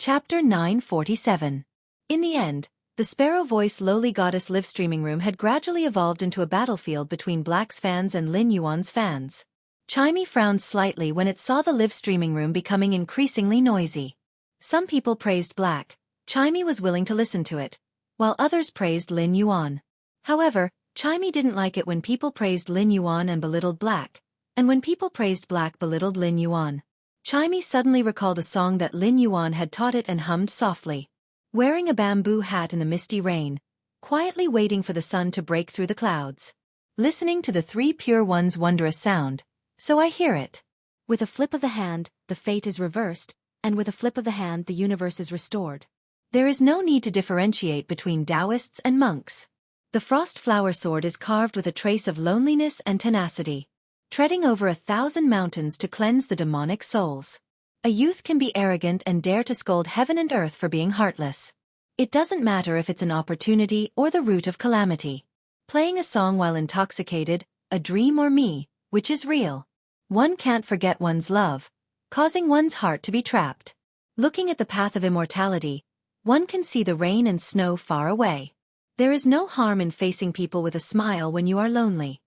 Chapter 947. In the end, the Sparrow Voice lowly goddess live streaming room had gradually evolved into a battlefield between Black's fans and Lin Yuan's fans. Chimey frowned slightly when it saw the live streaming room becoming increasingly noisy. Some people praised Black. Chimey was willing to listen to it, while others praised Lin Yuan. However, Chimey didn't like it when people praised Lin Yuan and belittled Black, and when people praised Black belittled Lin Yuan. Chimey suddenly recalled a song that Lin Yuan had taught it and hummed softly. Wearing a bamboo hat in the misty rain, quietly waiting for the sun to break through the clouds. Listening to the three pure ones' wondrous sound, so I hear it. With a flip of the hand, the fate is reversed, and with a flip of the hand the universe is restored. There is no need to differentiate between Taoists and monks. The frost flower sword is carved with a trace of loneliness and tenacity, treading over 1,000 mountains to cleanse the demonic souls. A youth can be arrogant and dare to scold heaven and earth for being heartless. It doesn't matter if it's an opportunity or the root of calamity. Playing a song while intoxicated, a dream or me, which is real. One can't forget one's love, causing one's heart to be trapped. Looking at the path of immortality, one can see the rain and snow far away. There is no harm in facing people with a smile when you are lonely.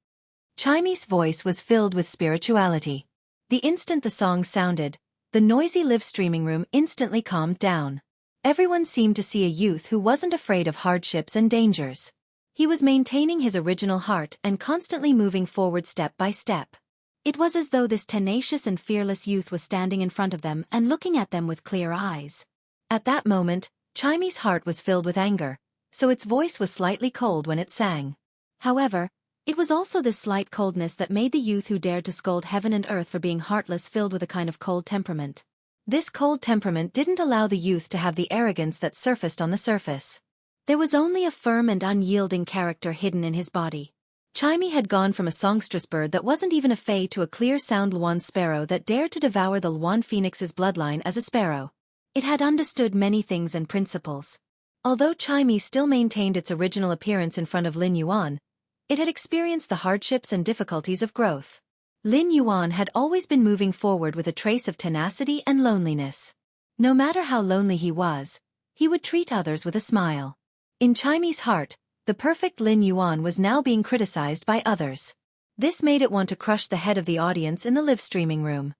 Chimey's voice was filled with spirituality. The instant the song sounded, the noisy live streaming room instantly calmed down. Everyone seemed to see a youth who wasn't afraid of hardships and dangers. He was maintaining his original heart and constantly moving forward step by step. It was as though this tenacious and fearless youth was standing in front of them and looking at them with clear eyes. At that moment, Chimey's heart was filled with anger, so its voice was slightly cold when it sang. However, it was also this slight coldness that made the youth who dared to scold heaven and earth for being heartless filled with a kind of cold temperament. This cold temperament didn't allow the youth to have the arrogance that surfaced on the surface. There was only a firm and unyielding character hidden in his body. Chimey had gone from a songstress bird that wasn't even a fae to a clear-sound Luan sparrow that dared to devour the Luan phoenix's bloodline as a sparrow. It had understood many things and principles. Although Chimey still maintained its original appearance in front of Lin Yuan, it had experienced the hardships and difficulties of growth. Lin Yuan had always been moving forward with a trace of tenacity and loneliness. No matter how lonely he was, he would treat others with a smile. In Chimey's heart, the perfect Lin Yuan was now being criticized by others. This made it want to crush the head of the audience in the live streaming room.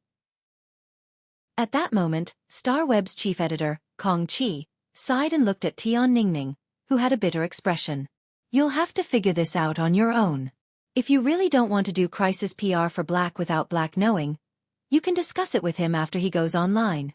At that moment, StarWeb's chief editor, Kong Chi, sighed and looked at Tian Ningning, who had a bitter expression. You'll have to figure this out on your own. If you really don't want to do crisis PR for Black without Black knowing, you can discuss it with him after he goes online.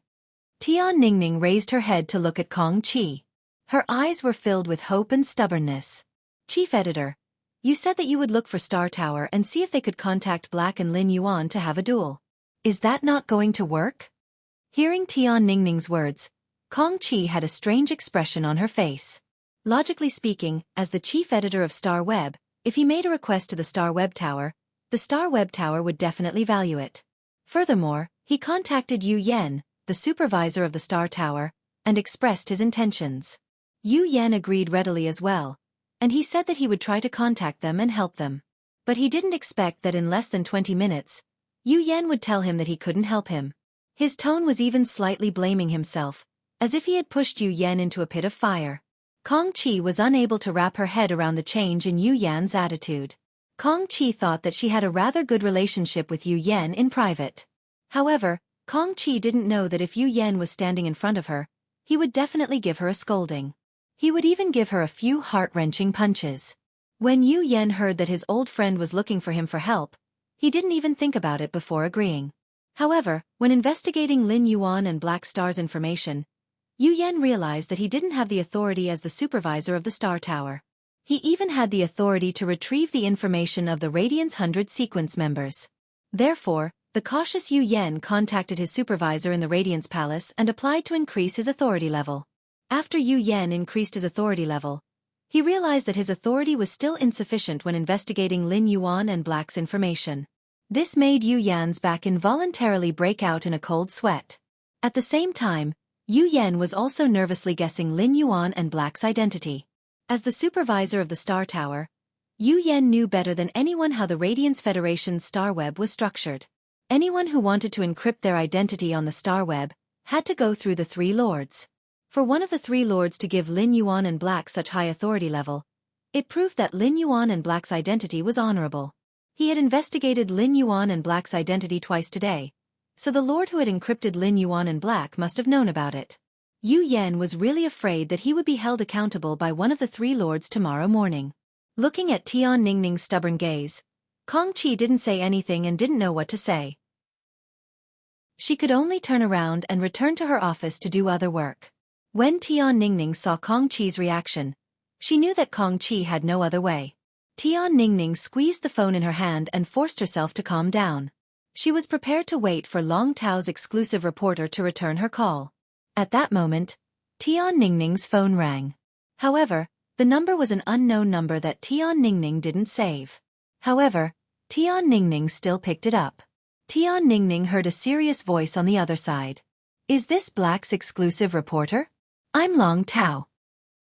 Tian Ningning raised her head to look at Kong Chi. Her eyes were filled with hope and stubbornness. Chief editor, you said that you would look for Star Tower and see if they could contact Black and Lin Yuan to have a duel. Is that not going to work? Hearing Tian Ningning's words, Kong Chi had a strange expression on her face. Logically speaking, as the chief editor of Star Web, if he made a request to the Star Web Tower, the Star Web Tower would definitely value it. Furthermore, he contacted Yu Yan, the supervisor of the Star Tower, and expressed his intentions. Yu Yan agreed readily as well, and he said that he would try to contact them and help them. But he didn't expect that in less than 20 minutes, Yu Yan would tell him that he couldn't help him. His tone was even slightly blaming himself, as if he had pushed Yu Yan into a pit of fire. Kong Chi was unable to wrap her head around the change in Yu Yan's attitude. Kong Chi thought that she had a rather good relationship with Yu Yan in private. However, Kong Chi didn't know that if Yu Yan was standing in front of her, he would definitely give her a scolding. He would even give her a few heart-wrenching punches. When Yu Yan heard that his old friend was looking for him for help, he didn't even think about it before agreeing. However, when investigating Lin Yuan and Black Star's information, Yu Yan realized that he didn't have the authority as the supervisor of the Star Tower. He even had the authority to retrieve the information of the Radiance 100 sequence members. Therefore, the cautious Yu Yan contacted his supervisor in the Radiance Palace and applied to increase his authority level. After Yu Yan increased his authority level, he realized that his authority was still insufficient when investigating Lin Yuan and Black's information. This made Yu Yan's back involuntarily break out in a cold sweat. At the same time, Yu Yan was also nervously guessing Lin Yuan and Black's identity. As the supervisor of the Star Tower, Yu Yan knew better than anyone how the Radiance Federation's Star Web was structured. Anyone who wanted to encrypt their identity on the Star Web had to go through the three lords. For one of the three lords to give Lin Yuan and Black such high authority level, it proved that Lin Yuan and Black's identity was honorable. He had investigated Lin Yuan and Black's identity twice today, so the lord who had encrypted Lin Yuan and Black must have known about it. Yu Yan was really afraid that he would be held accountable by one of the three lords tomorrow morning. Looking at Tian Ningning's stubborn gaze, Kong Qi didn't say anything and didn't know what to say. She could only turn around and return to her office to do other work. When Tian Ningning saw Kong Qi's reaction, she knew that Kong Qi had no other way. Tian Ningning squeezed the phone in her hand and forced herself to calm down. She was prepared to wait for Long Tao's exclusive reporter to return her call. At that moment, Tian Ningning's phone rang. However, the number was an unknown number that Tian Ningning didn't save. However, Tian Ningning still picked it up. Tian Ningning heard a serious voice on the other side. "Is this Black's exclusive reporter? I'm Long Tao."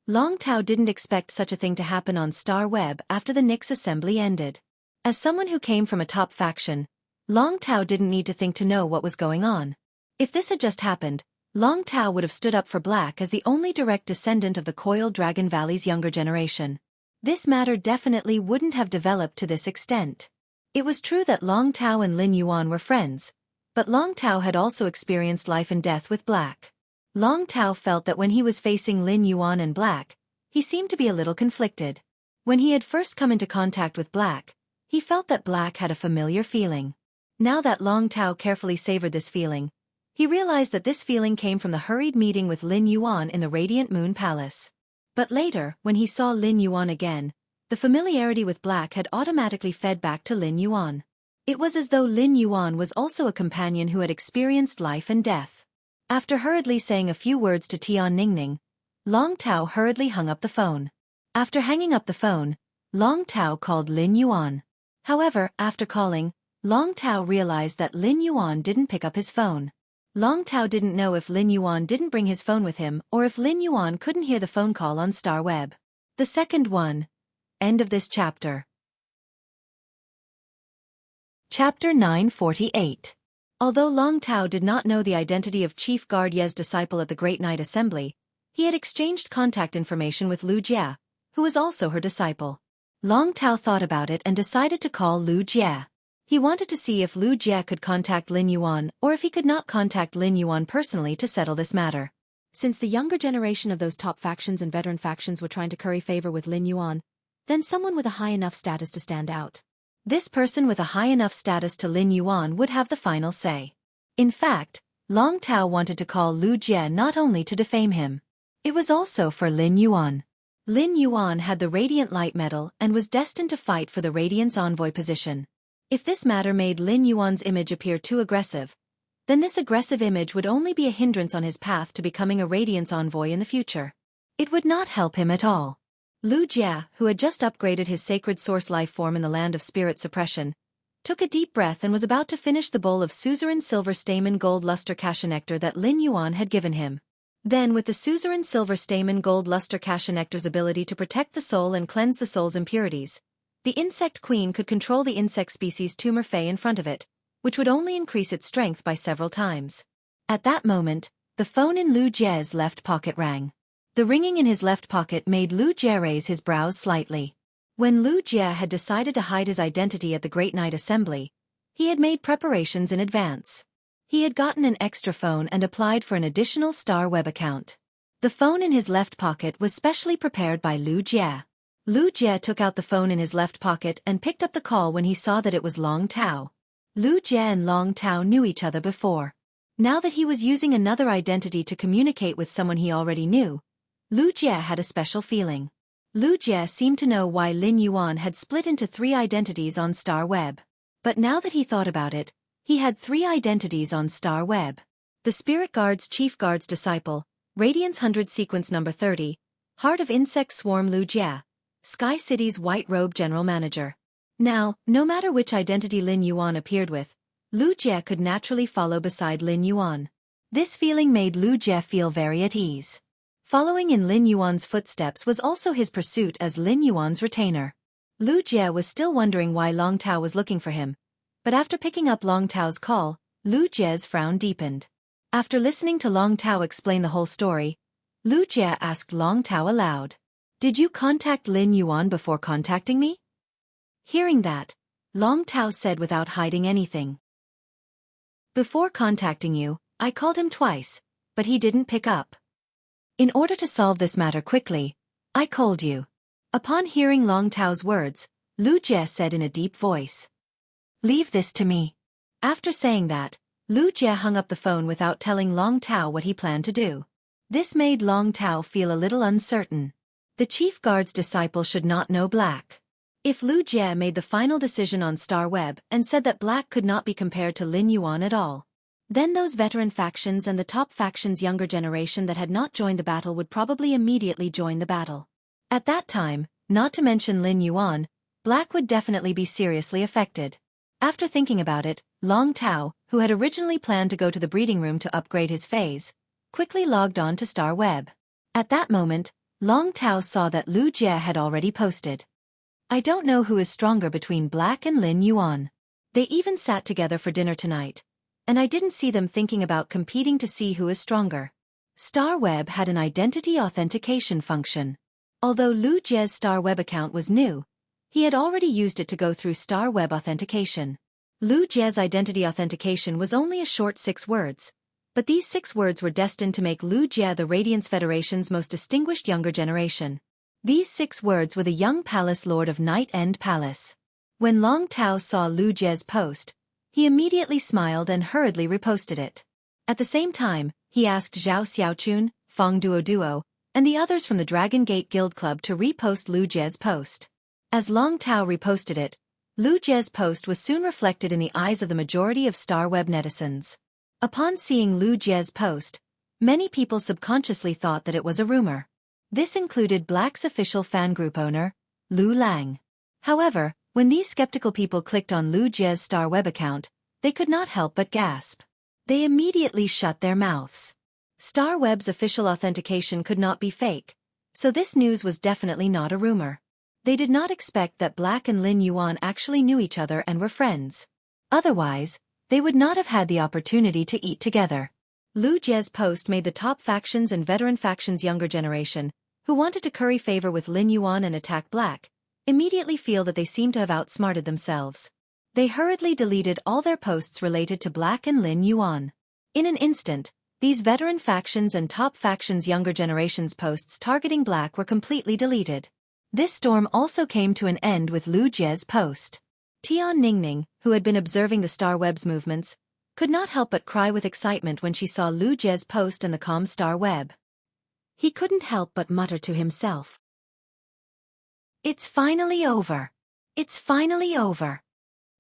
Long Tao didn't expect such a thing to happen on Star Web after the Nix assembly ended. As someone who came from a top faction, Long Tao didn't need to think to know what was going on. If this had just happened, Long Tao would have stood up for Black as the only direct descendant of the Coiled Dragon Valley's younger generation. This matter definitely wouldn't have developed to this extent. It was true that Long Tao and Lin Yuan were friends, but Long Tao had also experienced life and death with Black. Long Tao felt that when he was facing Lin Yuan and Black, he seemed to be a little conflicted. When he had first come into contact with Black, he felt that Black had a familiar feeling. Now that Long Tao carefully savored this feeling, he realized that this feeling came from the hurried meeting with Lin Yuan in the Radiant Moon Palace. But later, when he saw Lin Yuan again, the familiarity with Black had automatically fed back to Lin Yuan. It was as though Lin Yuan was also a companion who had experienced life and death. After hurriedly saying a few words to Tian Ningning, Long Tao hurriedly hung up the phone. After hanging up the phone, Long Tao called Lin Yuan. However, after calling, Long Tao realized that Lin Yuan didn't pick up his phone. Long Tao didn't know if Lin Yuan didn't bring his phone with him or if Lin Yuan couldn't hear the phone call on Star Web. The second one. End of this chapter. Chapter 948. Although Long Tao did not know the identity of Chief Guard Ye's disciple at the Great Night Assembly, he had exchanged contact information with Lu Jie, who was also her disciple. Long Tao thought about it and decided to call Lu Jie. He wanted to see if Lu Jie could contact Lin Yuan or if he could not contact Lin Yuan personally to settle this matter. Since the younger generation of those top factions and veteran factions were trying to curry favor with Lin Yuan, then someone with a high enough status to stand out. This person with a high enough status to Lin Yuan would have the final say. In fact, Long Tao wanted to call Lu Jie not only to defame him. It was also for Lin Yuan. Lin Yuan had the Radiant Light Medal and was destined to fight for the Radiance Envoy position. If this matter made Lin Yuan's image appear too aggressive, then this aggressive image would only be a hindrance on his path to becoming a Radiance Envoy in the future. It would not help him at all. Lu Jie, who had just upgraded his sacred source life form in the land of spirit suppression, took a deep breath and was about to finish the bowl of suzerain silver stamen gold luster cassia nectar that Lin Yuan had given him. Then, with the suzerain silver stamen gold luster cassia nectar's ability to protect the soul and cleanse the soul's impurities, the insect queen could control the insect species tumor fey in front of it, which would only increase its strength by several times. At that moment, the phone in Lu Jie's left pocket rang. The ringing in his left pocket made Lu Jie raise his brows slightly. When Lu Jie had decided to hide his identity at the Great Night Assembly, he had made preparations in advance. He had gotten an extra phone and applied for an additional Star Web account. The phone in his left pocket was specially prepared by Lu Jie. Lu Jie took out the phone in his left pocket and picked up the call when he saw that it was Long Tao. Lu Jie and Long Tao knew each other before. Now that he was using another identity to communicate with someone he already knew, Lu Jie had a special feeling. Lu Jie seemed to know why Lin Yuan had split into 3 identities on Star Web. But now that he thought about it, he had 3 identities on Star Web. The Spirit Guard's Chief Guard's disciple, Radiance 100 Sequence Number 30, Heart of Insect Swarm Lu Jie, Sky City's White Robe General Manager. Now, no matter which identity Lin Yuan appeared with, Lu Jie could naturally follow beside Lin Yuan. This feeling made Lu Jie feel very at ease. Following in Lin Yuan's footsteps was also his pursuit as Lin Yuan's retainer. Lu Jie was still wondering why Long Tao was looking for him, but after picking up Long Tao's call, Lu Jie's frown deepened. After listening to Long Tao explain the whole story, Lu Jie asked Long Tao aloud. Did you contact Lin Yuan before contacting me? Hearing that, Long Tao said without hiding anything. Before contacting you, I called him twice, but he didn't pick up. In order to solve this matter quickly, I called you. Upon hearing Long Tao's words, Lu Jie said in a deep voice. Leave this to me. After saying that, Lu Jie hung up the phone without telling Long Tao what he planned to do. This made Long Tao feel a little uncertain. The chief guard's disciple should not know black. If Lu Jie made the final decision on Star Web and said that black could not be compared to Lin Yuan at all, then those veteran factions and the top faction's younger generation that had not joined the battle would probably immediately join the battle. At that time, not to mention Lin Yuan, black would definitely be seriously affected. After thinking about it, Long Tao, who had originally planned to go to the breeding room to upgrade his phase, quickly logged on to Star Web. At that moment, Long Tao saw that Lu Jie had already posted. I don't know who is stronger between Black and Lin Yuan. They even sat together for dinner tonight, and I didn't see them thinking about competing to see who is stronger. Star Web had an identity authentication function. Although Lu Jie's Star Web account was new, he had already used it to go through Star Web authentication. Lu Jie's identity authentication was only a short 6 words, but these 6 words were destined to make Lu Jie the Radiance Federation's most distinguished younger generation. These 6 words were the young palace lord of Night End Palace. When Long Tao saw Lu Jie's post, he immediately smiled and hurriedly reposted it. At the same time, he asked Zhao Xiaochun, Feng Duo, and the others from the Dragon Gate Guild Club to repost Lu Jie's post. As Long Tao reposted it, Lu Jie's post was soon reflected in the eyes of the majority of Star Web netizens. Upon seeing Lu Jie's post, many people subconsciously thought that it was a rumor. This included Black's official fan group owner, Lu Lang. However, when these skeptical people clicked on Lu Jie's Star Web account, they could not help but gasp. They immediately shut their mouths. Star Web's official authentication could not be fake, so this news was definitely not a rumor. They did not expect that Black and Lin Yuan actually knew each other and were friends. Otherwise, they would not have had the opportunity to eat together. Lu Jie's post made the top factions and veteran factions' younger generation, who wanted to curry favor with Lin Yuan and attack Black, immediately feel that they seemed to have outsmarted themselves. They hurriedly deleted all their posts related to Black and Lin Yuan. In an instant, these veteran factions and top factions' younger generation's posts targeting Black were completely deleted. This storm also came to an end with Lu Jie's post. Tian Ningning, who had been observing the Star Web's movements, could not help but cry with excitement when she saw Lu Jie's post and the calm Star Web. He couldn't help but mutter to himself. It's finally over. It's finally over.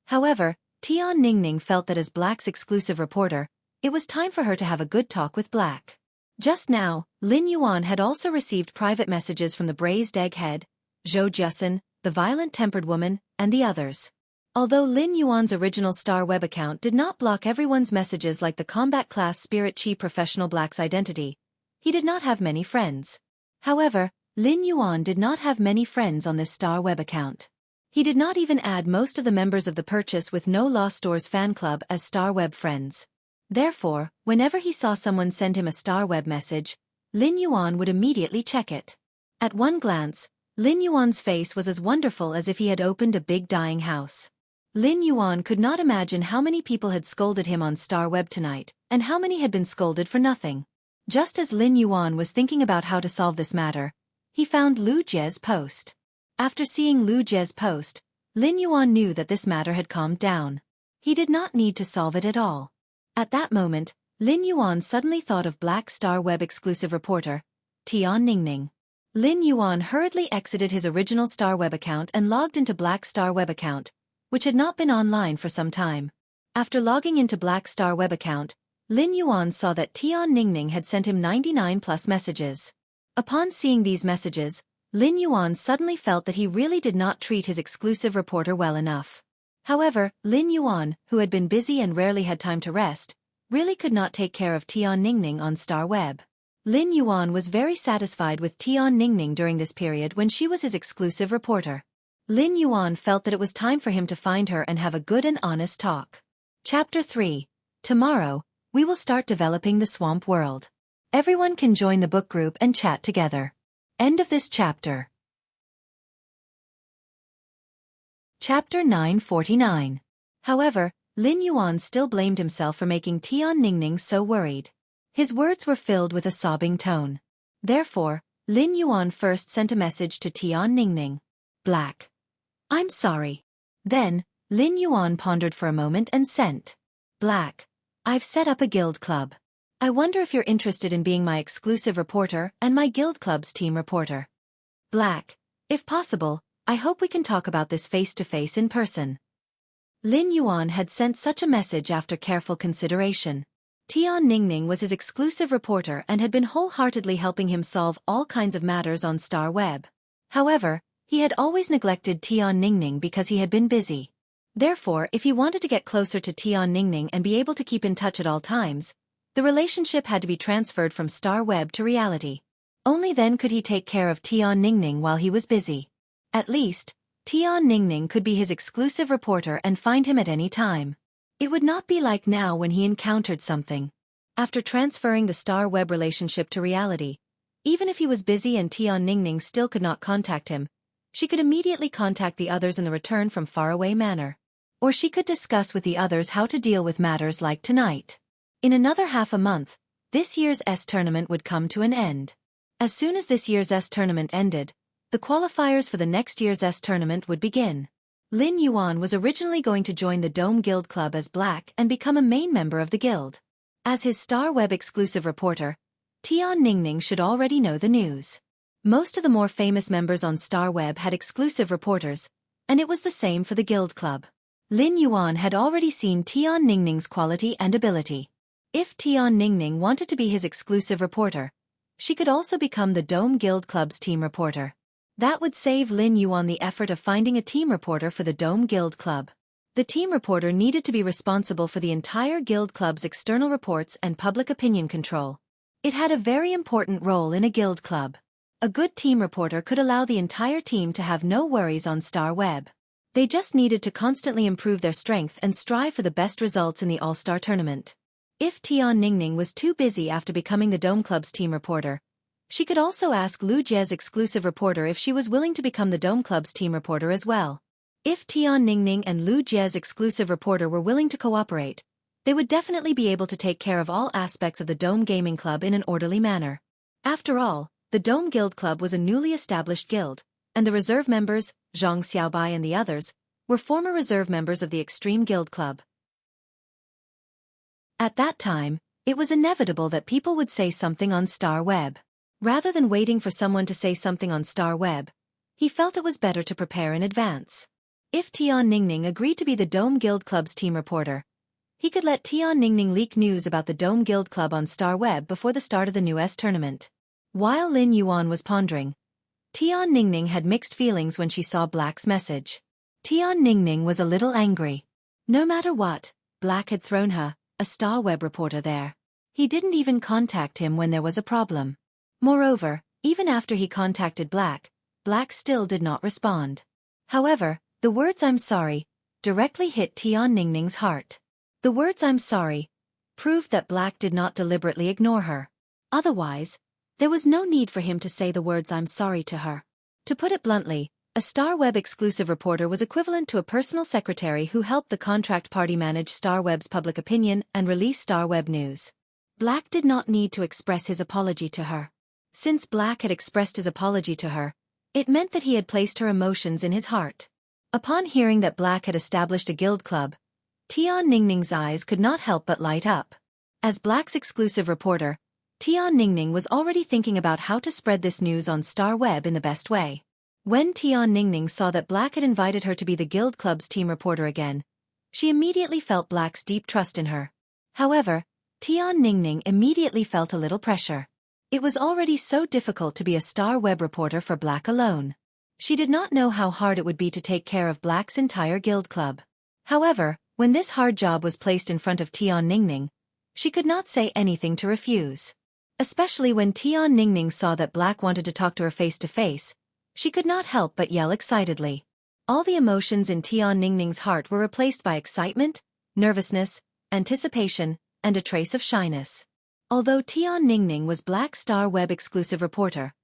However, Tian Ningning felt that as Black's exclusive reporter, it was time for her to have a good talk with Black. Just now, Lin Yuan had also received private messages from the Braised Egghead, Zhou Jusin, the Violent-Tempered Woman, and the others. Although Lin Yuan's original Star Web account did not block everyone's messages like the combat class Spirit Chi professional Black's identity, he did not have many friends. However, Lin Yuan did not have many friends on this Star Web account. He did not even add most of the members of the Purchase with No Law Stores fan club as Star Web friends. Therefore, whenever he saw someone send him a Star Web message, Lin Yuan would immediately check it. At one glance, Lin Yuan's face was as wonderful as if he had opened a big dying house. Lin Yuan could not imagine how many people had scolded him on Star Web tonight, and how many had been scolded for nothing. Just as Lin Yuan was thinking about how to solve this matter, he found Lu Jie's post. After seeing Lu Jie's post, Lin Yuan knew that this matter had calmed down. He did not need to solve it at all. At that moment, Lin Yuan suddenly thought of Black Star Web exclusive reporter, Tian Ningning. Lin Yuan hurriedly exited his original Star Web account and logged into Black Star Web account, which had not been online for some time. After logging into Black Star Web account, Lin Yuan saw that Tian Ningning had sent him 99+ messages. Upon seeing these messages, Lin Yuan suddenly felt that he really did not treat his exclusive reporter well enough. However, Lin Yuan, who had been busy and rarely had time to rest, really could not take care of Tian Ningning on Star Web. Lin Yuan was very satisfied with Tian Ningning during this period when she was his exclusive reporter. Lin Yuan felt that it was time for him to find her and have a good and honest talk. Chapter 3. Tomorrow, We will start developing the swamp world. Everyone can join the book group and chat together. End of this chapter. Chapter 949. However, Lin Yuan still blamed himself for making Tian Ningning so worried. His words were filled with a sobbing tone. Therefore, Lin Yuan first sent a message to Tian Ningning. Black. I'm sorry. Then, Lin Yuan pondered for a moment and sent. Black. I've set up a guild club. I wonder if you're interested in being my exclusive reporter and my guild club's team reporter. Black. If possible, I hope we can talk about this face-to-face in person. Lin Yuan had sent such a message after careful consideration. Tian Ningning was his exclusive reporter and had been wholeheartedly helping him solve all kinds of matters on Star Web. However, he had always neglected Tian Ningning because he had been busy. Therefore, if he wanted to get closer to Tian Ningning and be able to keep in touch at all times, the relationship had to be transferred from Star Web to reality. Only then could he take care of Tian Ningning while he was busy. At least, Tian Ningning could be his exclusive reporter and find him at any time. It would not be like now when he encountered something. After transferring the Star Web relationship to reality, even if he was busy and Tian Ningning still could not contact him, she could immediately contact the others in the return from faraway manor. Or she could discuss with the others how to deal with matters like tonight. In another half a month, this year's S tournament would come to an end. As soon as this year's S tournament ended, the qualifiers for the next year's S tournament would begin. Lin Yuan was originally going to join the Dome Guild Club as Black and become a main member of the guild. As his Star Web exclusive reporter, Tian Ningning should already know the news. Most of the more famous members on Star Web had exclusive reporters, and it was the same for the guild club. Lin Yuan had already seen Tian Ningning's quality and ability. If Tian Ningning wanted to be his exclusive reporter, she could also become the Dome Guild Club's team reporter. That would save Lin Yuan the effort of finding a team reporter for the Dome Guild Club. The team reporter needed to be responsible for the entire guild club's external reports and public opinion control. It had a very important role in a guild club. A good team reporter could allow the entire team to have no worries on Star Web. They just needed to constantly improve their strength and strive for the best results in the All-Star tournament. If Tian Ningning was too busy after becoming the Dome Club's team reporter, she could also ask Lu Jie's exclusive reporter if she was willing to become the Dome Club's team reporter as well. If Tian Ningning and Lu Jie's exclusive reporter were willing to cooperate, they would definitely be able to take care of all aspects of the Dome Gaming Club in an orderly manner. After all, the Dome Guild Club was a newly established guild, and the reserve members, Zhang Xiaobai and the others, were former reserve members of the Extreme Guild Club. At that time, it was inevitable that people would say something on Star Web. Rather than waiting for someone to say something on Star Web, he felt it was better to prepare in advance. If Tian Ningning agreed to be the Dome Guild Club's team reporter, he could let Tian Ningning leak news about the Dome Guild Club on Star Web before the start of the new S tournament. While Lin Yuan was pondering, Tian Ningning had mixed feelings when she saw Black's message. Tian Ningning was a little angry. No matter what, Black had thrown her, a Star Web reporter, there. He didn't even contact him when there was a problem. Moreover, even after he contacted Black, Black still did not respond. However, the words "I'm sorry" directly hit Tian Ningning's heart. The words "I'm sorry" proved that Black did not deliberately ignore her. Otherwise, there was no need for him to say the words "I'm sorry" to her. To put it bluntly, a Star Web exclusive reporter was equivalent to a personal secretary who helped the contract party manage Star Web's public opinion and release Star Web news. Black did not need to express his apology to her. Since Black had expressed his apology to her, it meant that he had placed her emotions in his heart. Upon hearing that Black had established a guild club, Tian Ningning's eyes could not help but light up. As Black's exclusive reporter, Tian Ningning was already thinking about how to spread this news on Star Web in the best way. When Tian Ningning saw that Black had invited her to be the guild club's team reporter again, she immediately felt Black's deep trust in her. However, Tian Ningning immediately felt a little pressure. It was already so difficult to be a Star Web reporter for Black alone. She did not know how hard it would be to take care of Black's entire guild club. However, when this hard job was placed in front of Tian Ningning, she could not say anything to refuse. Especially when Tian Ningning saw that Black wanted to talk to her face to face, she could not help but yell excitedly. All the emotions in Tian Ningning's heart were replaced by excitement, nervousness, anticipation, and a trace of shyness. Although Tian Ningning was Black's Star Web exclusive reporter,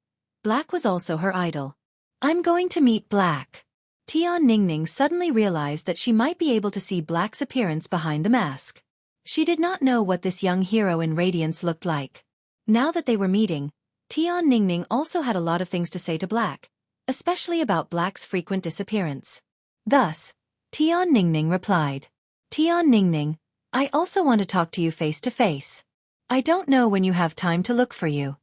Black was also her idol. I'm going to meet Black. Tian Ningning suddenly realized that she might be able to see Black's appearance behind the mask. She did not know what this young hero in radiance looked like. Now that they were meeting, Tian Ningning also had a lot of things to say to Black, especially about Black's frequent disappearance. Thus, Tian Ningning replied, Tian Ningning, I also want to talk to you face to face. I don't know when you have time to look for you.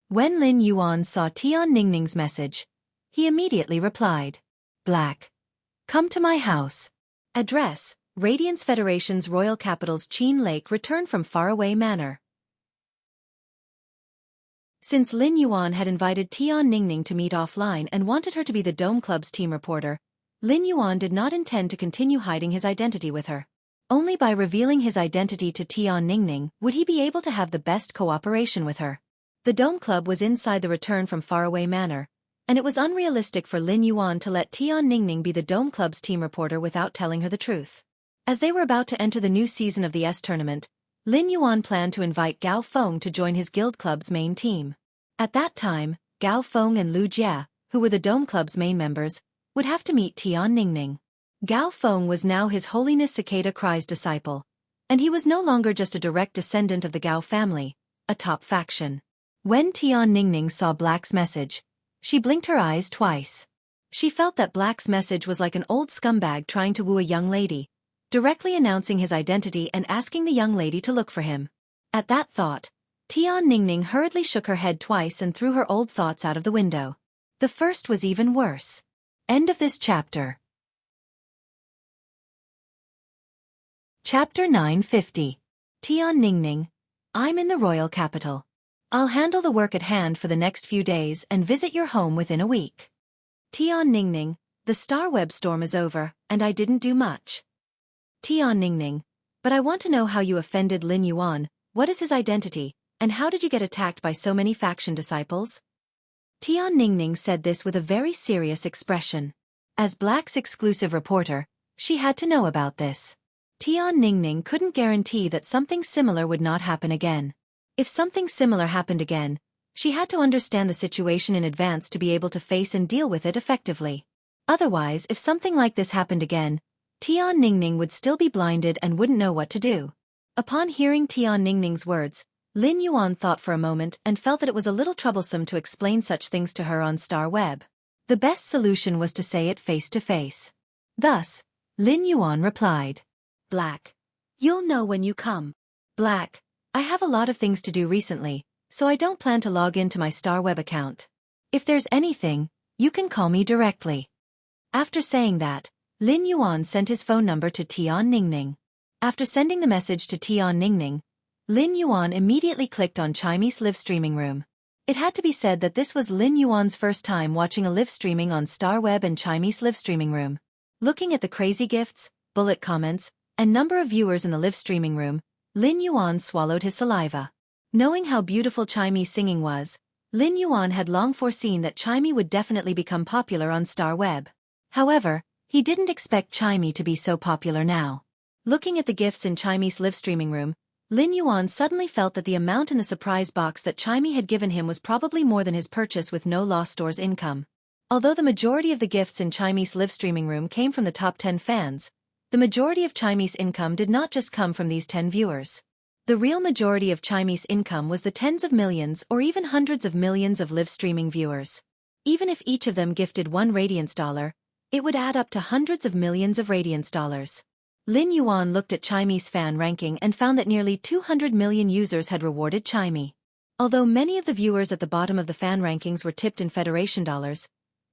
When Lin Yuan saw Tian Ningning's message, he immediately replied, Black. Come to my house. Address, Radiance Federation's royal capital's Qin Lake, return from faraway manor. Since Lin Yuan had invited Tian Ningning to meet offline and wanted her to be the Dome Club's team reporter, Lin Yuan did not intend to continue hiding his identity with her. Only by revealing his identity to Tian Ningning would he be able to have the best cooperation with her. The Dome Club was inside the return from faraway manor, and it was unrealistic for Lin Yuan to let Tian Ningning be the Dome Club's team reporter without telling her the truth. As they were about to enter the new season of the S tournament, Lin Yuan planned to invite Gao Feng to join his guild club's main team. At that time, Gao Feng and Lu Jia, who were the Dome Club's main members, would have to meet Tian Ningning. Gao Feng was now His Holiness Cicada Cry's disciple, and he was no longer just a direct descendant of the Gao family, a top faction. When Tian Ningning saw Black's message, she blinked her eyes twice. She felt that Black's message was like an old scumbag trying to woo a young lady, directly announcing his identity and asking the young lady to look for him. At that thought, Tian Ningning hurriedly shook her head twice and threw her old thoughts out of the window. The first was even worse. End of this chapter. Chapter 950. Tian Ningning, I'm in the royal capital. I'll handle the work at hand for the next few days and visit your home within a week. Tian Ningning, the Star Web storm is over, and I didn't do much. Tian Ningning, but I want to know how you offended Lin Yuan, what is his identity, and how did you get attacked by so many faction disciples? Tian Ningning said this with a very serious expression. As Black's exclusive reporter, she had to know about this. Tian Ningning couldn't guarantee that something similar would not happen again. If something similar happened again, she had to understand the situation in advance to be able to face and deal with it effectively. Otherwise, if something like this happened again, Tian Ningning would still be blinded and wouldn't know what to do. Upon hearing Tian Ningning's words, Lin Yuan thought for a moment and felt that it was a little troublesome to explain such things to her on Star Web. The best solution was to say it face to face. Thus, Lin Yuan replied, Black. You'll know when you come. Black. I have a lot of things to do recently, so I don't plan to log into my Star Web account. If there's anything, you can call me directly. After saying that, Lin Yuan sent his phone number to Tian Ningning. After sending the message to Tian Ningning, Lin Yuan immediately clicked on Chime's live streaming room. It had to be said that this was Lin Yuan's first time watching a live streaming on Star Web and Chime's live streaming room. Looking at the crazy gifts, bullet comments, and number of viewers in the live streaming room, Lin Yuan swallowed his saliva. Knowing how beautiful Chime's singing was, Lin Yuan had long foreseen that Chime would definitely become popular on Star Web. However, he didn't expect Chime to be so popular now. Looking at the gifts in Chime's live streaming room, Lin Yuan suddenly felt that the amount in the surprise box that Chime had given him was probably more than his purchase with no lost store's income. Although the majority of the gifts in Chime's live streaming room came from the top 10 fans, the majority of Chime's income did not just come from these 10 viewers. The real majority of Chime's income was the tens of millions or even hundreds of millions of live streaming viewers. Even if each of them gifted one Radiance dollar, it would add up to hundreds of millions of Radiance dollars. Lin Yuan looked at Chime's fan ranking and found that nearly 200 million users had rewarded Chime. Although many of the viewers at the bottom of the fan rankings were tipped in Federation dollars,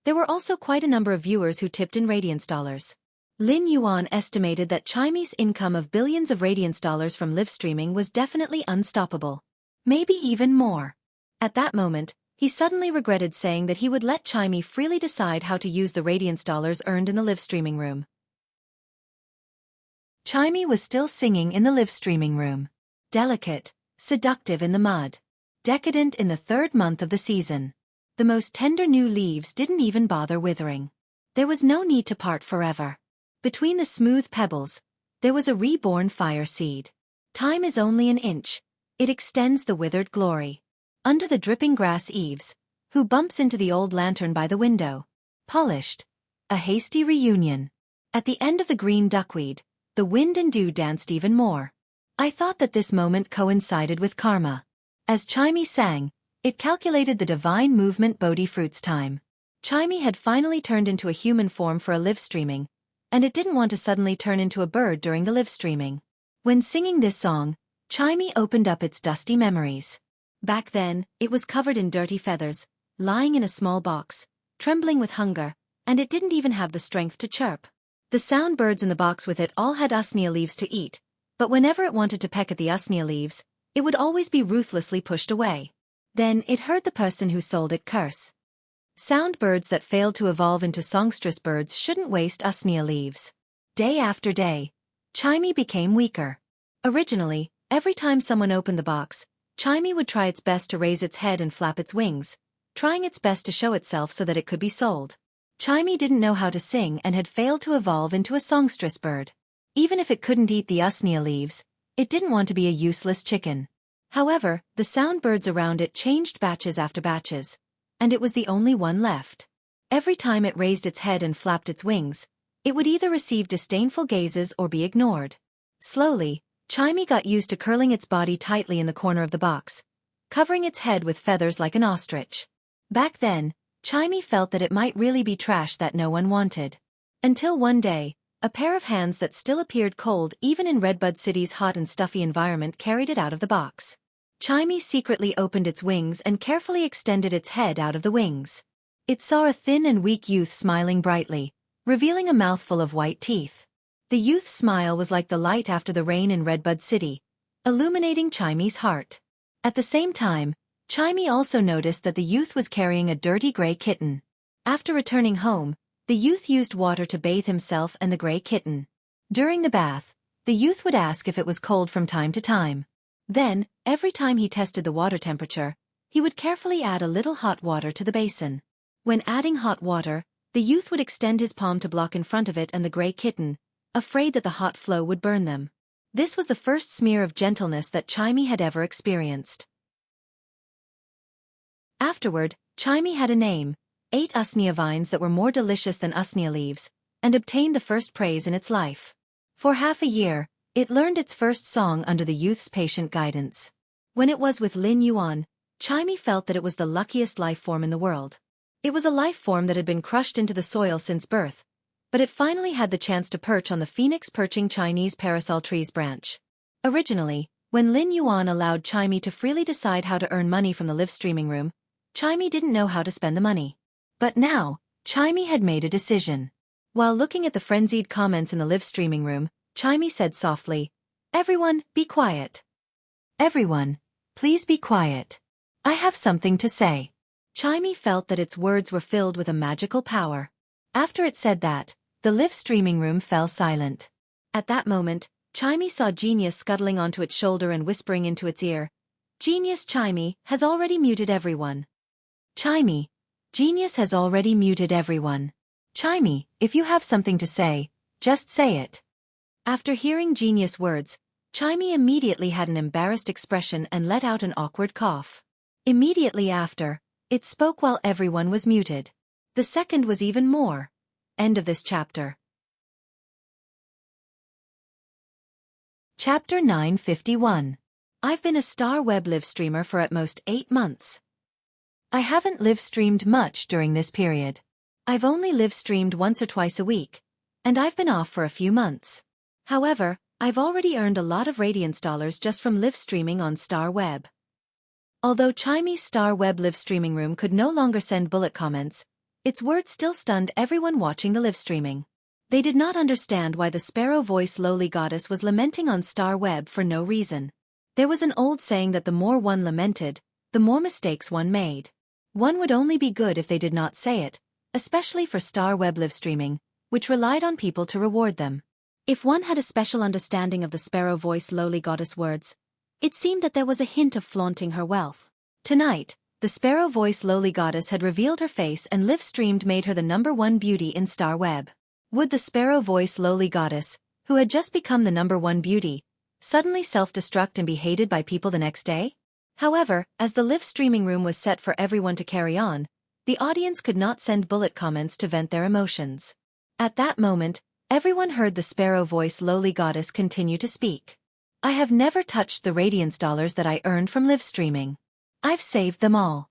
there were also quite a number of viewers who tipped in Radiance dollars. Lin Yuan estimated that Chime's income of billions of Radiance dollars from live streaming was definitely unstoppable. Maybe even more. At that moment, he suddenly regretted saying that he would let Chime freely decide how to use the Radiance dollars earned in the live streaming room. Chime was still singing in the live streaming room. Delicate, seductive in the mud. Decadent in the third month of the season. The most tender new leaves didn't even bother withering. There was no need to part forever. Between the smooth pebbles, there was a reborn fire seed. Time is only an inch. It extends the withered glory. Under the dripping grass eaves, who bumps into the old lantern by the window? Polished. A hasty reunion. At the end of the green duckweed, the wind and dew danced even more. I thought that this moment coincided with karma. As Xueqi sang, it calculated the divine movement Bodhi fruit's time. Xueqi had finally turned into a human form for a live streaming, and it didn't want to suddenly turn into a bird during the live streaming. When singing this song, Xueqi opened up its dusty memories. Back then, it was covered in dirty feathers, lying in a small box, trembling with hunger, and it didn't even have the strength to chirp. The sound birds in the box with it all had usnea leaves to eat, but whenever it wanted to peck at the usnea leaves, it would always be ruthlessly pushed away. Then it heard the person who sold it curse. Sound birds that failed to evolve into songstress birds shouldn't waste usnea leaves. Day after day, Xueqi became weaker. Originally, every time someone opened the box, Xueqi would try its best to raise its head and flap its wings, trying its best to show itself so that it could be sold. Xueqi didn't know how to sing and had failed to evolve into a songstress bird. Even if it couldn't eat the usnea leaves, it didn't want to be a useless chicken. However, the sound birds around it changed batches after batches, and it was the only one left. Every time it raised its head and flapped its wings, it would either receive disdainful gazes or be ignored. Slowly, Xueqi got used to curling its body tightly in the corner of the box, covering its head with feathers like an ostrich. Back then, Xueqi felt that it might really be trash that no one wanted. Until one day, a pair of hands that still appeared cold even in Redbud City's hot and stuffy environment carried it out of the box. Xueqi secretly opened its wings and carefully extended its head out of the wings. It saw a thin and weak youth smiling brightly, revealing a mouthful of white teeth. The youth's smile was like the light after the rain in Redbud City, illuminating Xueqi's heart. At the same time, Xueqi also noticed that the youth was carrying a dirty gray kitten. After returning home, the youth used water to bathe himself and the gray kitten. During the bath, the youth would ask if it was cold from time to time. Then, every time he tested the water temperature, he would carefully add a little hot water to the basin. When adding hot water, the youth would extend his palm to block in front of it and the gray kitten, afraid that the hot flow would burn them. This was the first smear of gentleness that Xueqi had ever experienced. Afterward, Xueqi had a name, 8 usnea vines that were more delicious than usnea leaves, and obtained the first praise in its life. For half a year, it learned its first song under the youth's patient guidance. When it was with Lin Yuan, Xueqi felt that it was the luckiest life form in the world. It was a life form that had been crushed into the soil since birth, but it finally had the chance to perch on the phoenix perching Chinese parasol tree's branch. Originally, when Lin Yuan allowed Xueqi to freely decide how to earn money from the live streaming room, Xueqi didn't know how to spend the money. But now, Xueqi had made a decision. While looking at the frenzied comments in the live streaming room, Xueqi said softly, "Everyone, be quiet. Everyone, please be quiet. I have something to say." Xueqi felt that its words were filled with a magical power. After it said that, the live streaming room fell silent. At that moment, Xueqi saw Genius scuttling onto its shoulder and whispering into its ear, "Genius Xueqi has already muted everyone. Xueqi, Genius has already muted everyone. Xueqi, if you have something to say, just say it." After hearing Genius' words, Xueqi immediately had an embarrassed expression and let out an awkward cough. Immediately after, it spoke while everyone was muted. The second was even more. End of this chapter. Chapter 951. I've been a star web live streamer for at most 8 months. I haven't live streamed much during this period. I've only live streamed once or twice a week, and I've been off for a few months. However, I've already earned a lot of Radiance dollars just from live streaming on Star Web. Although Xueqi's Star Web live streaming room could no longer send bullet comments, its words still stunned everyone watching the live streaming. They did not understand why the sparrow-voiced lowly goddess was lamenting on Star Web for no reason. There was an old saying that the more one lamented, the more mistakes one made. One would only be good if they did not say it, especially for Star Web live streaming, which relied on people to reward them. If one had a special understanding of the sparrow-voiced lowly goddess words, it seemed that there was a hint of flaunting her wealth. Tonight, the sparrow-voiced lowly goddess had revealed her face and live-streamed made her the #1 beauty in Star Web. Would the sparrow-voiced lowly goddess, who had just become the #1 beauty, suddenly self-destruct and be hated by people the next day? However, as the live streaming room was set for everyone to carry on, the audience could not send bullet comments to vent their emotions. At that moment, everyone heard the sparrow voice lowly goddess continue to speak. I have never touched the radiance dollars that I earned from live streaming. I've saved them all.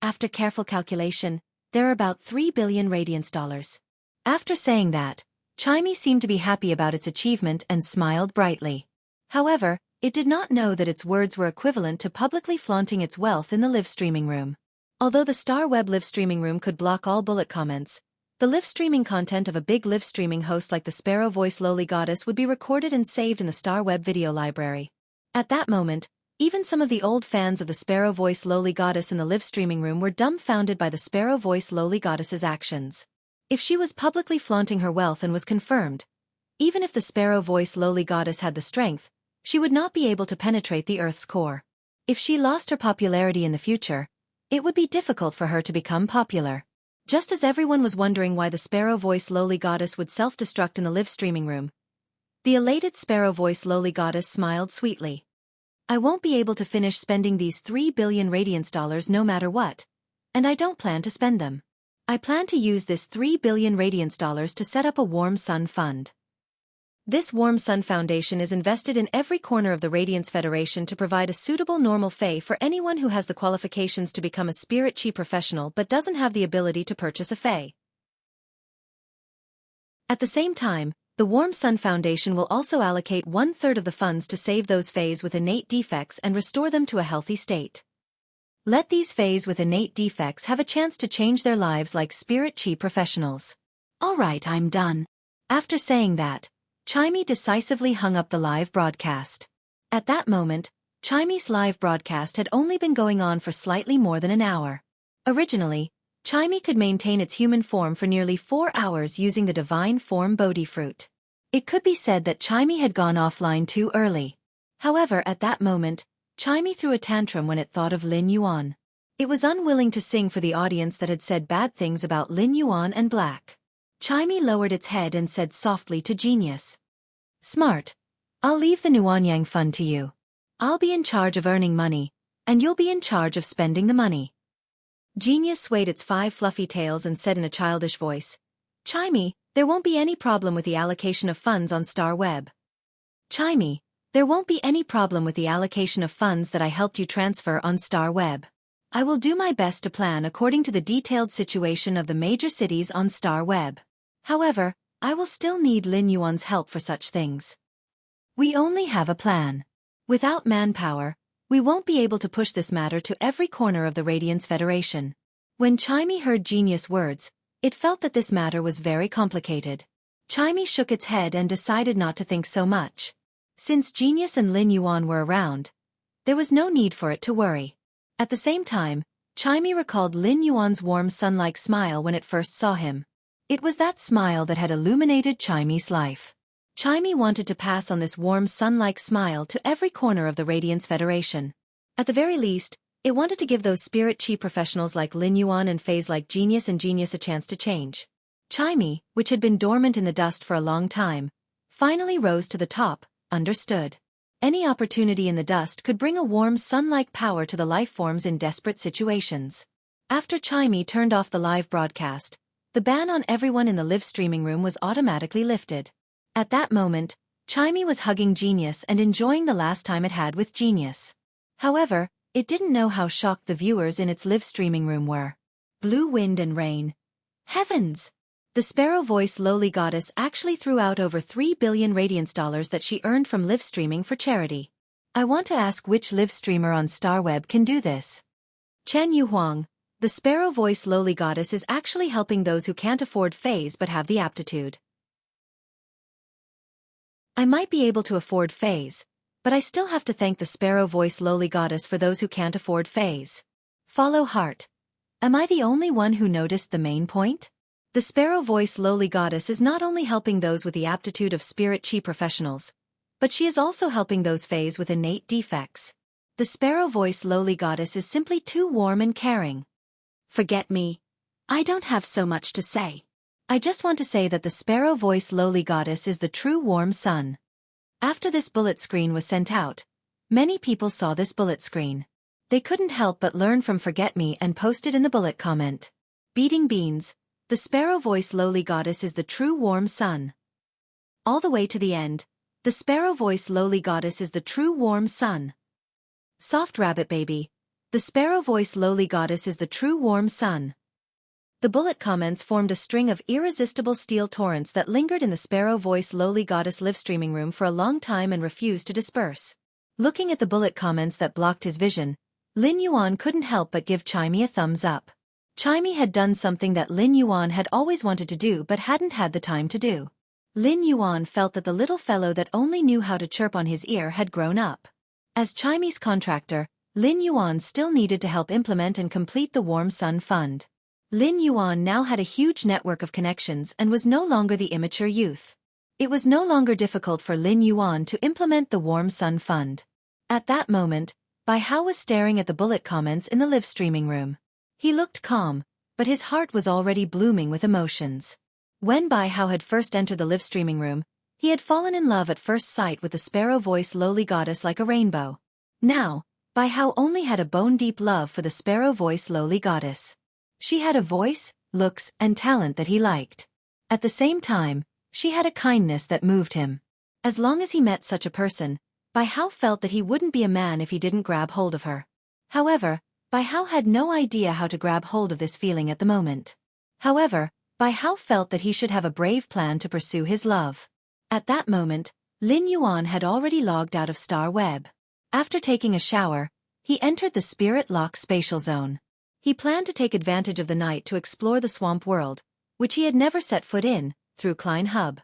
After careful calculation, there are about 3 billion radiance dollars. After saying that, Xueqi seemed to be happy about its achievement and smiled brightly. However, it did not know that its words were equivalent to publicly flaunting its wealth in the live streaming room. Although the Star Web live streaming room could block all bullet comments, the live streaming content of a big live streaming host like the Sparrow Voice Lowly Goddess would be recorded and saved in the Star Web video library. At that moment, even some of the old fans of the Sparrow Voice Lowly Goddess in the live streaming room were dumbfounded by the Sparrow Voice Lowly Goddess's actions. If she was publicly flaunting her wealth and was confirmed, even if the Sparrow Voice Lowly Goddess had the strength, she would not be able to penetrate the Earth's core. If she lost her popularity in the future, it would be difficult for her to become popular. Just as everyone was wondering why the Sparrow Voice Lowly Goddess would self-destruct in the live streaming room, the elated Sparrow Voice Lowly Goddess smiled sweetly. I won't be able to finish spending these 3 billion radiance dollars no matter what, and I don't plan to spend them. I plan to use this 3 billion radiance dollars to set up a Warm Sun Fund. This Warm Sun Foundation is invested in every corner of the Radiance Federation to provide a suitable normal Fae for anyone who has the qualifications to become a Spirit Chi professional but doesn't have the ability to purchase a Fae. At the same time, the Warm Sun Foundation will also allocate 1/3 of the funds to save those Faes with innate defects and restore them to a healthy state. Let these Faes with innate defects have a chance to change their lives like Spirit Chi professionals. Alright, I'm done. After saying that, Xueqi decisively hung up the live broadcast. At that moment, Xueqi's live broadcast had only been going on for slightly more than an hour. Originally, Xueqi could maintain its human form for nearly 4 hours using the divine form Bodhi fruit. It could be said that Xueqi had gone offline too early. However, at that moment, Xueqi threw a tantrum when it thought of Lin Yuan. It was unwilling to sing for the audience that had said bad things about Lin Yuan and Black. Xueqi lowered its head and said softly to Genius. Smart. I'll leave the Nuanyang fund to you. I'll be in charge of earning money, and you'll be in charge of spending the money. Genius swayed its 5 fluffy tails and said in a childish voice, Xueqi, there won't be any problem with the allocation of funds on Star Web. Xueqi, there won't be any problem with the allocation of funds that I helped you transfer on Star Web. I will do my best to plan according to the detailed situation of the major cities on Star Web. However, I will still need Lin Yuan's help for such things. We only have a plan. Without manpower, we won't be able to push this matter to every corner of the Radiance Federation. When Xueqi heard Genius' words, it felt that this matter was very complicated. Xueqi shook its head and decided not to think so much. Since Genius and Lin Yuan were around, there was no need for it to worry. At the same time, Xueqi recalled Lin Yuan's warm sun-like smile when it first saw him. It was that smile that had illuminated Xueqi's life. Xueqi wanted to pass on this warm sun-like smile to every corner of the Radiance Federation. At the very least, it wanted to give those Spirit Chi professionals like Lin Yuan and Faes like Genius and Genius a chance to change. Xueqi, which had been dormant in the dust for a long time, finally rose to the top, understood. Any opportunity in the dust could bring a warm sun-like power to the life forms in desperate situations. After Xueqi turned off the live broadcast, the ban on everyone in the live streaming room was automatically lifted. At that moment, Xueqi was hugging Genius and enjoying the last time it had with Genius. However, it didn't know how shocked the viewers in its live streaming room were. Blue wind and rain. Heavens! The Sparrow Voice Lowly Goddess actually threw out over 3 billion radiance dollars that she earned from live streaming for charity. I want to ask which live streamer on StarWeb can do this. Chen Yuhuang, the Sparrow Voice Lowly Goddess is actually helping those who can't afford Faes but have the aptitude. I might be able to afford Faes, but I still have to thank the Sparrow Voice Lowly Goddess for those who can't afford Faes. Follow heart. Am I the only one who noticed the main point? The Sparrow Voice Lowly Goddess is not only helping those with the aptitude of Spirit Chi professionals, but she is also helping those Faes with innate defects. The Sparrow Voice Lowly Goddess is simply too warm and caring. Forget me. I don't have so much to say. I just want to say that the Sparrow Voice Lowly Goddess is the true warm sun. After this bullet screen was sent out, many people saw this bullet screen. They couldn't help but learn from Forget Me and posted in the bullet comment. Beating beans, the sparrow voice lowly goddess is the true warm sun. All the way to the end, the sparrow voice lowly goddess is the true warm sun. Soft rabbit baby, the sparrow voice lowly goddess is the true warm sun. The bullet comments formed a string of irresistible steel torrents that lingered in the sparrow voice lowly goddess live streaming room for a long time and refused to disperse. Looking at the bullet comments that blocked his vision, Lin Yuan couldn't help but give Chimey a thumbs up. Chimey had done something that Lin Yuan had always wanted to do but hadn't had the time to do. Lin Yuan felt that the little fellow that only knew how to chirp on his ear had grown up. As Chimey's contractor, Lin Yuan still needed to help implement and complete the Warm Sun Fund. Lin Yuan now had a huge network of connections and was no longer the immature youth. It was no longer difficult for Lin Yuan to implement the Warm Sun Fund. At that moment, Bai Hao was staring at the bullet comments in the live streaming room. He looked calm, but his heart was already blooming with emotions. When Bai Hao had first entered the live streaming room, he had fallen in love at first sight with the sparrow voice lowly goddess like a rainbow. Now, Bai Hao only had a bone-deep love for the sparrow voice lowly goddess. She had a voice, looks, and talent that he liked. At the same time, she had a kindness that moved him. As long as he met such a person, Bai Hao felt that he wouldn't be a man if he didn't grab hold of her. However, Bai Hao had no idea how to grab hold of this feeling at the moment. However, Bai Hao felt that he should have a brave plan to pursue his love. At that moment, Lin Yuan had already logged out of Star Web. After taking a shower, he entered the Spirit Lock spatial zone. He planned to take advantage of the night to explore the swamp world, which he had never set foot in, through Klein Hub.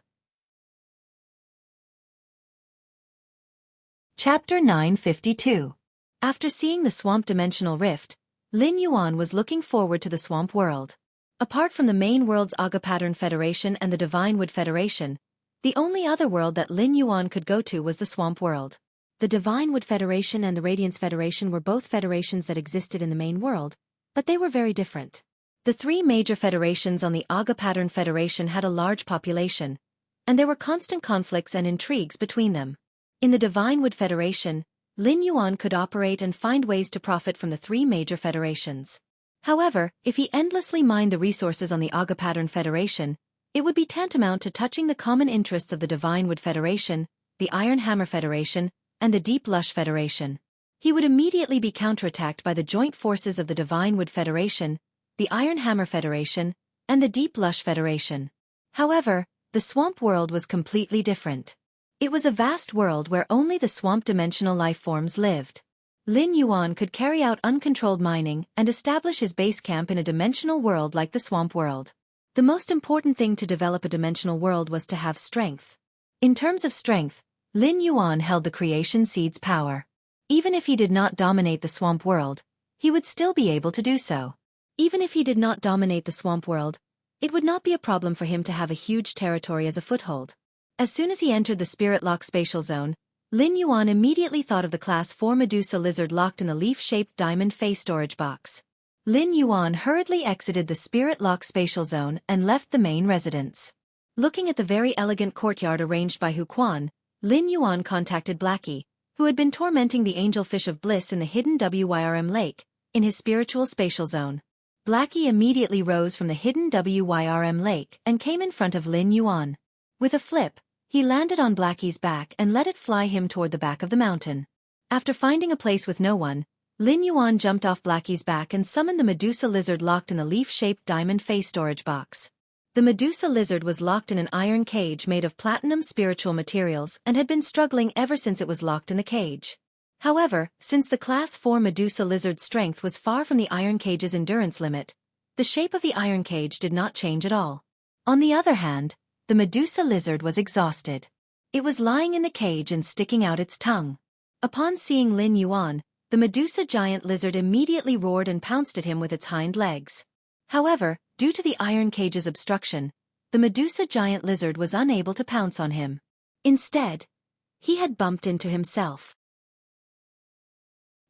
Chapter 952. After seeing the swamp dimensional rift, Lin Yuan was looking forward to the swamp world. Apart from the main world's Aga Pattern Federation and the Divine Wood Federation, the only other world that Lin Yuan could go to was the swamp world. The Divine Wood Federation and the Radiance Federation were both federations that existed in the main world, but they were very different. The three major federations on the Aga Pattern Federation had a large population, and there were constant conflicts and intrigues between them. In the Divine Wood Federation, Lin Yuan could operate and find ways to profit from the three major federations. However, if he endlessly mined the resources on the Aga Pattern Federation, it would be tantamount to touching the common interests of the Divine Wood Federation, the Iron Hammer Federation, and the Deep Lush Federation. He would immediately be counterattacked by the joint forces of the Divine Wood Federation, the Iron Hammer Federation, and the Deep Lush Federation. However, the swamp world was completely different. It was a vast world where only the swamp-dimensional life forms lived. Lin Yuan could carry out uncontrolled mining and establish his base camp in a dimensional world like the swamp world. The most important thing to develop a dimensional world was to have strength. In terms of strength, Lin Yuan held the creation seed's power. Even if he did not dominate the swamp world, he would still be able to do so. Even if he did not dominate the swamp world, it would not be a problem for him to have a huge territory as a foothold. As soon as he entered the Spirit Lock spatial zone, Lin Yuan immediately thought of the Class 4 Medusa lizard locked in the leaf-shaped diamond face storage box. Lin Yuan hurriedly exited the Spirit Lock spatial zone and left the main residence. Looking at the very elegant courtyard arranged by Hu Quan, Lin Yuan contacted Blackie, who had been tormenting the angelfish of bliss in the hidden WYRM lake, in his spiritual spatial zone. Blackie immediately rose from the hidden WYRM lake and came in front of Lin Yuan. With a flip, he landed on Blackie's back and let it fly him toward the back of the mountain. After finding a place with no one, Lin Yuan jumped off Blackie's back and summoned the Medusa lizard locked in the leaf-shaped diamond face storage box. The Medusa lizard was locked in an iron cage made of platinum spiritual materials and had been struggling ever since it was locked in the cage. However, since the Class 4 Medusa lizard's strength was far from the iron cage's endurance limit, the shape of the iron cage did not change at all. On the other hand, the Medusa lizard was exhausted. It was lying in the cage and sticking out its tongue. Upon seeing Lin Yuan, the Medusa giant lizard immediately roared and pounced at him with its hind legs. However, due to the iron cage's obstruction, the Medusa giant lizard was unable to pounce on him. Instead, he had bumped into himself.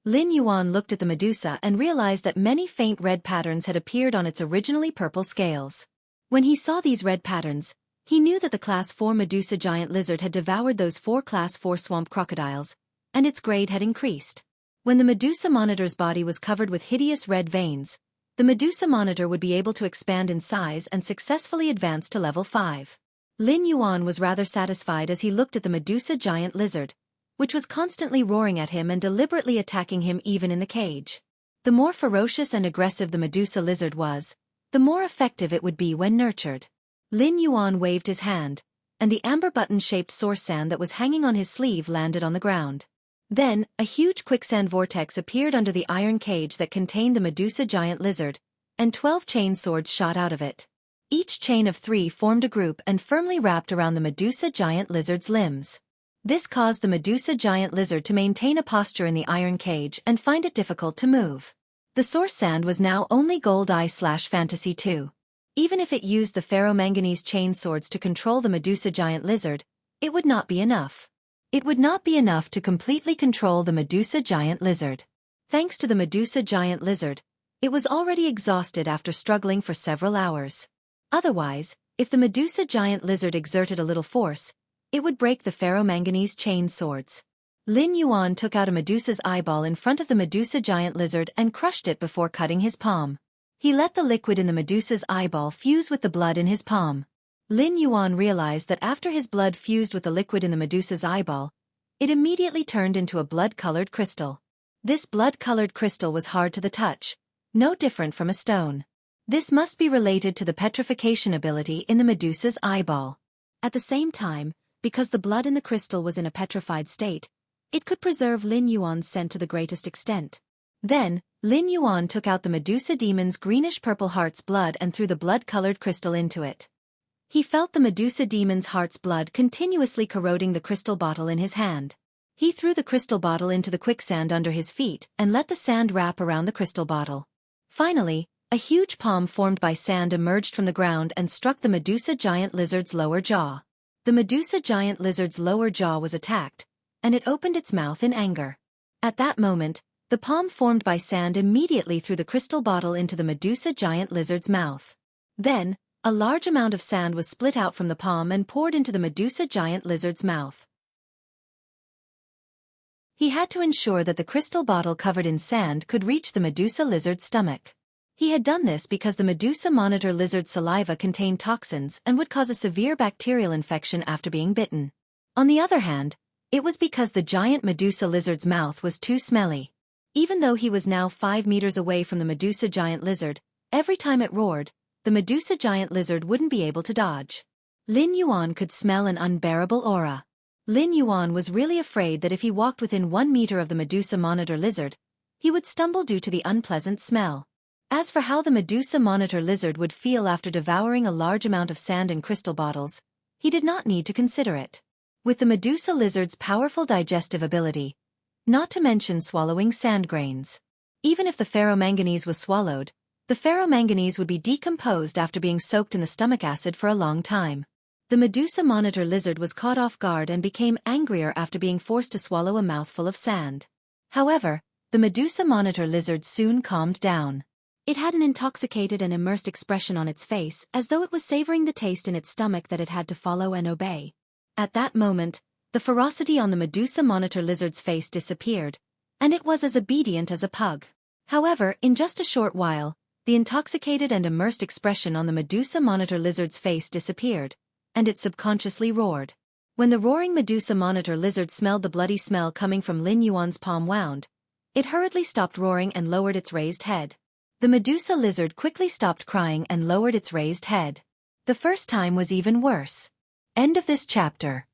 Lin Yuan looked at the Medusa and realized that many faint red patterns had appeared on its originally purple scales. When he saw these red patterns, He knew that the Class 4 Medusa giant lizard had devoured those 4 Class 4 swamp crocodiles, and its grade had increased. When the Medusa monitor's body was covered with hideous red veins, the Medusa monitor would be able to expand in size and successfully advance to level 5. Lin Yuan was rather satisfied as he looked at the Medusa giant lizard, which was constantly roaring at him and deliberately attacking him even in the cage. The more ferocious and aggressive the Medusa lizard was, the more effective it would be when nurtured. Lin Yuan waved his hand, and the amber button-shaped source sand that was hanging on his sleeve landed on the ground. Then, a huge quicksand vortex appeared under the iron cage that contained the Medusa giant lizard, and 12 chain swords shot out of it. Each chain of 3 formed a group and firmly wrapped around the Medusa giant lizard's limbs. This caused the Medusa giant lizard to maintain a posture in the iron cage and find it difficult to move. The source sand was now only Gold Eye/Fantasy 2. Even if it used the ferromanganese chain swords to control the Medusa giant lizard, it would not be enough. It would not be enough to completely control the Medusa giant lizard. Thanks to the Medusa giant lizard, it was already exhausted after struggling for several hours. Otherwise, if the Medusa giant lizard exerted a little force, it would break the ferromanganese chain swords. Lin Yuan took out a Medusa's eyeball in front of the Medusa giant lizard and crushed it before cutting his palm. He let the liquid in the Medusa's eyeball fuse with the blood in his palm. Lin Yuan realized that after his blood fused with the liquid in the Medusa's eyeball, it immediately turned into a blood-colored crystal. This blood-colored crystal was hard to the touch, no different from a stone. This must be related to the petrification ability in the Medusa's eyeball. At the same time, because the blood in the crystal was in a petrified state, it could preserve Lin Yuan's scent to the greatest extent. Then, Lin Yuan took out the Medusa demon's greenish-purple heart's blood and threw the blood-colored crystal into it. He felt the Medusa demon's heart's blood continuously corroding the crystal bottle in his hand. He threw the crystal bottle into the quicksand under his feet and let the sand wrap around the crystal bottle. Finally, a huge palm formed by sand emerged from the ground and struck the Medusa giant lizard's lower jaw. The Medusa giant lizard's lower jaw was attacked, and it opened its mouth in anger. At that moment, the palm formed by sand immediately threw the crystal bottle into the Medusa giant lizard's mouth. Then, a large amount of sand was split out from the palm and poured into the Medusa giant lizard's mouth. He had to ensure that the crystal bottle covered in sand could reach the Medusa lizard's stomach. He had done this because the Medusa monitor lizard's saliva contained toxins and would cause a severe bacterial infection after being bitten. On the other hand, it was because the giant Medusa lizard's mouth was too smelly. Even though he was now 5 meters away from the Medusa giant lizard, every time it roared, the Medusa giant lizard wouldn't be able to dodge. Lin Yuan could smell an unbearable aura. Lin Yuan was really afraid that if he walked within 1 meter of the Medusa monitor lizard, he would stumble due to the unpleasant smell. As for how the Medusa monitor lizard would feel after devouring a large amount of sand and crystal bottles, he did not need to consider it. With the Medusa lizard's powerful digestive ability, not to mention swallowing sand grains, even if the ferromanganese was swallowed, the ferromanganese would be decomposed after being soaked in the stomach acid for a long time. The Medusa monitor lizard was caught off guard and became angrier after being forced to swallow a mouthful of sand. However, the Medusa monitor lizard soon calmed down. It had an intoxicated and immersed expression on its face, as though it was savoring the taste in its stomach that it had to follow and obey. At that moment, the ferocity on the Medusa monitor lizard's face disappeared, and it was as obedient as a pug. However, in just a short while, the intoxicated and immersed expression on the Medusa monitor lizard's face disappeared, and it subconsciously roared. When the roaring Medusa monitor lizard smelled the bloody smell coming from Lin Yuan's palm wound, it hurriedly stopped roaring and lowered its raised head. The Medusa lizard quickly stopped crying and lowered its raised head. The first time was even worse. End of this chapter.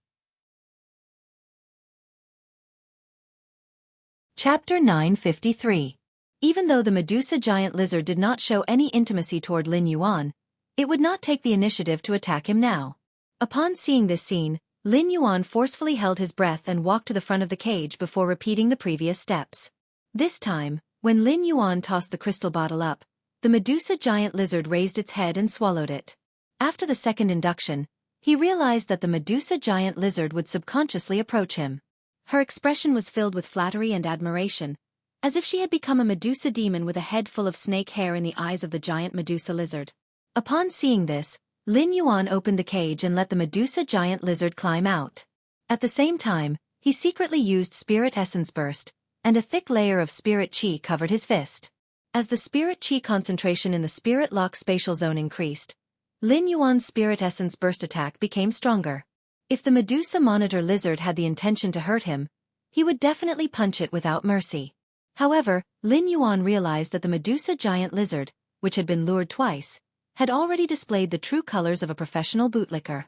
Chapter 953. Even though the Medusa giant lizard did not show any intimacy toward Lin Yuan, it would not take the initiative to attack him now. Upon seeing this scene, Lin Yuan forcefully held his breath and walked to the front of the cage before repeating the previous steps. This time, when Lin Yuan tossed the crystal bottle up, the Medusa giant lizard raised its head and swallowed it. After the second induction, he realized that the Medusa giant lizard would subconsciously approach him. Her expression was filled with flattery and admiration, as if she had become a Medusa demon with a head full of snake hair in the eyes of the giant Medusa lizard. Upon seeing this, Lin Yuan opened the cage and let the Medusa giant lizard climb out. At the same time, he secretly used Spirit Essence Burst, and a thick layer of Spirit Chi covered his fist. As the Spirit Chi concentration in the Spirit Lock spatial zone increased, Lin Yuan's Spirit Essence Burst attack became stronger. If the Medusa Monitor lizard had the intention to hurt him, he would definitely punch it without mercy. However, Lin Yuan realized that the Medusa giant lizard, which had been lured twice, had already displayed the true colors of a professional bootlicker.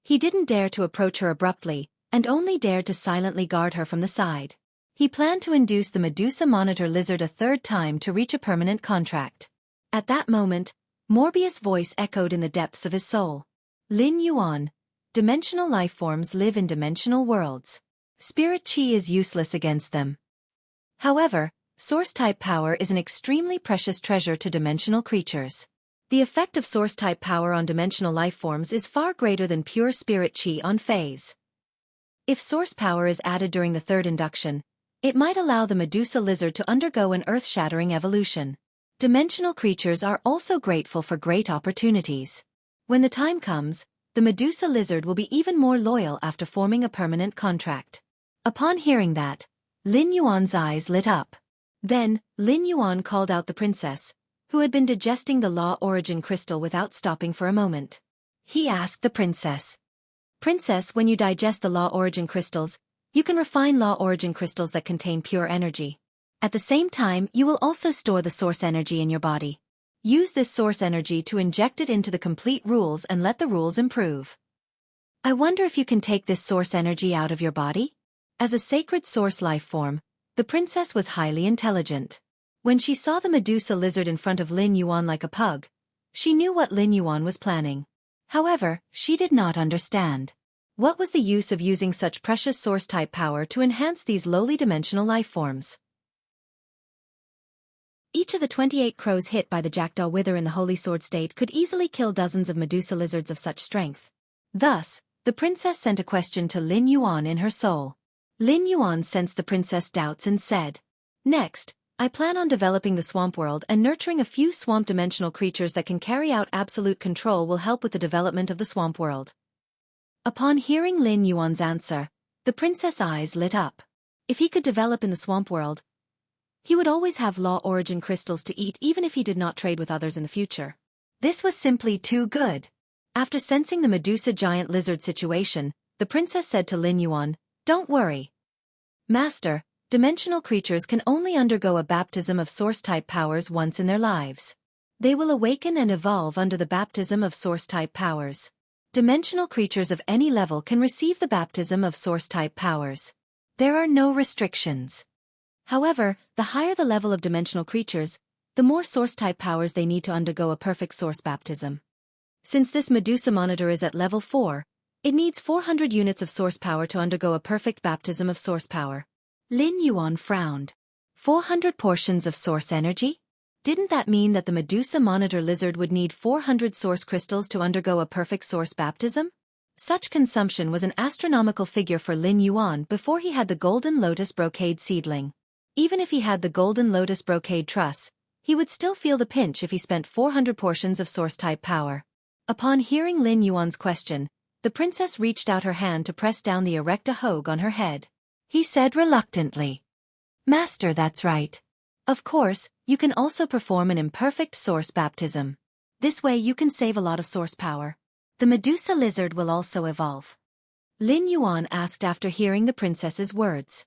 He didn't dare to approach her abruptly, and only dared to silently guard her from the side. He planned to induce the Medusa Monitor lizard a third time to reach a permanent contract. At that moment, Morbius' voice echoed in the depths of his soul. Lin Yuan, dimensional life forms live in dimensional worlds. Spirit Chi is useless against them. However, Source-type power is an extremely precious treasure to dimensional creatures. The effect of Source-type power on dimensional life forms is far greater than pure Spirit Chi on phase. If Source power is added during the third induction, it might allow the Medusa lizard to undergo an earth-shattering evolution. Dimensional creatures are also grateful for great opportunities. When the time comes, the Medusa lizard will be even more loyal after forming a permanent contract. Upon hearing that, Lin Yuan's eyes lit up. Then, Lin Yuan called out the princess, who had been digesting the Law Origin crystal without stopping for a moment. He asked the princess, "Princess, when you digest the Law Origin crystals, you can refine Law Origin crystals that contain pure energy. At the same time, you will also store the source energy in your body. Use this source energy to inject it into the complete rules and let the rules improve. I wonder if you can take this source energy out of your body?" As a sacred source life form, the princess was highly intelligent. When she saw the Medusa lizard in front of Lin Yuan like a pug, she knew what Lin Yuan was planning. However, she did not understand. What was the use of using such precious source-type power to enhance these lowly dimensional life forms? Each of the 28 crows hit by the jackdaw wither in the Holy Sword state could easily kill dozens of Medusa lizards of such strength. Thus, the princess sent a question to Lin Yuan in her soul. Lin Yuan sensed the princess' doubts and said, "Next, I plan on developing the swamp world, and nurturing a few swamp dimensional creatures that can carry out absolute control will help with the development of the swamp world." Upon hearing Lin Yuan's answer, the princess' eyes lit up. If he could develop in the swamp world, he would always have Law Origin crystals to eat even if he did not trade with others in the future. This was simply too good. After sensing the Medusa giant lizard situation, the princess said to Lin Yuan, "Don't worry, Master, dimensional creatures can only undergo a baptism of source-type powers once in their lives. They will awaken and evolve under the baptism of source-type powers. Dimensional creatures of any level can receive the baptism of source-type powers. There are no restrictions. However, the higher the level of dimensional creatures, the more source-type powers they need to undergo a perfect source baptism. Since this Medusa monitor is at level 4, it needs 400 units of source power to undergo a perfect baptism of source power." Lin Yuan frowned. 400 portions of source energy? Didn't that mean that the Medusa monitor lizard would need 400 source crystals to undergo a perfect source baptism? Such consumption was an astronomical figure for Lin Yuan before he had the Golden Lotus Brocade seedling. Even if he had the Golden Lotus Brocade truss, he would still feel the pinch if he spent 400 portions of source-type power. Upon hearing Lin Yuan's question, the princess reached out her hand to press down the erecta hogue on her head. He said reluctantly, "Master, that's right. Of course, you can also perform an imperfect source baptism. This way you can save a lot of source power. The Medusa lizard will also evolve." Lin Yuan asked after hearing the princess's words.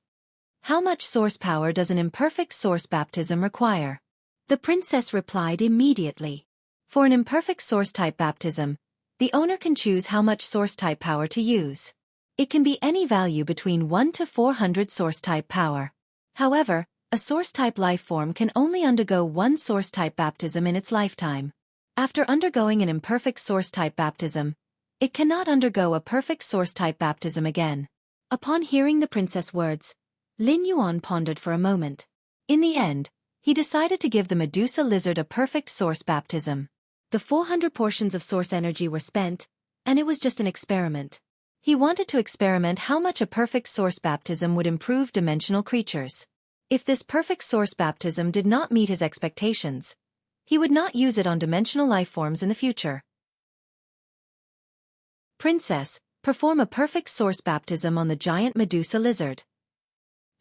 "How much source power does an imperfect source baptism require?" The princess replied immediately. For an imperfect source-type baptism, the owner can choose how much source-type power to use. It can be any value between 1 to 400 source-type power. However, a source-type life form can only undergo one source-type baptism in its lifetime. After undergoing an imperfect source-type baptism, it cannot undergo a perfect source-type baptism again. Upon hearing the princess' words, Lin Yuan pondered for a moment. In the end, he decided to give the Medusa lizard a perfect source baptism. The 400 portions of source energy were spent, and it was just an experiment. He wanted to experiment how much a perfect source baptism would improve dimensional creatures. If this perfect source baptism did not meet his expectations, he would not use it on dimensional life forms in the future. Princess, perform a perfect source baptism on the giant Medusa lizard.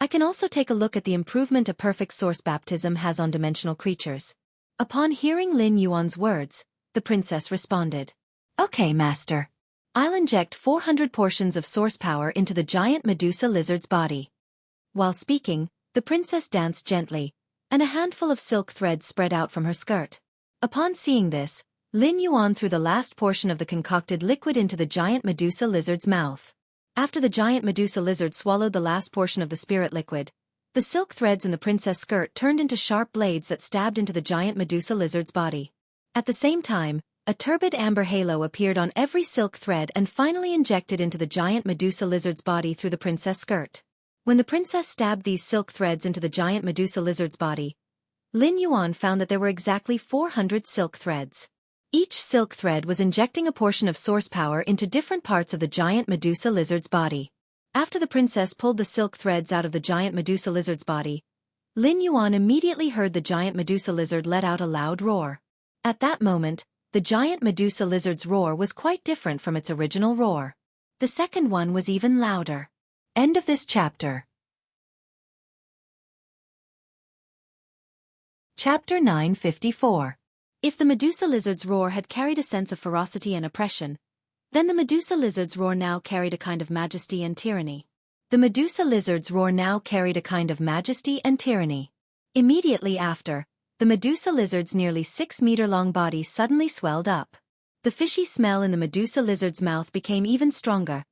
I can also take a look at the improvement a perfect source baptism has on dimensional creatures. Upon hearing Lin Yuan's words, the princess responded. Okay, master. I'll inject 400 portions of source power into the giant Medusa lizard's body. While speaking, the princess danced gently, and a handful of silk threads spread out from her skirt. Upon seeing this, Lin Yuan threw the last portion of the concocted liquid into the giant Medusa lizard's mouth. After the giant Medusa lizard swallowed the last portion of the spirit liquid, the silk threads in the princess' skirt turned into sharp blades that stabbed into the giant Medusa lizard's body. At the same time, a turbid amber halo appeared on every silk thread and finally injected into the giant Medusa lizard's body through the princess' skirt. When the princess stabbed these silk threads into the giant Medusa lizard's body, Lin Yuan found that there were exactly 400 silk threads. Each silk thread was injecting a portion of source power into different parts of the giant Medusa lizard's body. After the princess pulled the silk threads out of the giant Medusa lizard's body, Lin Yuan immediately heard the giant Medusa lizard let out a loud roar. At that moment, the giant Medusa lizard's roar was quite different from its original roar. The second one was even louder. End of this chapter. Chapter 954. If the Medusa lizard's roar had carried a sense of ferocity and oppression, then the Medusa lizard's roar now carried a kind of majesty and tyranny. The Medusa lizard's roar now carried a kind of majesty and tyranny. Immediately after, the Medusa lizard's nearly 6-meter-long body suddenly swelled up. The fishy smell in the Medusa lizard's mouth became even stronger,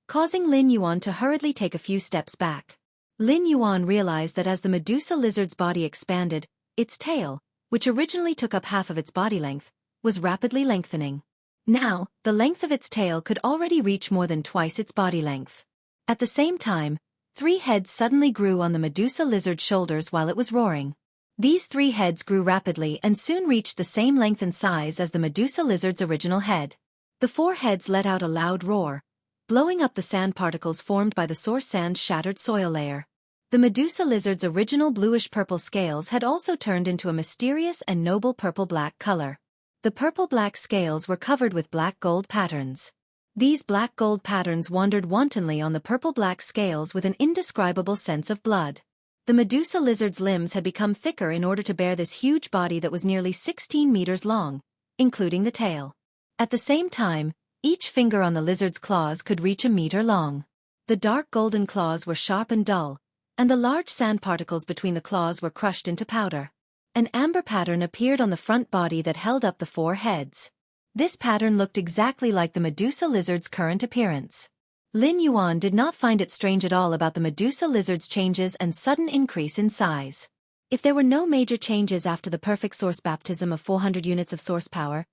causing Lin Yuan to hurriedly take a few steps back. Lin Yuan realized that as the Medusa lizard's body expanded, its tail, which originally took up half of its body length, was rapidly lengthening. Now, the length of its tail could already reach more than twice its body length. At the same time, 3 heads suddenly grew on the Medusa lizard's shoulders while it was roaring. These 3 heads grew rapidly and soon reached the same length and size as the Medusa lizard's original head. The 4 heads let out a loud roar, blowing up the sand particles formed by the source sand's shattered soil layer. The Medusa lizard's original bluish-purple scales had also turned into a mysterious and noble purple-black color. The purple-black scales were covered with black-gold patterns. These black-gold patterns wandered wantonly on the purple-black scales with an indescribable sense of blood. The Medusa lizard's limbs had become thicker in order to bear this huge body that was nearly 16 meters long, including the tail. At the same time, each finger on the lizard's claws could reach a meter long. The dark golden claws were sharp and dull, and the large sand particles between the claws were crushed into powder. An amber pattern appeared on the front body that held up the 4 heads. This pattern looked exactly like the Medusa lizard's current appearance. Lin Yuan did not find it strange at all about the Medusa lizard's changes and sudden increase in size. If there were no major changes after the perfect source baptism of 400 units of source power,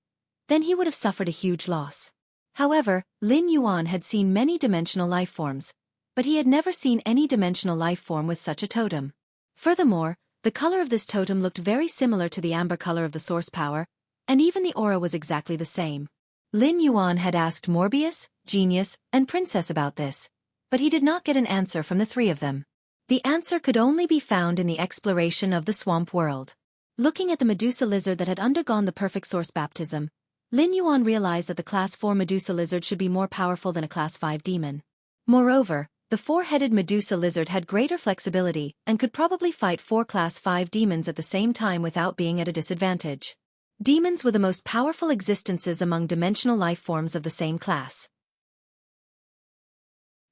then he would have suffered a huge loss. However, Lin Yuan had seen many dimensional life forms, but he had never seen any dimensional life form with such a totem. Furthermore, the color of this totem looked very similar to the amber color of the source power, and even the aura was exactly the same. Lin Yuan had asked Morbius, Genius, and Princess about this, but he did not get an answer from the 3 of them. The answer could only be found in the exploration of the swamp world. Looking at the Medusa lizard that had undergone the perfect source baptism, Lin Yuan realized that the Class 4 Medusa lizard should be more powerful than a Class 5 demon. Moreover, the 4-headed Medusa lizard had greater flexibility and could probably fight 4 Class 5 demons at the same time without being at a disadvantage. Demons were the most powerful existences among dimensional life forms of the same class.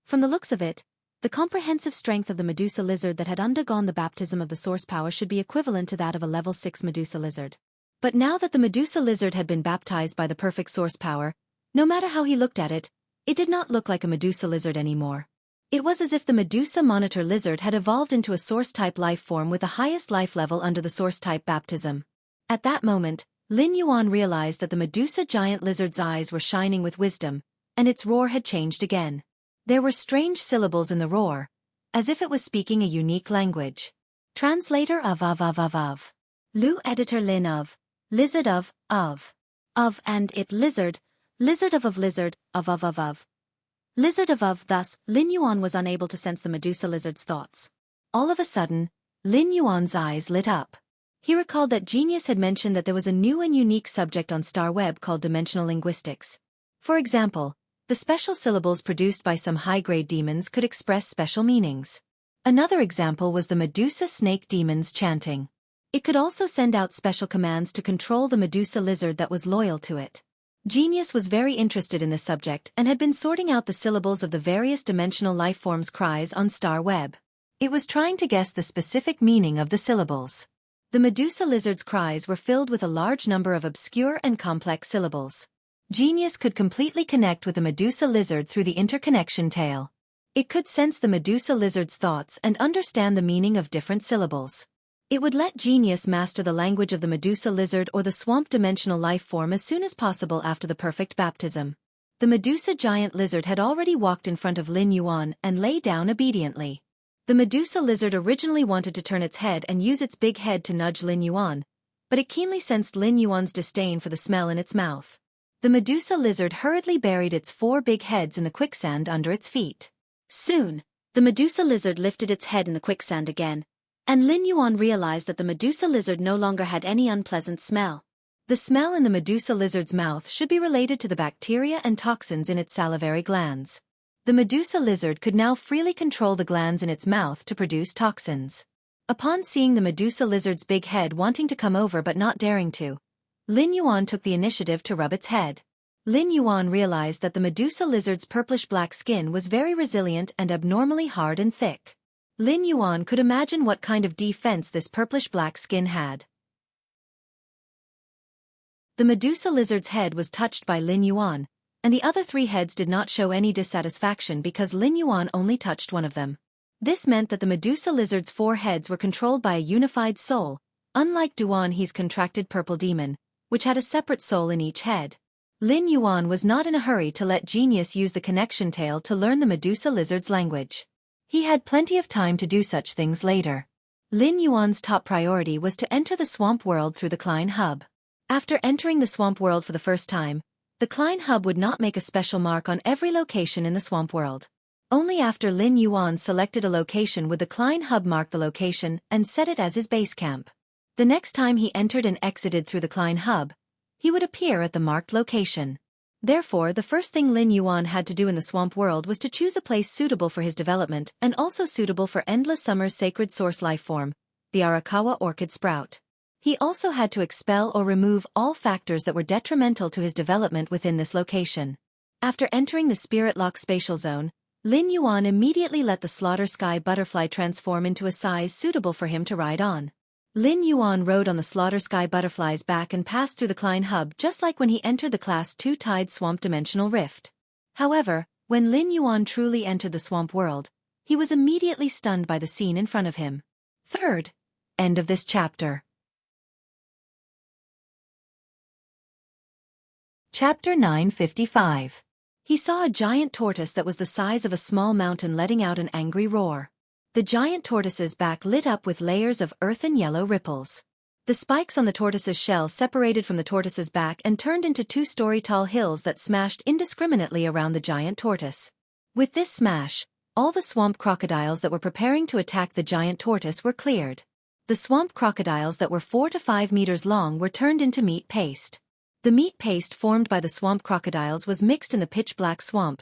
From the looks of it, the comprehensive strength of the Medusa lizard that had undergone the baptism of the source power should be equivalent to that of a level 6 Medusa lizard. But now that the Medusa lizard had been baptized by the perfect source power, no matter how he looked at it, it did not look like a Medusa lizard anymore. It was as if the Medusa monitor lizard had evolved into a source-type life form with the highest life level under the source-type baptism. At that moment, Lin Yuan realized that the Medusa giant lizard's eyes were shining with wisdom, and its roar had changed again. There were strange syllables in the roar, as if it was speaking a unique language. Translator of. Lu editor Lin of. Lizard of and it lizard of lizard, of. Lizard of. Thus, Lin Yuan was unable to sense the Medusa lizard's thoughts. All of a sudden, Lin Yuan's eyes lit up. He recalled that Genius had mentioned that there was a new and unique subject on Star Web called dimensional linguistics. For example, The special syllables produced by some high-grade demons could express special meanings. Another example was the Medusa snake demon's chanting. It could also send out special commands to control the Medusa lizard that was loyal to it. Genius was very interested in this subject and had been sorting out the syllables of the various dimensional lifeforms' cries on Star Web. It was trying to guess the specific meaning of the syllables. The Medusa lizard's cries were filled with a large number of obscure and complex syllables. Genius could completely connect with the Medusa lizard through the interconnection tail. It could sense the Medusa lizard's thoughts and understand the meaning of different syllables. It would let Genius master the language of the Medusa lizard or the swamp dimensional life form as soon as possible after the perfect baptism. The Medusa giant lizard had already walked in front of Lin Yuan and lay down obediently. The Medusa lizard originally wanted to turn its head and use its big head to nudge Lin Yuan, but it keenly sensed Lin Yuan's disdain for the smell in its mouth. The Medusa lizard hurriedly buried its 4 big heads in the quicksand under its feet. Soon, the Medusa lizard lifted its head in the quicksand again, and Lin Yuan realized that the Medusa lizard no longer had any unpleasant smell. The smell in the Medusa lizard's mouth should be related to the bacteria and toxins in its salivary glands. The Medusa lizard could now freely control the glands in its mouth to produce toxins. Upon seeing the Medusa lizard's big head wanting to come over but not daring to, Lin Yuan took the initiative to rub its head. Lin Yuan realized that the Medusa lizard's purplish-black skin was very resilient and abnormally hard and thick. Lin Yuan could imagine what kind of defense this purplish-black skin had. The Medusa lizard's head was touched by Lin Yuan, and the other 3 heads did not show any dissatisfaction because Lin Yuan only touched one of them. This meant that the Medusa lizard's 4 heads were controlled by a unified soul, unlike Duan He's contracted purple demon, which had a separate soul in each head. Lin Yuan was not in a hurry to let Genius use the connection tail to learn the Medusa lizard's language. He had plenty of time to do such things later. Lin Yuan's top priority was to enter the swamp world through the Klein Hub. After entering the swamp world for the first time, the Klein Hub would not make a special mark on every location in the swamp world. Only after Lin Yuan selected a location would the Klein Hub mark the location and set it as his base camp. The next time he entered and exited through the Klein Hub, he would appear at the marked location. Therefore, the first thing Lin Yuan had to do in the swamp world was to choose a place suitable for his development and also suitable for Endless Summer's sacred source lifeform, the Arakawa orchid sprout. He also had to expel or remove all factors that were detrimental to his development within this location. After entering the Spirit Lock spatial zone, Lin Yuan immediately let the Slaughter Sky butterfly transform into a size suitable for him to ride on. Lin Yuan rode on the Slaughter Sky butterfly's back and passed through the Klein Hub just like when he entered the Class 2 Tide Swamp Dimensional Rift. However, when Lin Yuan truly entered the swamp world, he was immediately stunned by the scene in front of him. Third. End of this chapter. Chapter 955. He saw a giant tortoise that was the size of a small mountain letting out an angry roar. The giant tortoise's back lit up with layers of earthen yellow ripples. The spikes on the tortoise's shell separated from the tortoise's back and turned into 2-story tall hills that smashed indiscriminately around the giant tortoise. With this smash, all the swamp crocodiles that were preparing to attack the giant tortoise were cleared. The swamp crocodiles that were 4 to 5 meters long were turned into meat paste. The meat paste formed by the swamp crocodiles was mixed in the pitch-black swamp,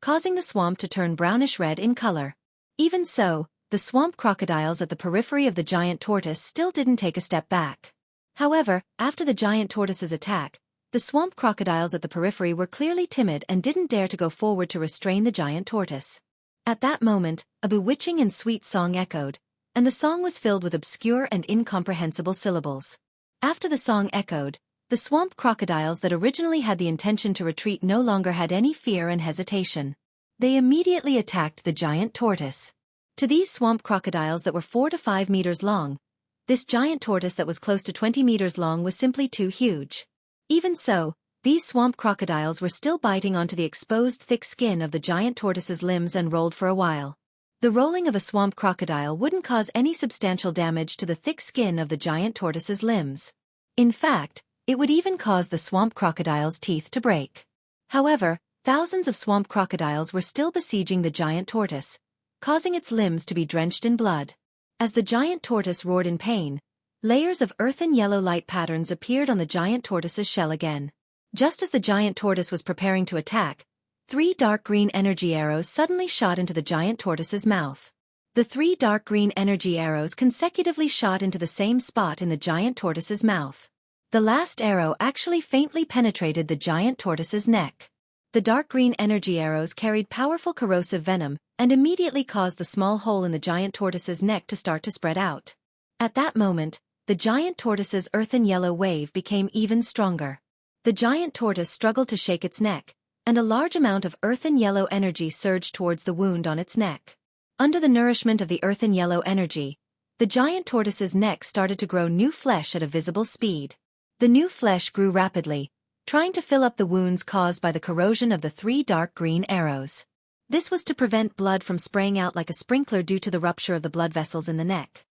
causing the swamp to turn brownish-red in color. Even so, the swamp crocodiles at the periphery of the giant tortoise still didn't take a step back. However, after the giant tortoise's attack, the swamp crocodiles at the periphery were clearly timid and didn't dare to go forward to restrain the giant tortoise. At that moment, a bewitching and sweet song echoed, and the song was filled with obscure and incomprehensible syllables. After the song echoed, the swamp crocodiles that originally had the intention to retreat no longer had any fear and hesitation. They immediately attacked the giant tortoise. To these swamp crocodiles that were 4 to 5 meters long, this giant tortoise that was close to 20 meters long was simply too huge. Even so, these swamp crocodiles were still biting onto the exposed thick skin of the giant tortoise's limbs and rolled for a while. The rolling of a swamp crocodile wouldn't cause any substantial damage to the thick skin of the giant tortoise's limbs. In fact, it would even cause the swamp crocodile's teeth to break. However, thousands of swamp crocodiles were still besieging the giant tortoise, causing its limbs to be drenched in blood. As the giant tortoise roared in pain, layers of earthen yellow light patterns appeared on the giant tortoise's shell again. Just as the giant tortoise was preparing to attack, 3 dark green energy arrows suddenly shot into the giant tortoise's mouth. The 3 dark green energy arrows consecutively shot into the same spot in the giant tortoise's mouth. The last arrow actually faintly penetrated the giant tortoise's neck. The dark green energy arrows carried powerful corrosive venom and immediately caused the small hole in the giant tortoise's neck to start to spread out. At that moment, the giant tortoise's earthen yellow wave became even stronger. The giant tortoise struggled to shake its neck, and a large amount of earthen yellow energy surged towards the wound on its neck. Under the nourishment of the earthen yellow energy, the giant tortoise's neck started to grow new flesh at a visible speed. The new flesh grew rapidly, trying to fill up the wounds caused by the corrosion of the 3 dark green arrows. This was to prevent blood from spraying out like a sprinkler due to the rupture of the blood vessels in the neck.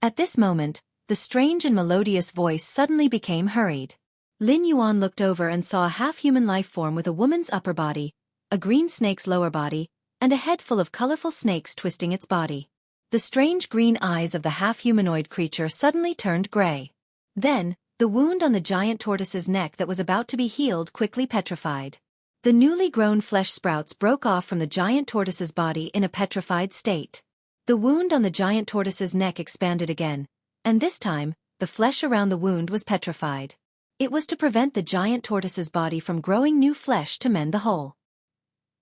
At this moment, the strange and melodious voice suddenly became hurried. Lin Yuan looked over and saw a half-human life form with a woman's upper body, a green snake's lower body, and a head full of colorful snakes twisting its body. The strange green eyes of the half-humanoid creature suddenly turned gray. Then, the wound on the giant tortoise's neck that was about to be healed quickly petrified. The newly grown flesh sprouts broke off from the giant tortoise's body in a petrified state. The wound on the giant tortoise's neck expanded again, and this time, the flesh around the wound was petrified. It was to prevent the giant tortoise's body from growing new flesh to mend the hole.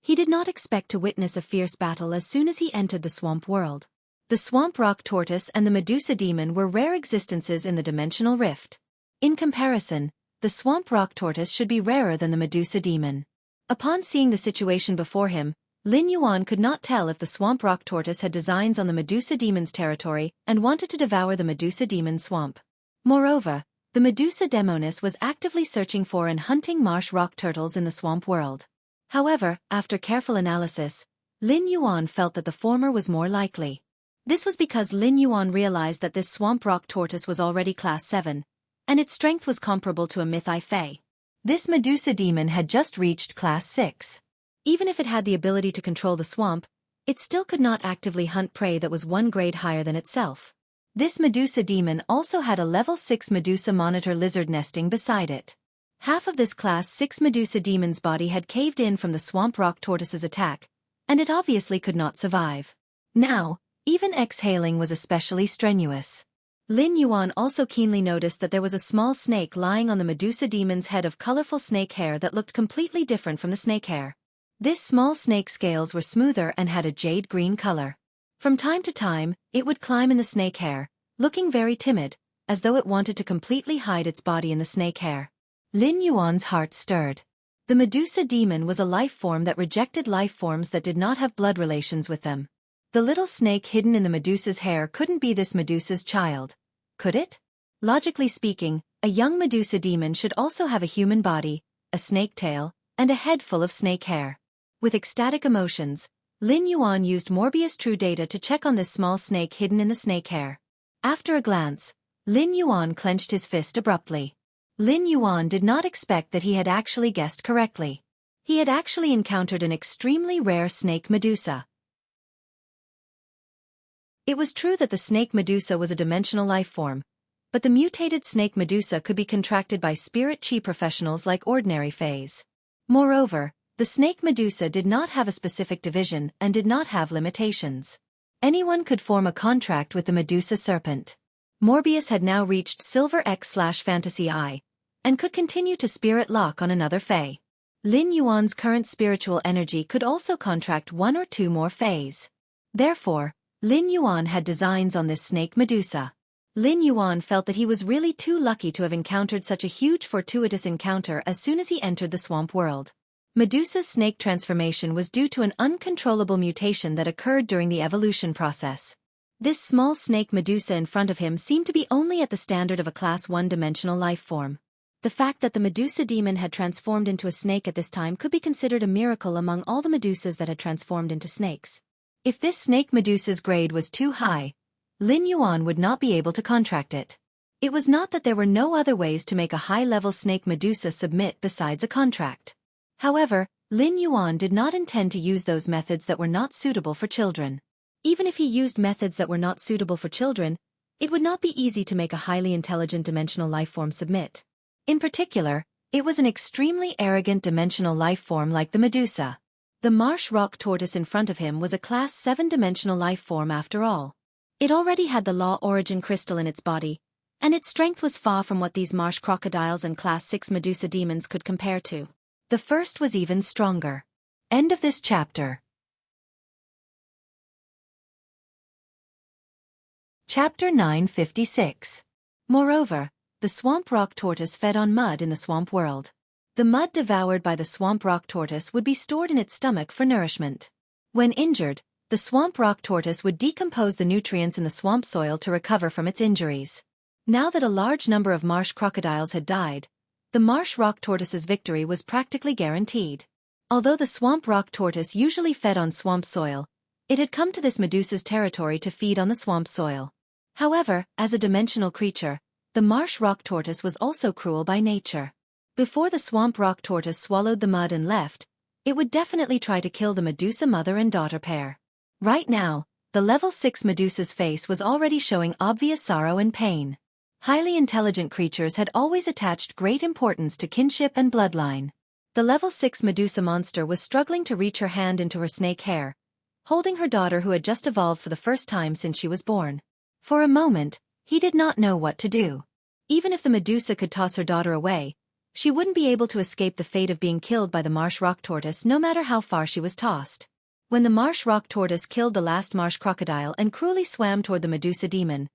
He did not expect to witness a fierce battle as soon as he entered the swamp world. The swamp rock tortoise and the Medusa demon were rare existences in the dimensional rift. In comparison, the swamp rock tortoise should be rarer than the Medusa demon. Upon seeing the situation before him, Lin Yuan could not tell if the swamp rock tortoise had designs on the Medusa demon's territory and wanted to devour the Medusa demon's swamp. Moreover, the Medusa demoness was actively searching for and hunting marsh rock turtles in the swamp world. However, after careful analysis, Lin Yuan felt that the former was more likely. This was because Lin Yuan realized that this swamp rock tortoise was already class 7, and its strength was comparable to a Mythi Fae. This Medusa demon had just reached class 6. Even if it had the ability to control the swamp, it still could not actively hunt prey that was 1 grade higher than itself. This Medusa demon also had a level 6 Medusa monitor lizard nesting beside it. Half of this class 6 Medusa demon's body had caved in from the swamp rock tortoise's attack, and it obviously could not survive. Now, even exhaling was especially strenuous. Lin Yuan also keenly noticed that there was a small snake lying on the Medusa demon's head of colorful snake hair that looked completely different from the snake hair. This small snake's scales were smoother and had a jade green color. From time to time, it would climb in the snake hair, looking very timid, as though it wanted to completely hide its body in the snake hair. Lin Yuan's heart stirred. The Medusa demon was a life form that rejected life forms that did not have blood relations with them. The little snake hidden in the Medusa's hair couldn't be this Medusa's child, could it? Logically speaking, a young Medusa demon should also have a human body, a snake tail, and a head full of snake hair. With ecstatic emotions, Lin Yuan used Morbius True Data to check on this small snake hidden in the snake hair. After a glance, Lin Yuan clenched his fist abruptly. Lin Yuan did not expect that he had actually guessed correctly. He had actually encountered an extremely rare snake Medusa. It was true that the snake Medusa was a dimensional life form, but the mutated snake Medusa could be contracted by spirit chi professionals like ordinary Fays. Moreover, the snake Medusa did not have a specific division and did not have limitations. Anyone could form a contract with the Medusa serpent. Morbius had now reached Silver X/Fantasy I, and could continue to spirit lock on another Fae. Lin Yuan's current spiritual energy could also contract 1 or 2 more Fays. Therefore, Lin Yuan had designs on this snake Medusa. Lin Yuan felt that he was really too lucky to have encountered such a huge fortuitous encounter as soon as he entered the swamp world. Medusa's snake transformation was due to an uncontrollable mutation that occurred during the evolution process. This small snake Medusa in front of him seemed to be only at the standard of a class 1 dimensional life form. The fact that the Medusa demon had transformed into a snake at this time could be considered a miracle among all the Medusas that had transformed into snakes. If this snake Medusa's grade was too high, Lin Yuan would not be able to contract it. It was not that there were no other ways to make a high-level snake Medusa submit besides a contract. However, Lin Yuan did not intend to use those methods that were not suitable for children. Even if he used methods that were not suitable for children, it would not be easy to make a highly intelligent dimensional life form submit. In particular, It was an extremely arrogant dimensional life form like the Medusa. The marsh rock tortoise in front of him was a Class 7 dimensional life form after all. It already had the law origin crystal in its body, and its strength was far from what these marsh crocodiles and Class 6 Medusa demons could compare to. The first was even stronger. End of this chapter. Chapter 956. Moreover, the swamp rock tortoise fed on mud in the swamp world. The mud devoured by the swamp rock tortoise would be stored in its stomach for nourishment. When injured, the swamp rock tortoise would decompose the nutrients in the swamp soil to recover from its injuries. Now that a large number of marsh crocodiles had died, the marsh rock tortoise's victory was practically guaranteed. Although the swamp rock tortoise usually fed on swamp soil, it had come to this Medusa's territory to feed on the swamp soil. However, as a dimensional creature, the marsh rock tortoise was also cruel by nature. Before the swamp rock tortoise swallowed the mud and left, it would definitely try to kill the Medusa mother and daughter pair. Right now, the level 6 Medusa's face was already showing obvious sorrow and pain. Highly intelligent creatures had always attached great importance to kinship and bloodline. The level 6 Medusa monster was struggling to reach her hand into her snake hair, holding her daughter who had just evolved for the first time since she was born. For a moment, he did not know what to do. Even if the Medusa could toss her daughter away, she wouldn't be able to escape the fate of being killed by the marsh rock tortoise no matter how far she was tossed. When the marsh rock tortoise killed the last marsh crocodile and cruelly swam toward the Medusa demon,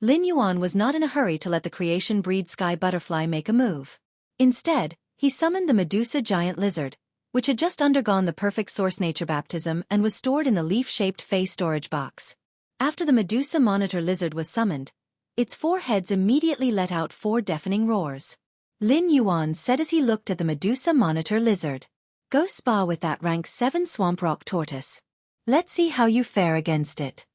Lin Yuan was not in a hurry to let the creation breed sky butterfly make a move. Instead, he summoned the Medusa giant lizard, which had just undergone the perfect source nature baptism and was stored in the leaf-shaped face storage box. After the Medusa monitor lizard was summoned, its 4 heads immediately let out 4 deafening roars. Lin Yuan said as he looked at the Medusa monitor lizard. Go spa with that rank 7 swamp rock tortoise. Let's see how you fare against it.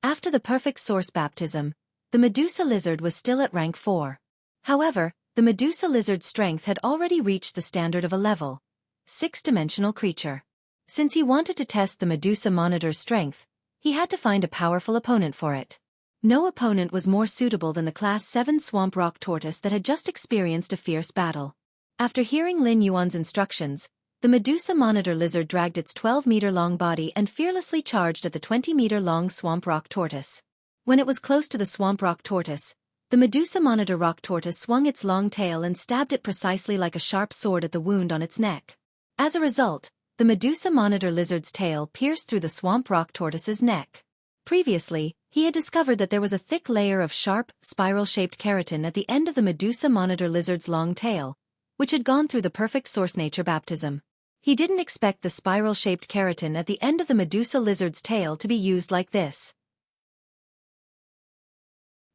After the perfect source baptism, the Medusa lizard was still at rank 4. However, the Medusa lizard's strength had already reached the standard of a level 6-dimensional creature. Since he wanted to test the Medusa monitor's strength, he had to find a powerful opponent for it. No opponent was more suitable than the Class 7 swamp rock tortoise that had just experienced a fierce battle. After hearing Lin Yuan's instructions, the Medusa monitor lizard dragged its 12-meter-long body and fearlessly charged at the 20-meter-long swamp rock tortoise. When it was close to the swamp rock tortoise, the Medusa monitor rock tortoise swung its long tail and stabbed it precisely like a sharp sword at the wound on its neck. As a result, the Medusa monitor lizard's tail pierced through the swamp rock tortoise's neck. Previously, he had discovered that there was a thick layer of sharp, spiral-shaped keratin at the end of the Medusa monitor lizard's long tail, which had gone through the perfect source nature baptism. He didn't expect the spiral-shaped keratin at the end of the Medusa lizard's tail to be used like this.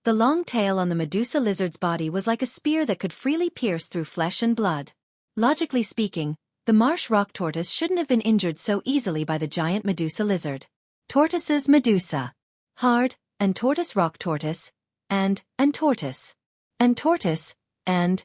The long tail on the Medusa lizard's body was like a spear that could freely pierce through flesh and blood. Logically speaking, the marsh rock tortoise shouldn't have been injured so easily by the giant Medusa lizard. Tortoises Medusa. Hard, and tortoise rock tortoise, and tortoise. And tortoise, and.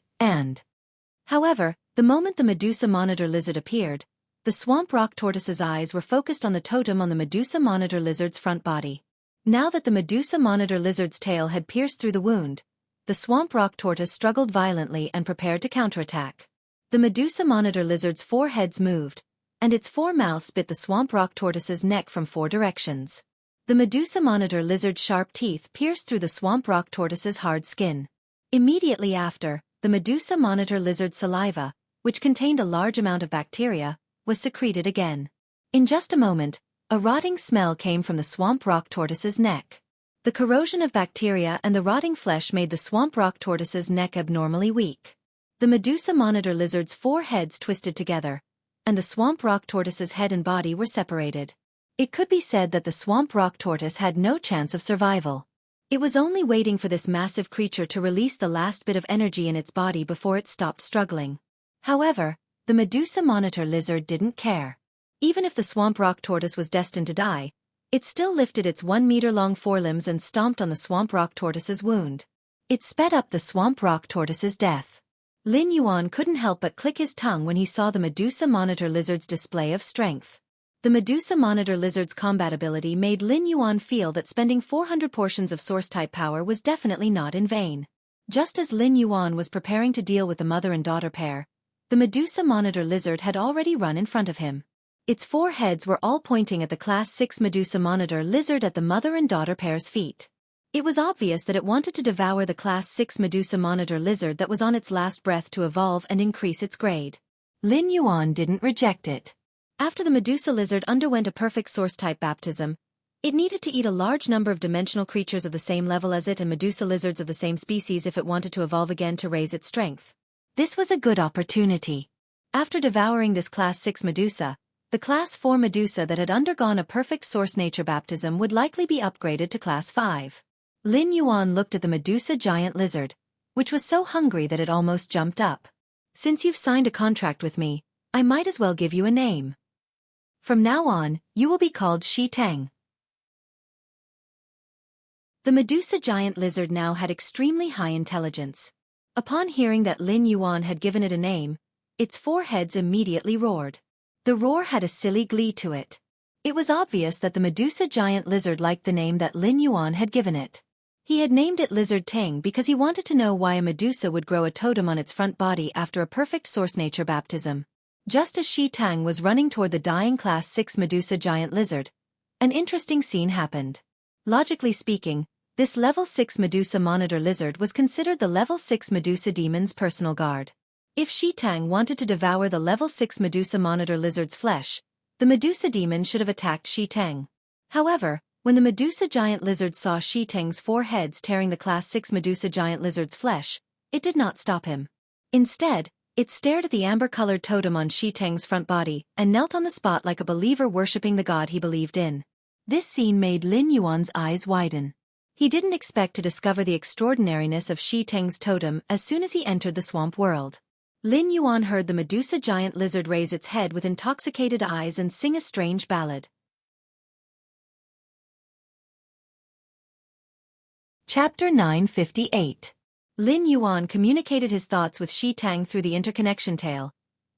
However, the moment the Medusa monitor lizard appeared, the swamp rock tortoise's eyes were focused on the totem on the Medusa monitor lizard's front body. Now that the Medusa monitor lizard's tail had pierced through the wound, the swamp rock tortoise struggled violently and prepared to counterattack. The Medusa monitor lizard's 4 heads moved, and its 4 mouths bit the swamp rock tortoise's neck from 4 directions. The Medusa monitor lizard's sharp teeth pierced through the swamp rock tortoise's hard skin. Immediately after, the Medusa monitor lizard's saliva, which contained a large amount of bacteria, was secreted again. In just a moment, a rotting smell came from the swamp rock tortoise's neck. The corrosion of bacteria and the rotting flesh made the swamp rock tortoise's neck abnormally weak. The Medusa monitor lizard's 4 heads twisted together, and the swamp rock tortoise's head and body were separated. It could be said that the swamp rock tortoise had no chance of survival. It was only waiting for this massive creature to release the last bit of energy in its body before it stopped struggling. However, the Medusa monitor lizard didn't care. Even if the swamp rock tortoise was destined to die, it still lifted its 1-meter-long forelimbs and stomped on the swamp rock tortoise's wound. It sped up the swamp rock tortoise's death. Lin Yuan couldn't help but click his tongue when he saw the Medusa monitor lizard's display of strength. The Medusa monitor lizard's combat ability made Lin Yuan feel that spending 400 portions of source-type power was definitely not in vain. Just as Lin Yuan was preparing to deal with the mother and daughter pair, the Medusa Monitor Lizard had already run in front of him. Its 4 heads were all pointing at the Class 6 Medusa Monitor Lizard at the mother and daughter pair's feet. It was obvious that it wanted to devour the Class 6 Medusa Monitor Lizard that was on its last breath to evolve and increase its grade. Lin Yuan didn't reject it. After the Medusa Lizard underwent a perfect Source-type baptism, it needed to eat a large number of dimensional creatures of the same level as it and Medusa lizards of the same species if it wanted to evolve again to raise its strength. This was a good opportunity. After devouring this Class 6 Medusa, the Class 4 Medusa that had undergone a perfect Source Nature baptism would likely be upgraded to Class 5. Lin Yuan looked at the Medusa giant lizard, which was so hungry that it almost jumped up. Since you've signed a contract with me, I might as well give you a name. From now on, you will be called Shi Tang. The Medusa giant lizard now had extremely high intelligence. Upon hearing that Lin Yuan had given it a name, its 4 heads immediately roared. The roar had a silly glee to it. It was obvious that the Medusa giant lizard liked the name that Lin Yuan had given it. He had named it Lizard Tang because he wanted to know why a Medusa would grow a totem on its front body after a perfect Source Nature baptism. Just as Shi Tang was running toward the dying Class 6 Medusa giant lizard, an interesting scene happened. Logically speaking, this Level 6 Medusa Monitor Lizard was considered the Level 6 Medusa Demon's personal guard. If Shi Tang wanted to devour the Level 6 Medusa Monitor Lizard's flesh, the Medusa Demon should have attacked Shi Tang. However, when the Medusa Giant Lizard saw Shi Tang's 4 heads tearing the Class 6 Medusa Giant Lizard's flesh, it did not stop him. Instead, it stared at the amber-colored totem on Shi Tang's front body and knelt on the spot like a believer worshipping the god he believed in. This scene made Lin Yuan's eyes widen. He didn't expect to discover the extraordinariness of Shi Tang's totem as soon as he entered the swamp world. Lin Yuan heard the Medusa giant lizard raise its head with intoxicated eyes and sing a strange ballad. Chapter 958. Lin Yuan communicated his thoughts with Shi Tang through the interconnection tail,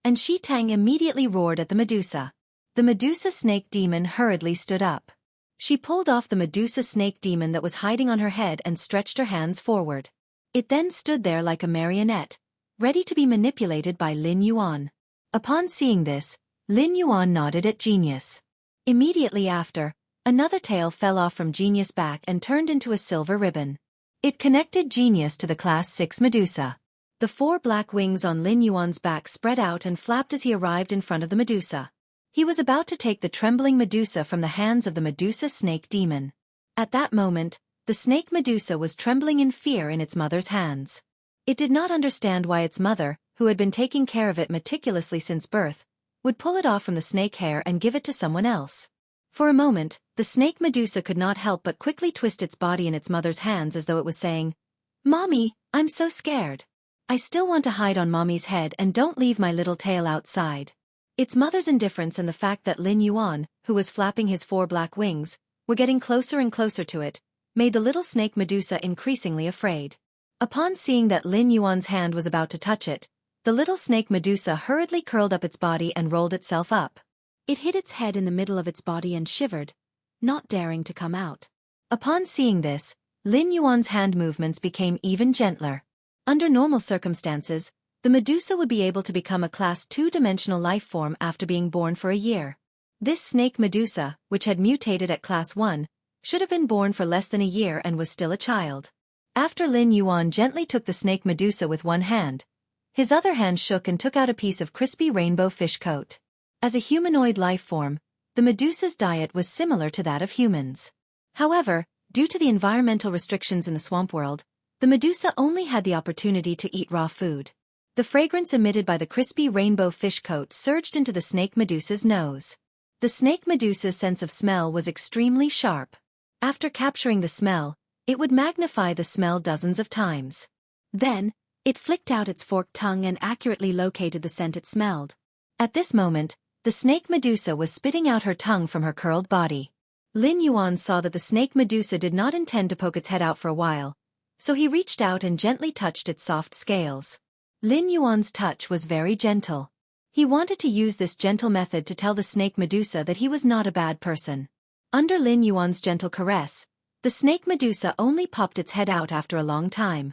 and Shi Tang immediately roared at the Medusa. The Medusa snake demon hurriedly stood up. She pulled off the Medusa snake demon that was hiding on her head and stretched her hands forward. It then stood there like a marionette, ready to be manipulated by Lin Yuan. Upon seeing this, Lin Yuan nodded at Genius. Immediately after, another tail fell off from Genius' back and turned into a silver ribbon. It connected Genius to the Class 6 Medusa. The 4 black wings on Lin Yuan's back spread out and flapped as he arrived in front of the Medusa. He was about to take the trembling Medusa from the hands of the Medusa snake demon. At that moment, the snake Medusa was trembling in fear in its mother's hands. It did not understand why its mother, who had been taking care of it meticulously since birth, would pull it off from the snake hair and give it to someone else. For a moment, the snake Medusa could not help but quickly twist its body in its mother's hands as though it was saying, "Mommy, I'm so scared. I still want to hide on Mommy's head and don't leave my little tail outside." Its mother's indifference and the fact that Lin Yuan, who was flapping his 4 black wings, were getting closer and closer to it, made the little snake Medusa increasingly afraid. Upon seeing that Lin Yuan's hand was about to touch it, the little snake Medusa hurriedly curled up its body and rolled itself up. It hit its head in the middle of its body and shivered, not daring to come out. Upon seeing this, Lin Yuan's hand movements became even gentler. Under normal circumstances, the Medusa would be able to become a Class 2-dimensional life form after being born for a year. This snake Medusa, which had mutated at Class 1, should have been born for less than a year and was still a child. After Lin Yuan gently took the snake Medusa with one hand, his other hand shook and took out a piece of crispy rainbow fish coat. As a humanoid life form, the Medusa's diet was similar to that of humans. However, due to the environmental restrictions in the swamp world, the Medusa only had the opportunity to eat raw food. The fragrance emitted by the crispy rainbow fish coat surged into the snake Medusa's nose. The snake Medusa's sense of smell was extremely sharp. After capturing the smell, it would magnify the smell dozens of times. Then, it flicked out its forked tongue and accurately located the scent it smelled. At this moment, the snake Medusa was spitting out her tongue from her curled body. Lin Yuan saw that the snake Medusa did not intend to poke its head out for a while, so he reached out and gently touched its soft scales. Lin Yuan's touch was very gentle. He wanted to use this gentle method to tell the snake Medusa that he was not a bad person. Under Lin Yuan's gentle caress, the snake Medusa only popped its head out after a long time.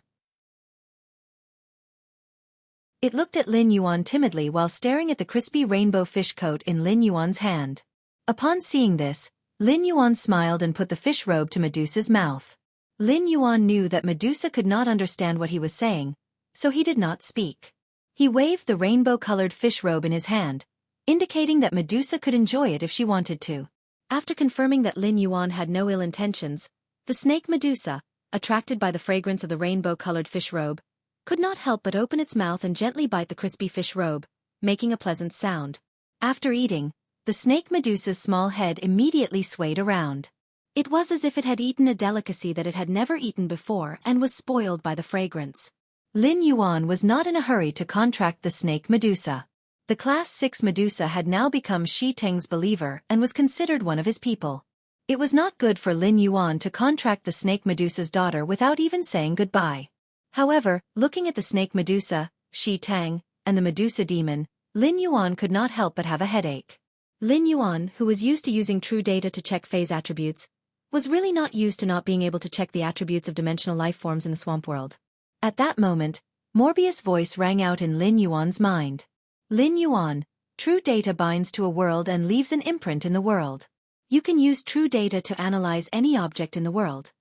It looked at Lin Yuan timidly while staring at the crispy rainbow fish coat in Lin Yuan's hand. Upon seeing this, Lin Yuan smiled and put the fish robe to Medusa's mouth. Lin Yuan knew that Medusa could not understand what he was saying, so he did not speak. He waved the rainbow-colored fish robe in his hand, indicating that Medusa could enjoy it if she wanted to. After confirming that Lin Yuan had no ill intentions, the snake Medusa, attracted by the fragrance of the rainbow-colored fish robe, could not help but open its mouth and gently bite the crispy fish robe, making a pleasant sound. After eating, the snake Medusa's small head immediately swayed around. It was as if it had eaten a delicacy that it had never eaten before and was spoiled by the fragrance. Lin Yuan was not in a hurry to contract the snake Medusa. The Class 6 Medusa had now become Shi Teng's believer and was considered one of his people. It was not good for Lin Yuan to contract the snake Medusa's daughter without even saying goodbye. However, looking at the snake Medusa, Shi Teng, and the Medusa demon, Lin Yuan could not help but have a headache. Lin Yuan, who was used to using true data to check phase attributes, was really not used to not being able to check the attributes of dimensional life forms in the swamp world. At that moment, Morbius' voice rang out in Lin Yuan's mind. Lin Yuan, true data binds to a world and leaves an imprint in the world. You can use true data to analyze any object in the world.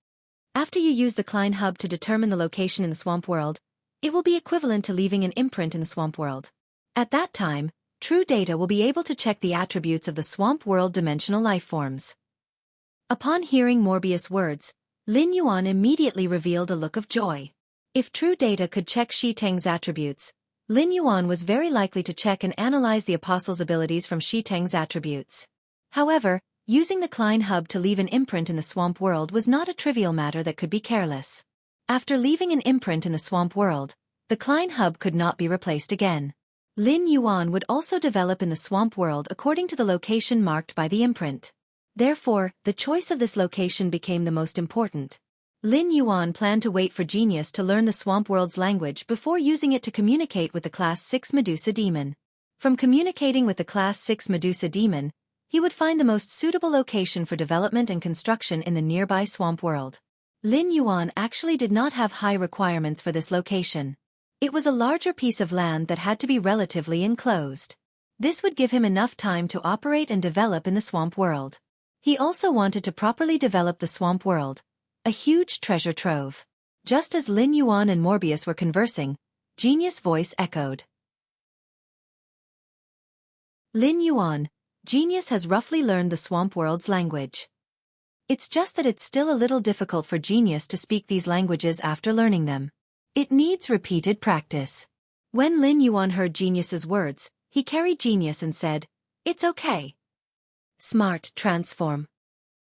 After you use the Klein hub to determine the location in the swamp world, it will be equivalent to leaving an imprint in the swamp world. At that time, true data will be able to check the attributes of the swamp world dimensional life forms. Upon hearing Morbius' words, Lin Yuan immediately revealed a look of joy. If true data could check Shi Teng's attributes, Lin Yuan was very likely to check and analyze the apostle's abilities from Shi Teng's attributes. However, using the Klein hub to leave an imprint in the swamp world was not a trivial matter that could be careless. After leaving an imprint in the swamp world, the Klein hub could not be replaced again. Lin Yuan would also develop in the swamp world according to the location marked by the imprint. Therefore, the choice of this location became the most important. Lin Yuan planned to wait for Genius to learn the swamp world's language before using it to communicate with the Class 6 Medusa demon. From communicating with the Class 6 Medusa demon, he would find the most suitable location for development and construction in the nearby swamp world. Lin Yuan actually did not have high requirements for this location. It was a larger piece of land that had to be relatively enclosed. This would give him enough time to operate and develop in the swamp world. He also wanted to properly develop the swamp world, a huge treasure trove. Just as Lin Yuan and Morbius were conversing, Genius' voice echoed. Lin Yuan, Genius has roughly learned the swamp world's language. It's just that it's still a little difficult for Genius to speak these languages after learning them. It needs repeated practice. When Lin Yuan heard Genius's words, he carried Genius and said, "It's okay." Smart transform.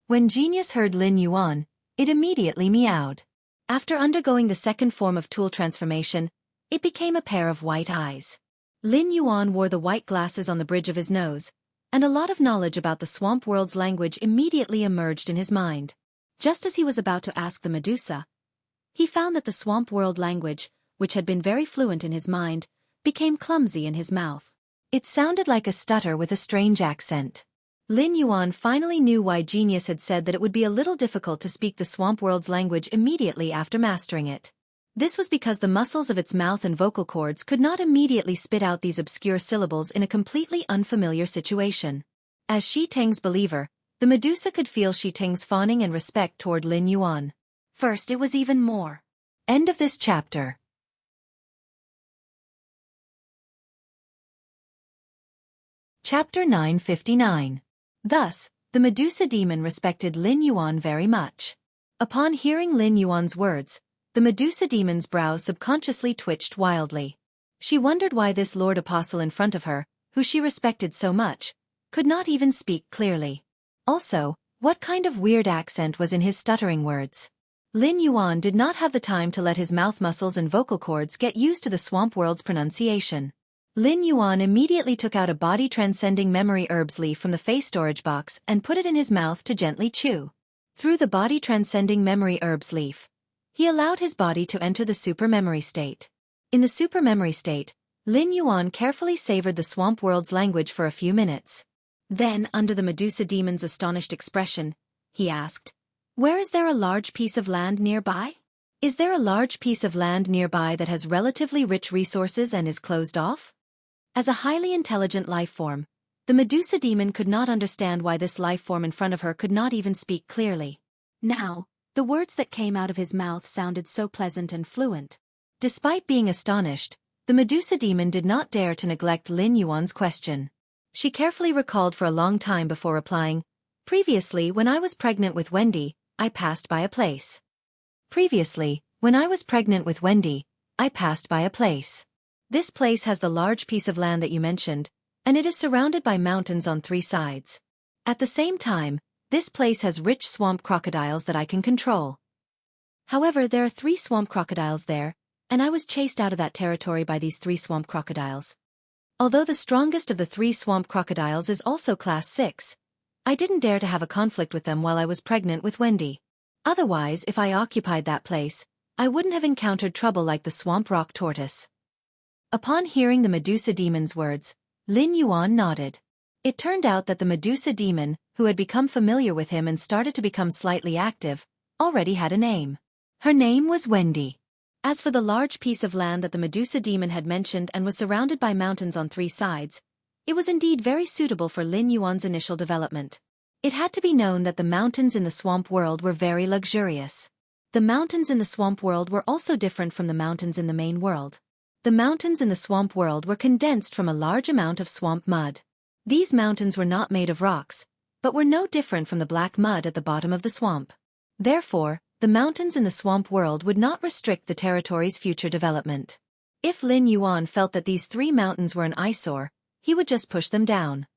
When Genius heard Lin Yuan, it immediately meowed. After undergoing the second form of tool transformation, it became a pair of white eyes. Lin Yuan wore the white glasses on the bridge of his nose, and a lot of knowledge about the swamp world's language immediately emerged in his mind. Just as he was about to ask the Medusa, he found that the swamp world language, which had been very fluent in his mind, became clumsy in his mouth. It sounded like a stutter with a strange accent. Lin Yuan finally knew why Genius had said that it would be a little difficult to speak the swamp world's language immediately after mastering it. This was because the muscles of its mouth and vocal cords could not immediately spit out these obscure syllables in a completely unfamiliar situation. As Shi Teng's believer, the Medusa could feel Shi Teng's fawning and respect toward Lin Yuan. First it was even more. End of this chapter. Chapter 959. Thus, the Medusa demon respected Lin Yuan very much. Upon hearing Lin Yuan's words, the Medusa demon's brows subconsciously twitched wildly. She wondered why this Lord Apostle in front of her, who she respected so much, could not even speak clearly. Also, what kind of weird accent was in his stuttering words? Lin Yuan did not have the time to let his mouth muscles and vocal cords get used to the swamp world's pronunciation. Lin Yuan immediately took out a body-transcending memory herbs leaf from the face storage box and put it in his mouth to gently chew. Through the body-transcending memory herbs leaf, he allowed his body to enter the super memory state. In the super memory state, Lin Yuan carefully savored the swamp world's language for a few minutes. Then, under the Medusa demon's astonished expression, he asked, "Where is there a large piece of land nearby?" Is there a large piece of land nearby that has relatively rich resources and is closed off? As a highly intelligent life form, the Medusa demon could not understand why this life form in front of her could not even speak clearly. Now, the words that came out of his mouth sounded so pleasant and fluent. Despite being astonished, the Medusa demon did not dare to neglect Lin Yuan's question. She carefully recalled for a long time before replying, "Previously, when I was pregnant with Wendy, I passed by a place. Previously, when I was pregnant with Wendy, I passed by a place. This place has the large piece of land that you mentioned, and it is surrounded by mountains on 3 sides. At the same time, this place has rich swamp crocodiles that I can control. However, there are 3 swamp crocodiles there, and I was chased out of that territory by these 3 swamp crocodiles. Although the strongest of the 3 swamp crocodiles is also class 6, I didn't dare to have a conflict with them while I was pregnant with Wendy. Otherwise, if I occupied that place, I wouldn't have encountered trouble like the swamp rock tortoise." Upon hearing the Medusa demon's words, Lin Yuan nodded. It turned out that the Medusa demon, who had become familiar with him and started to become slightly active, already had a name. Her name was Wendy. As for the large piece of land that the Medusa demon had mentioned and was surrounded by mountains on 3 sides, it was indeed very suitable for Lin Yuan's initial development. It had to be known that the mountains in the swamp world were very luxurious. The mountains in the swamp world were also different from the mountains in the main world. The mountains in the swamp world were condensed from a large amount of swamp mud. These mountains were not made of rocks, but were no different from the black mud at the bottom of the swamp. Therefore, the mountains in the swamp world would not restrict the territory's future development. If Lin Yuan felt that these 3 mountains were an eyesore, he would just push them down.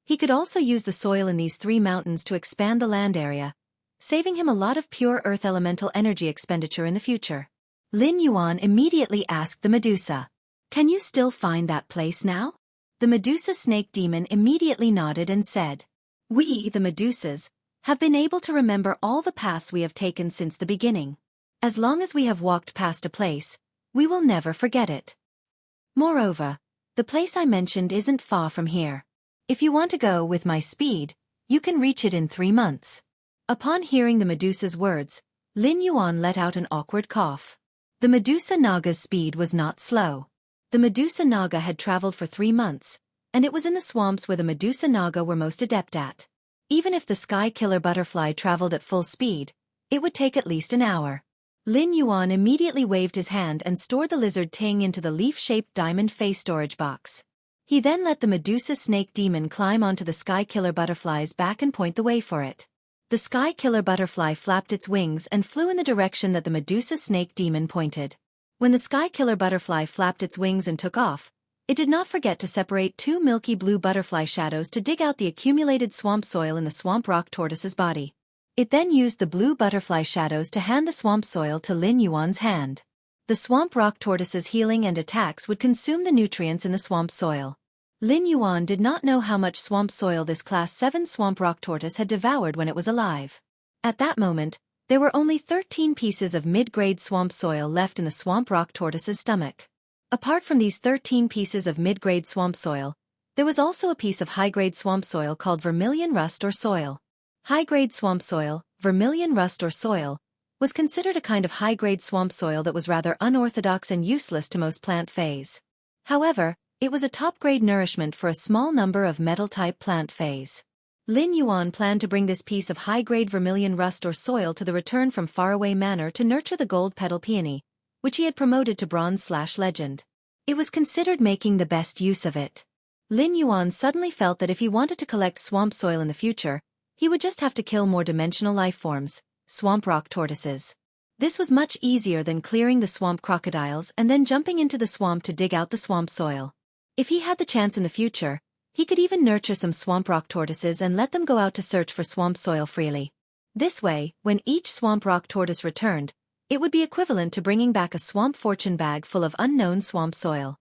He could also use the soil in these 3 mountains to expand the land area, saving him a lot of pure earth elemental energy expenditure in the future. Lin Yuan immediately asked the Medusa, "Can you still find that place now?" The Medusa snake demon immediately nodded and said, "We, the Medusas, have been able to remember all the paths we have taken since the beginning. As long as we have walked past a place, we will never forget it. Moreover, the place I mentioned isn't far from here. If you want to go with my speed, you can reach it in 3 months." Upon hearing the Medusa's words, Lin Yuan let out an awkward cough. The Medusa Naga's speed was not slow. The Medusa Naga had traveled for 3 months, and it was in the swamps where the Medusa Naga were most adept at. Even if the sky killer butterfly traveled at full speed, it would take at least an hour. Lin Yuan immediately waved his hand and stored the lizard Ting into the leaf-shaped diamond face storage box. He then let the Medusa snake demon climb onto the sky killer butterfly's back and point the way for it. The sky killer butterfly flapped its wings and flew in the direction that the Medusa snake demon pointed. When the sky killer butterfly flapped its wings and took off, it did not forget to separate 2 milky blue butterfly shadows to dig out the accumulated swamp soil in the swamp rock tortoise's body. It then used the blue butterfly shadows to hand the swamp soil to Lin Yuan's hand. The swamp rock tortoise's healing and attacks would consume the nutrients in the swamp soil. Lin Yuan did not know how much swamp soil this class 7 swamp rock tortoise had devoured when it was alive. At that moment, there were only 13 pieces of mid-grade swamp soil left in the swamp rock tortoise's stomach. Apart from these 13 pieces of mid-grade swamp soil, there was also a piece of high-grade swamp soil called vermilion rust or soil. High-grade swamp soil, vermilion rust or soil, was considered a kind of high-grade swamp soil that was rather unorthodox and useless to most plant phase. However, it was a top-grade nourishment for a small number of metal-type plant phase. Lin Yuan planned to bring this piece of high-grade vermilion rust or soil to the return from faraway manor to nurture the gold petal peony, which he had promoted to bronze/legend. It was considered making the best use of it. Lin Yuan suddenly felt that if he wanted to collect swamp soil in the future, he would just have to kill more dimensional life forms, swamp rock tortoises. This was much easier than clearing the swamp crocodiles and then jumping into the swamp to dig out the swamp soil. If he had the chance in the future, he could even nurture some swamp rock tortoises and let them go out to search for swamp soil freely. This way, when each swamp rock tortoise returned, it would be equivalent to bringing back a swamp fortune bag full of unknown swamp soil.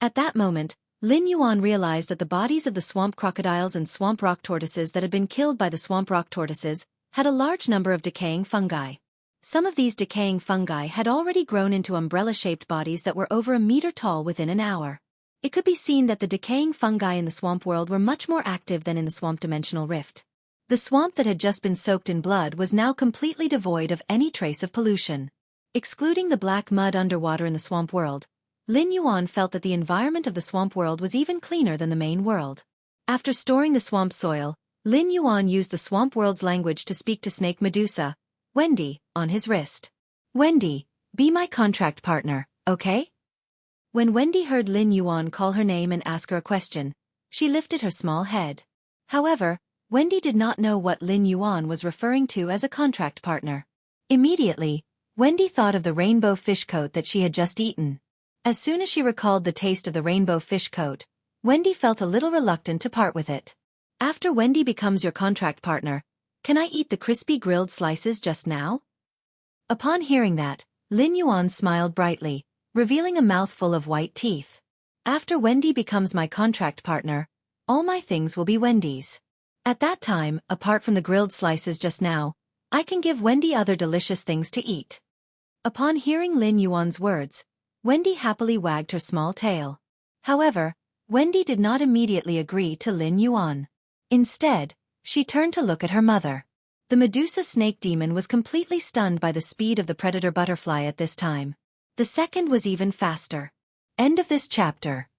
At that moment, Lin Yuan realized that the bodies of the swamp crocodiles and swamp rock tortoises that had been killed by the swamp rock tortoises had a large number of decaying fungi. Some of these decaying fungi had already grown into umbrella-shaped bodies that were over a meter tall within an hour. It could be seen that the decaying fungi in the swamp world were much more active than in the swamp dimensional rift. The swamp that had just been soaked in blood was now completely devoid of any trace of pollution. Excluding the black mud underwater in the swamp world, Lin Yuan felt that the environment of the swamp world was even cleaner than the main world. After storing the swamp soil, Lin Yuan used the swamp world's language to speak to Snake Medusa, Wendy, on his wrist. Wendy, be my contract partner, okay? When Wendy heard Lin Yuan call her name and ask her a question, she lifted her small head. However, Wendy did not know what Lin Yuan was referring to as a contract partner. Immediately, Wendy thought of the rainbow fish coat that she had just eaten. As soon as she recalled the taste of the rainbow fish coat, Wendy felt a little reluctant to part with it. After Wendy becomes your contract partner, can I eat the crispy grilled slices just now? Upon hearing that, Lin Yuan smiled brightly, revealing a mouthful of white teeth. After Wendy becomes my contract partner, all my things will be Wendy's. At that time, apart from the grilled slices just now, I can give Wendy other delicious things to eat. Upon hearing Lin Yuan's words, Wendy happily wagged her small tail. However, Wendy did not immediately agree to Lin Yuan. Instead, she turned to look at her mother. The Medusa snake demon was completely stunned by the speed of the predator butterfly at this time. The second was even faster. End of this chapter.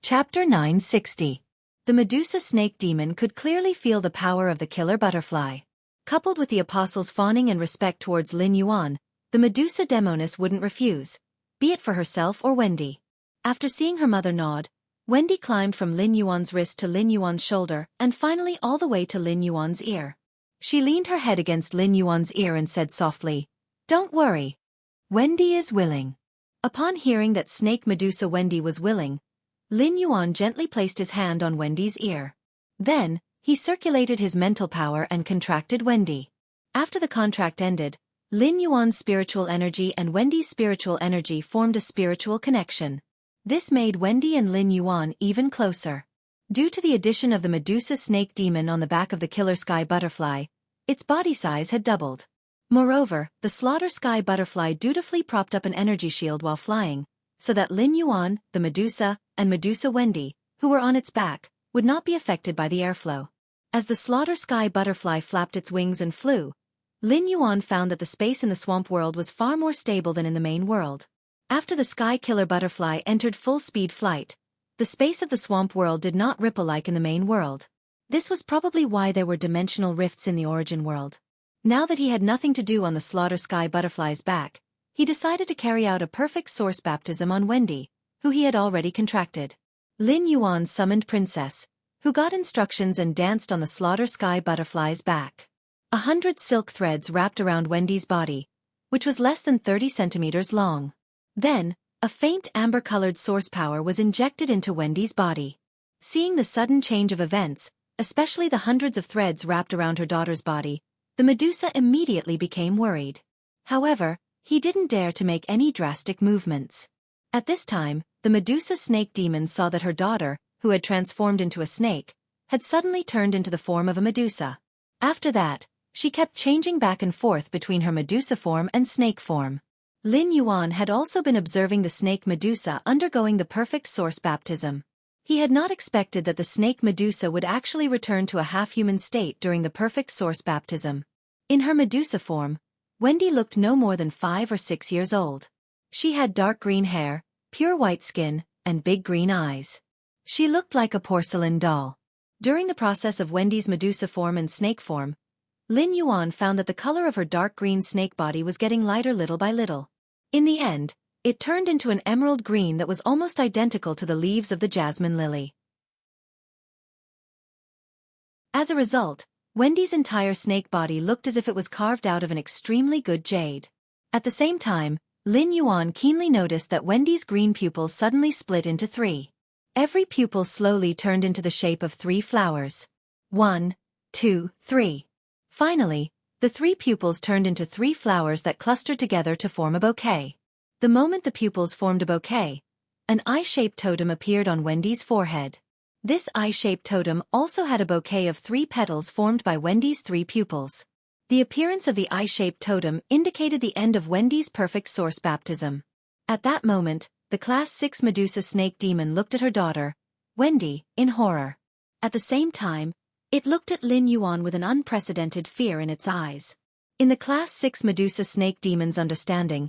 Chapter 960. The Medusa snake demon could clearly feel the power of the killer butterfly. Coupled with the apostles' fawning and respect towards Lin Yuan, the Medusa demoness wouldn't refuse, be it for herself or Wendy. After seeing her mother nod, Wendy climbed from Lin Yuan's wrist to Lin Yuan's shoulder and finally all the way to Lin Yuan's ear. She leaned her head against Lin Yuan's ear and said softly, "Don't worry. Wendy is willing." Upon hearing that Snake Medusa Wendy was willing, Lin Yuan gently placed his hand on Wendy's ear. Then, he circulated his mental power and contracted Wendy. After the contract ended, Lin Yuan's spiritual energy and Wendy's spiritual energy formed a spiritual connection. This made Wendy and Lin Yuan even closer. Due to the addition of the Medusa snake demon on the back of the killer sky butterfly, its body size had doubled. Moreover, the slaughter sky butterfly dutifully propped up an energy shield while flying, so that Lin Yuan, the Medusa, and Medusa Wendy, who were on its back, would not be affected by the airflow. As the slaughter sky butterfly flapped its wings and flew, Lin Yuan found that the space in the swamp world was far more stable than in the main world. After the sky killer butterfly entered full-speed flight, the space of the swamp world did not ripple like in the main world. This was probably why there were dimensional rifts in the origin world. Now that he had nothing to do on the slaughter sky butterfly's back, he decided to carry out a perfect source baptism on Wendy, who he had already contracted. Lin Yuan summoned Princess, who got instructions and danced on the slaughter sky butterfly's back. 100 silk threads wrapped around Wendy's body, which was less than 30 centimeters long. Then, a faint amber-colored source power was injected into Wendy's body. Seeing the sudden change of events, especially the hundreds of threads wrapped around her daughter's body, the Medusa immediately became worried. However, he didn't dare to make any drastic movements. At this time, the Medusa snake demon saw that her daughter, who had transformed into a snake, had suddenly turned into the form of a Medusa. After that, she kept changing back and forth between her Medusa form and snake form. Lin Yuan had also been observing the snake Medusa undergoing the perfect source baptism. He had not expected that the snake Medusa would actually return to a half-human state during the perfect source baptism. In her Medusa form, Wendy looked no more than 5 or 6 years old. She had dark green hair, pure white skin, and big green eyes. She looked like a porcelain doll. During the process of Wendy's Medusa form and snake form, Lin Yuan found that the color of her dark green snake body was getting lighter little by little. In the end, it turned into an emerald green that was almost identical to the leaves of the jasmine lily. As a result, Wendy's entire snake body looked as if it was carved out of an extremely good jade. At the same time, Lin Yuan keenly noticed that Wendy's green pupils suddenly split into 3. Every pupil slowly turned into the shape of 3 flowers. 1, 2, 3. Finally, the 3 pupils turned into 3 flowers that clustered together to form a bouquet. The moment the pupils formed a bouquet, an eye-shaped totem appeared on Wendy's forehead. This eye-shaped totem also had a bouquet of 3 petals formed by Wendy's 3 pupils. The appearance of the eye-shaped totem indicated the end of Wendy's perfect source baptism. At that moment, the Class 6 Medusa snake demon looked at her daughter, Wendy, in horror. At the same time, it looked at Lin Yuan with an unprecedented fear in its eyes. In the Class 6 Medusa Snake Demon's understanding,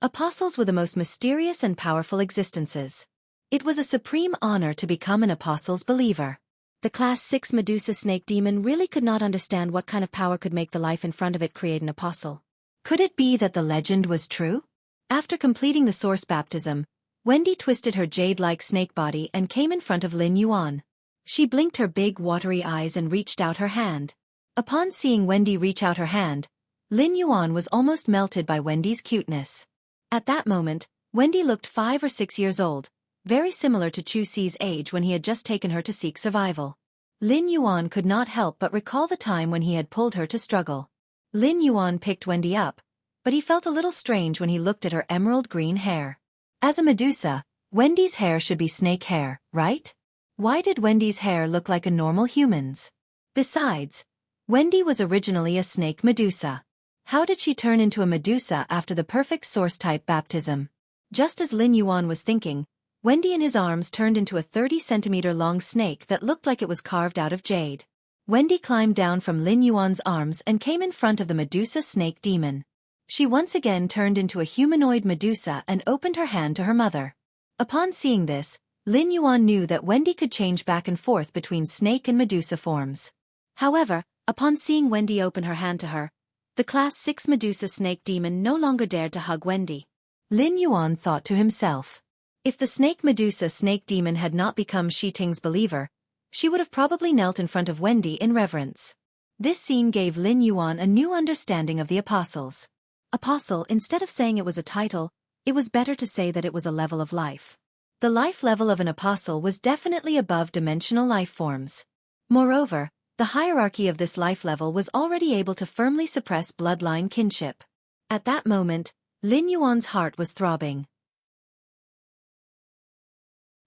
apostles were the most mysterious and powerful existences. It was a supreme honor to become an apostle's believer. The Class 6 Medusa Snake Demon really could not understand what kind of power could make the life in front of it create an apostle. Could it be that the legend was true? After completing the source baptism, Wendy twisted her jade-like snake body and came in front of Lin Yuan. She blinked her big watery eyes and reached out her hand. Upon seeing Wendy reach out her hand, Lin Yuan was almost melted by Wendy's cuteness. At that moment, Wendy looked 5 or 6 years old, very similar to Xueqi's age when he had just taken her to seek survival. Lin Yuan could not help but recall the time when he had pulled her to struggle. Lin Yuan picked Wendy up, but he felt a little strange when he looked at her emerald green hair. As a Medusa, Wendy's hair should be snake hair, right? Why did Wendy's hair look like a normal human's? Besides, Wendy was originally a snake Medusa. How did she turn into a Medusa after the perfect source-type baptism? Just as Lin Yuan was thinking, Wendy in his arms turned into a 30-centimeter-long snake that looked like it was carved out of jade. Wendy climbed down from Lin Yuan's arms and came in front of the Medusa Snake Demon. She once again turned into a humanoid Medusa and opened her hand to her mother. Upon seeing this, Lin Yuan knew that Wendy could change back and forth between snake and Medusa forms. However, upon seeing Wendy open her hand to her, the Class 6 Medusa Snake Demon no longer dared to hug Wendy. Lin Yuan thought to himself, if the Snake Medusa Snake Demon had not become Xueqing's believer, she would have probably knelt in front of Wendy in reverence. This scene gave Lin Yuan a new understanding of the apostles. Apostle, instead of saying it was a title, it was better to say that it was a level of life. The life level of an apostle was definitely above dimensional life forms. Moreover, the hierarchy of this life level was already able to firmly suppress bloodline kinship. At that moment, Lin Yuan's heart was throbbing.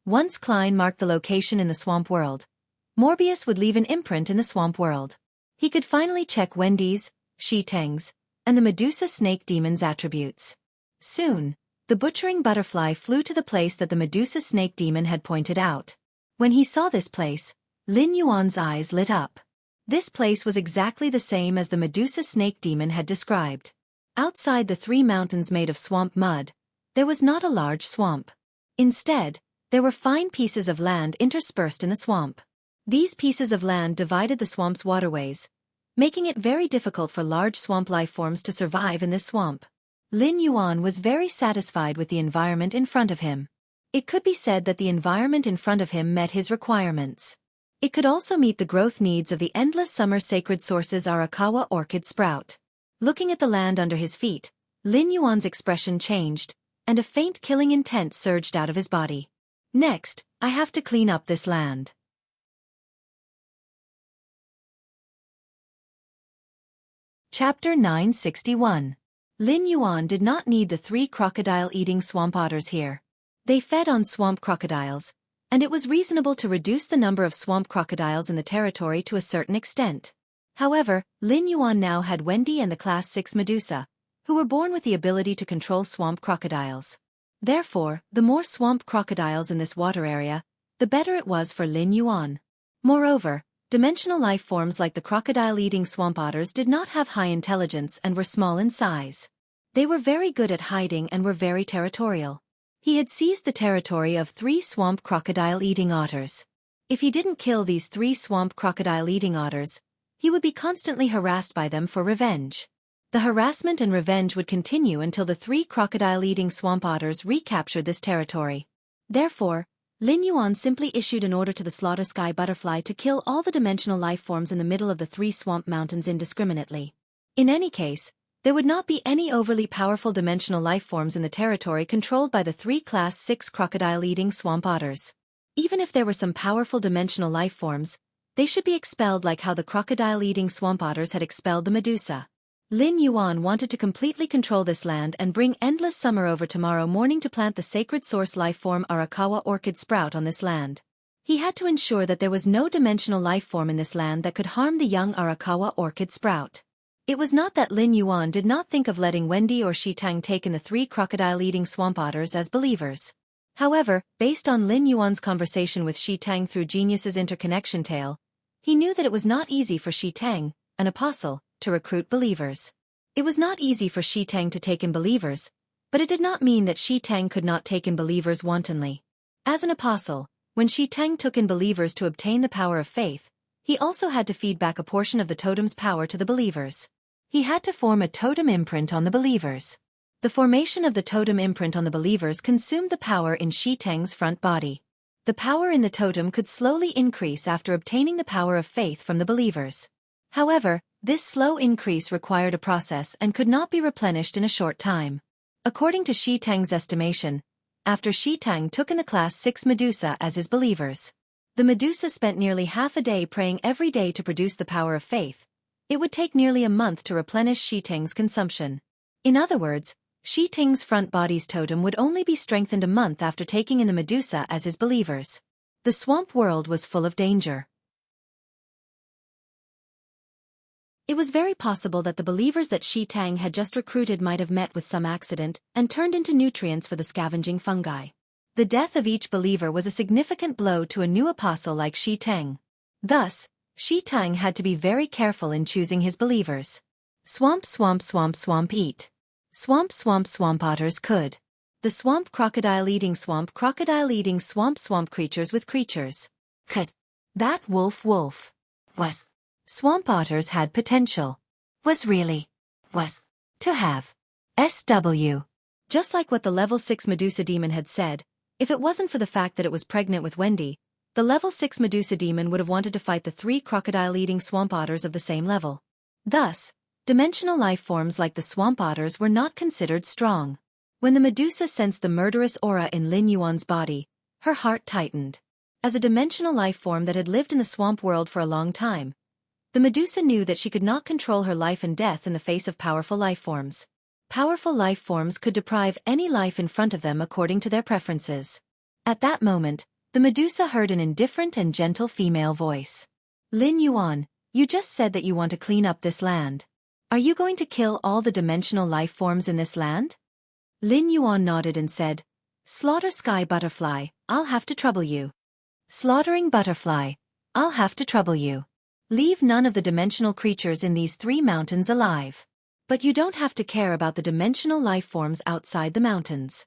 Once Klein marked the location in the swamp world, Morbius would leave an imprint in the swamp world. He could finally check Wendy's, Xueqing's, and the Medusa Snake Demon's attributes. Soon, the butchering butterfly flew to the place that the Medusa Snake Demon had pointed out. When he saw this place, Lin Yuan's eyes lit up. This place was exactly the same as the Medusa Snake Demon had described. Outside the 3 mountains made of swamp mud, there was not a large swamp. Instead, there were fine pieces of land interspersed in the swamp. These pieces of land divided the swamp's waterways, making it very difficult for large swamp life forms to survive in this swamp. Lin Yuan was very satisfied with the environment in front of him. It could be said that the environment in front of him met his requirements. It could also meet the growth needs of the endless summer sacred sources Arakawa orchid sprout. Looking at the land under his feet, Lin Yuan's expression changed, and a faint killing intent surged out of his body. Next, I have to clean up this land. Chapter 961. Lin Yuan did not need the 3 crocodile-eating swamp otters here. They fed on swamp crocodiles, and it was reasonable to reduce the number of swamp crocodiles in the territory to a certain extent. However, Lin Yuan now had Wendy and the Class 6 Medusa, who were born with the ability to control swamp crocodiles. Therefore, the more swamp crocodiles in this water area, the better it was for Lin Yuan. Moreover, dimensional life forms like the crocodile-eating swamp otters did not have high intelligence and were small in size. They were very good at hiding and were very territorial. He had seized the territory of 3 swamp crocodile-eating otters. If he didn't kill these 3 swamp crocodile-eating otters, he would be constantly harassed by them for revenge. The harassment and revenge would continue until the 3 crocodile-eating swamp otters recaptured this territory. Therefore, Lin Yuan simply issued an order to the slaughter sky butterfly to kill all the dimensional life forms in the middle of the 3 swamp mountains indiscriminately. In any case, there would not be any overly powerful dimensional life forms in the territory controlled by the 3 Class 6 crocodile-eating swamp otters. Even if there were some powerful dimensional life forms, they should be expelled like how the crocodile-eating swamp otters had expelled the Medusa. Lin Yuan wanted to completely control this land and bring endless summer over tomorrow morning to plant the sacred source life form Arakawa orchid sprout on this land. He had to ensure that there was no dimensional life form in this land that could harm the young Arakawa orchid sprout. It was not that Lin Yuan did not think of letting Wendy or Xueqi take in the 3 crocodile-eating swamp otters as believers. However, based on Lin Yuan's conversation with Shi Tang through Genius's interconnection tale, he knew that it was not easy for Shi Tang, an apostle, to recruit believers. It was not easy for Shi Tang to take in believers, but it did not mean that Shi Tang could not take in believers wantonly. As an apostle, when Shi Tang took in believers to obtain the power of faith, he also had to feed back a portion of the totem's power to the believers. He had to form a totem imprint on the believers. The formation of the totem imprint on the believers consumed the power in Shi Tang's front body. The power in the totem could slowly increase after obtaining the power of faith from the believers. However, this slow increase required a process and could not be replenished in a short time. According to Shi Tang's estimation, after Shi Tang took in the class 6 Medusa as his believers, the Medusa spent nearly half a day praying every day to produce the power of faith. It would take nearly a month to replenish Shi Tang's consumption. In other words, Shi Tang's front body's totem would only be strengthened a month after taking in the Medusa as his believers. The swamp world was full of danger. It was very possible that the believers that Shi Tang had just recruited might have met with some accident and turned into nutrients for the scavenging fungi. The death of each believer was a significant blow to a new apostle like Shi Tang. Thus, Shi Tang had to be very careful in choosing his believers. Swamp, swamp, swamp, swamp, eat. Swamp, swamp, swamp otters could. The swamp crocodile eating swamp swamp creatures with creatures. Could. That wolf was. Swamp otters had potential. Was really. Was. To have. SW. Just like what the level 6 Medusa demon had said, if it wasn't for the fact that it was pregnant with Wendy, the level 6 Medusa demon would have wanted to fight the 3 crocodile-eating swamp otters of the same level. Thus, dimensional life forms like the swamp otters were not considered strong. When the Medusa sensed the murderous aura in Lin Yuan's body, her heart tightened. As a dimensional life form that had lived in the swamp world for a long time, the Medusa knew that she could not control her life and death in the face of powerful life forms. Powerful life forms could deprive any life in front of them according to their preferences. At that moment, the Medusa heard an indifferent and gentle female voice. Lin Yuan, you just said that you want to clean up this land. Are you going to kill all the dimensional life forms in this land? Lin Yuan nodded and said, Slaughter sky butterfly, I'll have to trouble you. Slaughtering butterfly, I'll have to trouble you. Leave none of the dimensional creatures in these 3 mountains alive. But you don't have to care about the dimensional life forms outside the mountains.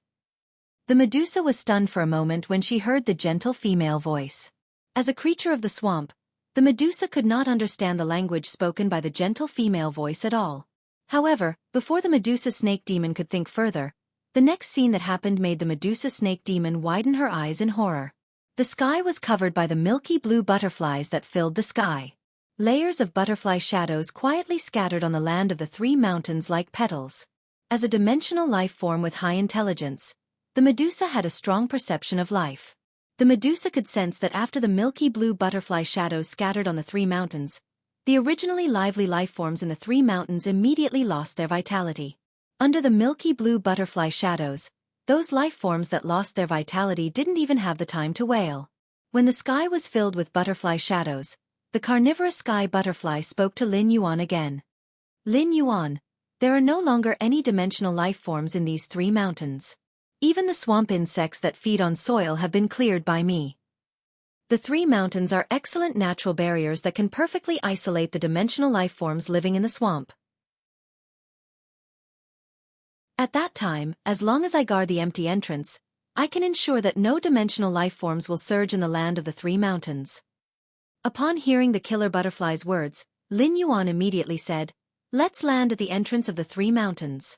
The Medusa was stunned for a moment when she heard the gentle female voice. As a creature of the swamp, the Medusa could not understand the language spoken by the gentle female voice at all. However, before the Medusa snake demon could think further, the next scene that happened made the Medusa snake demon widen her eyes in horror. The sky was covered by the milky blue butterflies that filled the sky. Layers of butterfly shadows quietly scattered on the land of the 3 mountains like petals. As a dimensional life form with high intelligence, the Medusa had a strong perception of life. The Medusa could sense that after the milky blue butterfly shadows scattered on the 3 mountains, the originally lively life forms in the 3 mountains immediately lost their vitality. Under the milky blue butterfly shadows, those life forms that lost their vitality didn't even have the time to wail. When the sky was filled with butterfly shadows, the carnivorous sky butterfly spoke to Lin Yuan again. Lin Yuan, there are no longer any dimensional life forms in these 3 mountains. Even the swamp insects that feed on soil have been cleared by me. The 3 mountains are excellent natural barriers that can perfectly isolate the dimensional life forms living in the swamp. At that time, as long as I guard the empty entrance, I can ensure that no dimensional life forms will surge in the land of the 3 mountains. Upon hearing the killer butterfly's words, Lin Yuan immediately said, Let's land at the entrance of the 3 mountains.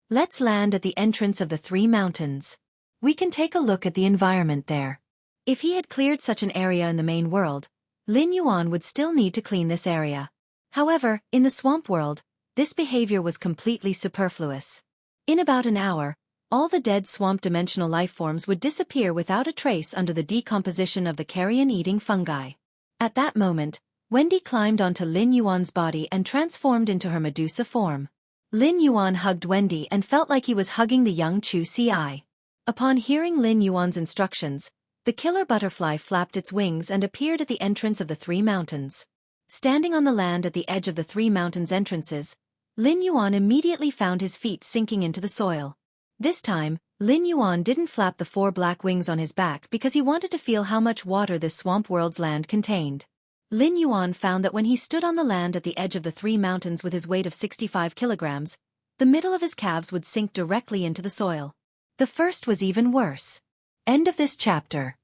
Let's land at the entrance of the 3 mountains. We can take a look at the environment there. If he had cleared such an area in the main world, Lin Yuan would still need to clean this area. However, in the swamp world, this behavior was completely superfluous. In about an hour, all the dead swamp dimensional life forms would disappear without a trace under the decomposition of the carrion-eating fungi. At that moment, Wendy climbed onto Lin Yuan's body and transformed into her Medusa form. Lin Yuan hugged Wendy and felt like he was hugging the young Xueqi. Upon hearing Lin Yuan's instructions, the killer butterfly flapped its wings and appeared at the entrance of the 3 mountains. Standing on the land at the edge of the 3 mountains' entrances, Lin Yuan immediately found his feet sinking into the soil. This time, Lin Yuan didn't flap the 4 black wings on his back because he wanted to feel how much water this swamp world's land contained. Lin Yuan found that when he stood on the land at the edge of the 3 mountains with his weight of 65 kilograms, the middle of his calves would sink directly into the soil. The first was even worse. End of this chapter.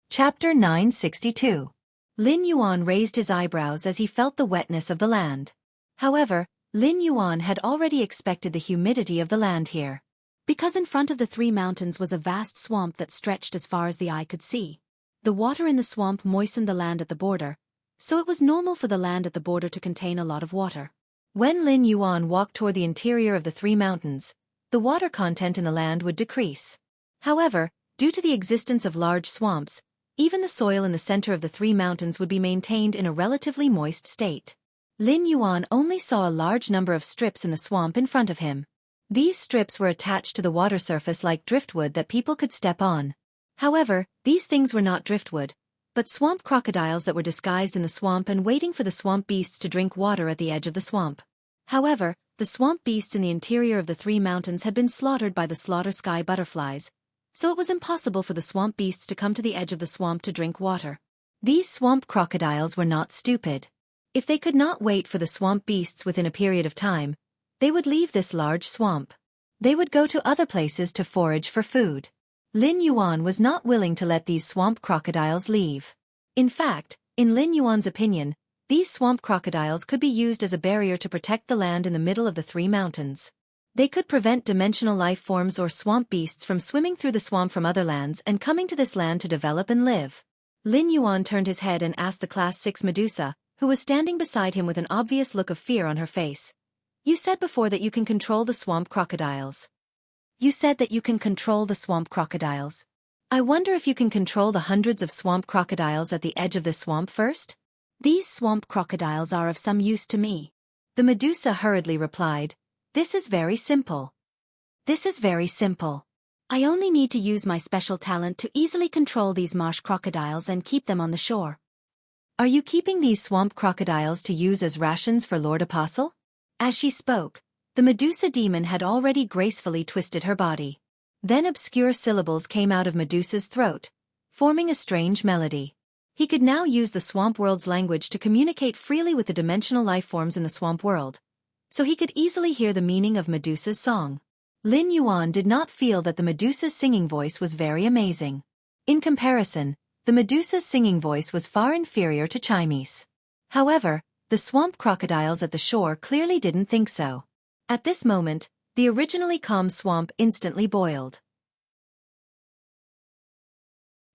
Chapter 962. Lin Yuan raised his eyebrows as he felt the wetness of the land. However, Lin Yuan had already expected the humidity of the land here. Because in front of the 3 mountains was a vast swamp that stretched as far as the eye could see. The water in the swamp moistened the land at the border, so it was normal for the land at the border to contain a lot of water. When Lin Yuan walked toward the interior of the 3 mountains, the water content in the land would decrease. However, due to the existence of large swamps, even the soil in the center of the 3 mountains would be maintained in a relatively moist state. Lin Yuan only saw a large number of strips in the swamp in front of him. These strips were attached to the water surface like driftwood that people could step on. However, these things were not driftwood, but swamp crocodiles that were disguised in the swamp and waiting for the swamp beasts to drink water at the edge of the swamp. However, the swamp beasts in the interior of the 3 mountains had been slaughtered by the slaughter sky butterflies, so it was impossible for the swamp beasts to come to the edge of the swamp to drink water. These swamp crocodiles were not stupid. If they could not wait for the swamp beasts within a period of time, they would leave this large swamp. They would go to other places to forage for food. Lin Yuan was not willing to let these swamp crocodiles leave. In fact, in Lin Yuan's opinion, these swamp crocodiles could be used as a barrier to protect the land in the middle of the 3 mountains. They could prevent dimensional life forms or swamp beasts from swimming through the swamp from other lands and coming to this land to develop and live. Lin Yuan turned his head and asked the Class 6 Medusa, who was standing beside him with an obvious look of fear on her face. You said before that you can control the swamp crocodiles. You said that you can control the swamp crocodiles. I wonder if you can control the hundreds of swamp crocodiles at the edge of this swamp first? These swamp crocodiles are of some use to me. The Medusa hurriedly replied, This is very simple. This is very simple. I only need to use my special talent to easily control these marsh crocodiles and keep them on the shore. Are you keeping these swamp crocodiles to use as rations for Lord Apostle? As she spoke, the Medusa demon had already gracefully twisted her body. Then obscure syllables came out of Medusa's throat, forming a strange melody. He could now use the swamp world's language to communicate freely with the dimensional life forms in the swamp world, so he could easily hear the meaning of Medusa's song. Lin Yuan did not feel that the Medusa's singing voice was very amazing. In comparison, the Medusa's singing voice was far inferior to Chime's. However, the swamp crocodiles at the shore clearly didn't think so. At this moment, the originally calm swamp instantly boiled.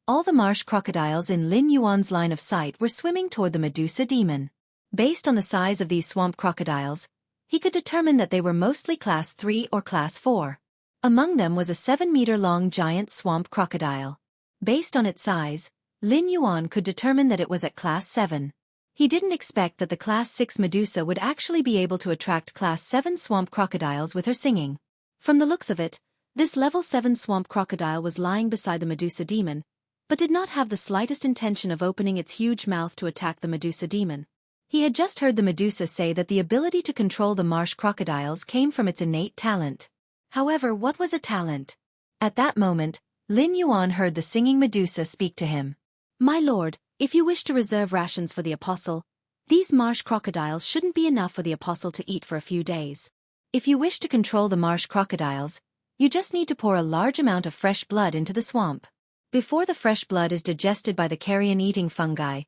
All the marsh crocodiles in Lin Yuan's line of sight were swimming toward the Medusa demon. Based on the size of these swamp crocodiles, he could determine that they were mostly Class 3 or Class 4. Among them was a 7-meter-long giant swamp crocodile. Based on its size, Lin Yuan could determine that it was at Class 7. He didn't expect that the Class 6 Medusa would actually be able to attract Class 7 swamp crocodiles with her singing. From the looks of it, this Level 7 swamp crocodile was lying beside the Medusa demon, but did not have the slightest intention of opening its huge mouth to attack the Medusa demon. He had just heard the Medusa say that the ability to control the marsh crocodiles came from its innate talent. However, what was a talent? At that moment, Lin Yuan heard the singing Medusa speak to him. My lord, if you wish to reserve rations for the Apostle, these marsh crocodiles shouldn't be enough for the Apostle to eat for a few days. If you wish to control the marsh crocodiles, you just need to pour a large amount of fresh blood into the swamp. Before the fresh blood is digested by the carrion-eating fungi,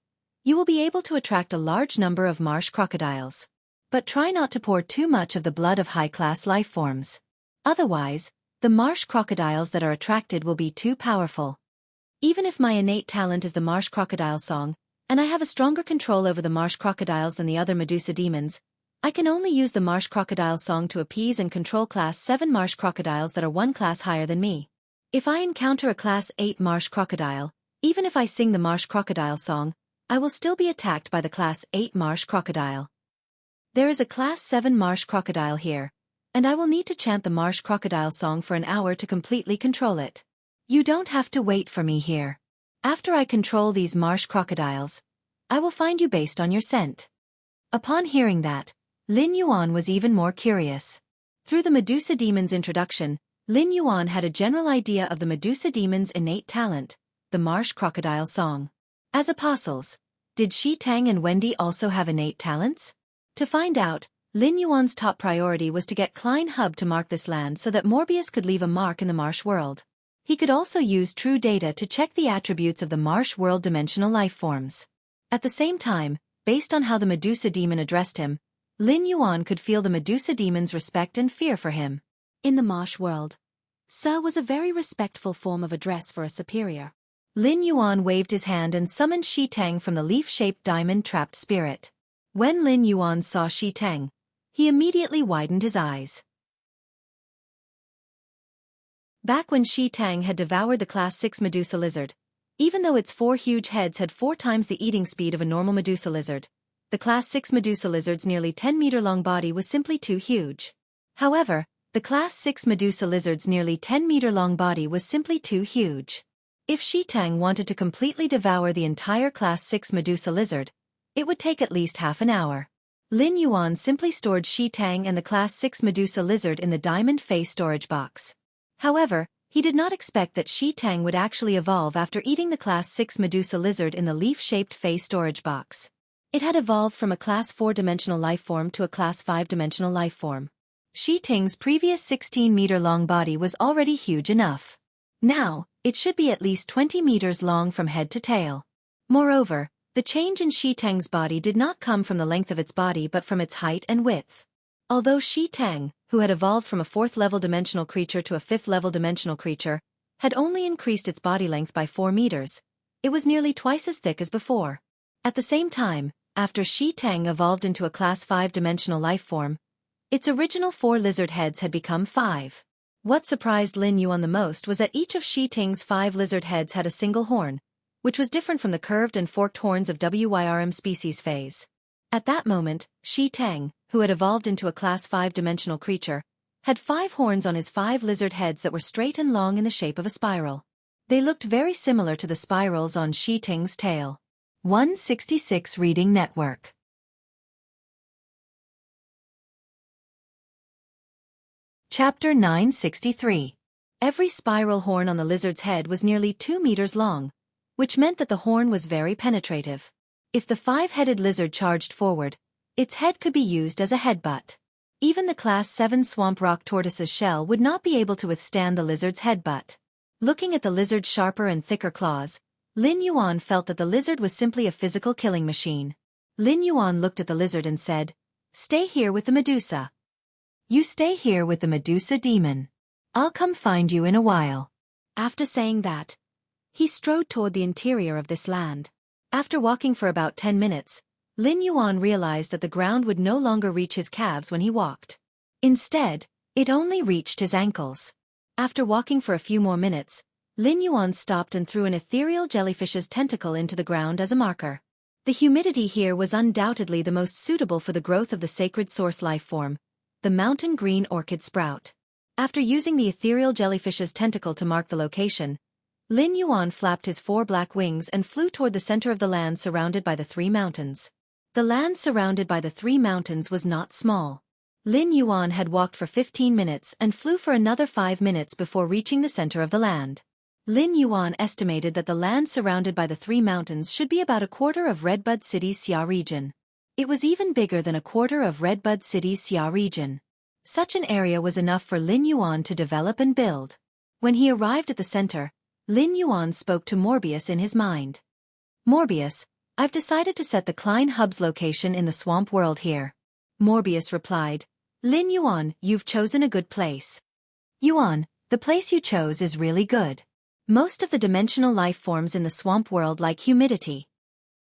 you will be able to attract a large number of marsh crocodiles. But try not to pour too much of the blood of high-class life forms. Otherwise, the marsh crocodiles that are attracted will be too powerful. Even if my innate talent is the marsh crocodile song, and I have a stronger control over the marsh crocodiles than the other Medusa demons, I can only use the marsh crocodile song to appease and control Class 7 marsh crocodiles that are 1 class higher than me. If I encounter a Class 8 marsh crocodile, even if I sing the marsh crocodile song, I will still be attacked by the Class 8 marsh crocodile. There is a Class 7 marsh crocodile here, and I will need to chant the marsh crocodile song for an hour to completely control it. You don't have to wait for me here. After I control these marsh crocodiles, I will find you based on your scent. Upon hearing that, Lin Yuan was even more curious. Through the Medusa Demon's introduction, Lin Yuan had a general idea of the Medusa Demon's innate talent, the marsh crocodile song. As apostles, did Shi Tang and Wendy also have innate talents? To find out, Lin Yuan's top priority was to get Klein Hub to mark this land so that Morbius could leave a mark in the marsh world. He could also use true data to check the attributes of the marsh world dimensional life forms. At the same time, based on how the Medusa Demon addressed him, Lin Yuan could feel the Medusa Demon's respect and fear for him. In the marsh world, Sir was a very respectful form of address for a superior. Lin Yuan waved his hand and summoned Shi Tang from the leaf-shaped diamond-trapped spirit. When Lin Yuan saw Shi Tang, he immediately widened his eyes. Back when Shi Tang had devoured the Class 6 Medusa lizard, even though its 4 huge heads had 4 times the eating speed of a normal Medusa lizard, the Class 6 Medusa lizard's nearly 10-meter-long body was simply too huge. However, the Class 6 Medusa lizard's nearly 10-meter-long body was simply too huge. If Shi Tang wanted to completely devour the entire Class 6 Medusa lizard, it would take at least half an hour. Lin Yuan simply stored Shi Tang and the Class 6 Medusa lizard in the diamond face storage box. However, he did not expect that Shi Tang would actually evolve after eating the Class 6 Medusa lizard in the leaf-shaped face storage box. It had evolved from a Class 4-dimensional lifeform to a Class 5-dimensional lifeform. Shi Tang's previous 16-meter-long body was already huge enough. Now, it should be at least 20 meters long from head to tail. Moreover, the change in Shi Tang's body did not come from the length of its body but from its height and width. Although Shi Tang, who had evolved from a 4th-level dimensional creature to a 5th-level dimensional creature, had only increased its body length by 4 meters, it was nearly twice as thick as before. At the same time, after Shi Tang evolved into a Class 5-dimensional lifeform, its original 4 lizard heads had become 5. What surprised Lin Yuan the most was that each of Shi Tang's 5 lizard heads had a single horn, which was different from the curved and forked horns of WYRM species phase. At that moment, Shi Tang, who had evolved into a Class 5-dimensional creature, had 5 horns on his 5 lizard heads that were straight and long in the shape of a spiral. They looked very similar to the spirals on Shi Tang's tail. 166 Reading Network. Chapter 963. Every spiral horn on the lizard's head was nearly 2 meters long, which meant that the horn was very penetrative. If the 5-headed lizard charged forward, its head could be used as a headbutt. Even the Class 7 swamp rock tortoise's shell would not be able to withstand the lizard's headbutt. Looking at the lizard's sharper and thicker claws, Lin Yuan felt that the lizard was simply a physical killing machine. Lin Yuan looked at the lizard and said, "Stay here with the Medusa. You stay here with the Medusa Demon. I'll come find you in a while." After saying that, he strode toward the interior of this land. After walking for about 10 minutes, Lin Yuan realized that the ground would no longer reach his calves when he walked. Instead, it only reached his ankles. After walking for a few more minutes, Lin Yuan stopped and threw an ethereal jellyfish's tentacle into the ground as a marker. The humidity here was undoubtedly the most suitable for the growth of the sacred source life form, the mountain green orchid sprout. After using the ethereal jellyfish's tentacle to mark the location, Lin Yuan flapped his 4 black wings and flew toward the center of the land surrounded by the 3 mountains. The land surrounded by the 3 mountains was not small. Lin Yuan had walked for 15 minutes and flew for another 5 minutes before reaching the center of the land. Lin Yuan estimated that the land surrounded by the 3 mountains should be about a quarter of Redbud City's Xia region. It was even bigger than a quarter of Redbud City's Xia region. Such an area was enough for Lin Yuan to develop and build. When he arrived at the center, Lin Yuan spoke to Morbius in his mind. "Morbius, I've decided to set the Klein Hub's location in the swamp world here." Morbius replied, "Lin Yuan, you've chosen a good place." "Yuan, the place you chose is really good. Most of the dimensional life forms in the swamp world like humidity.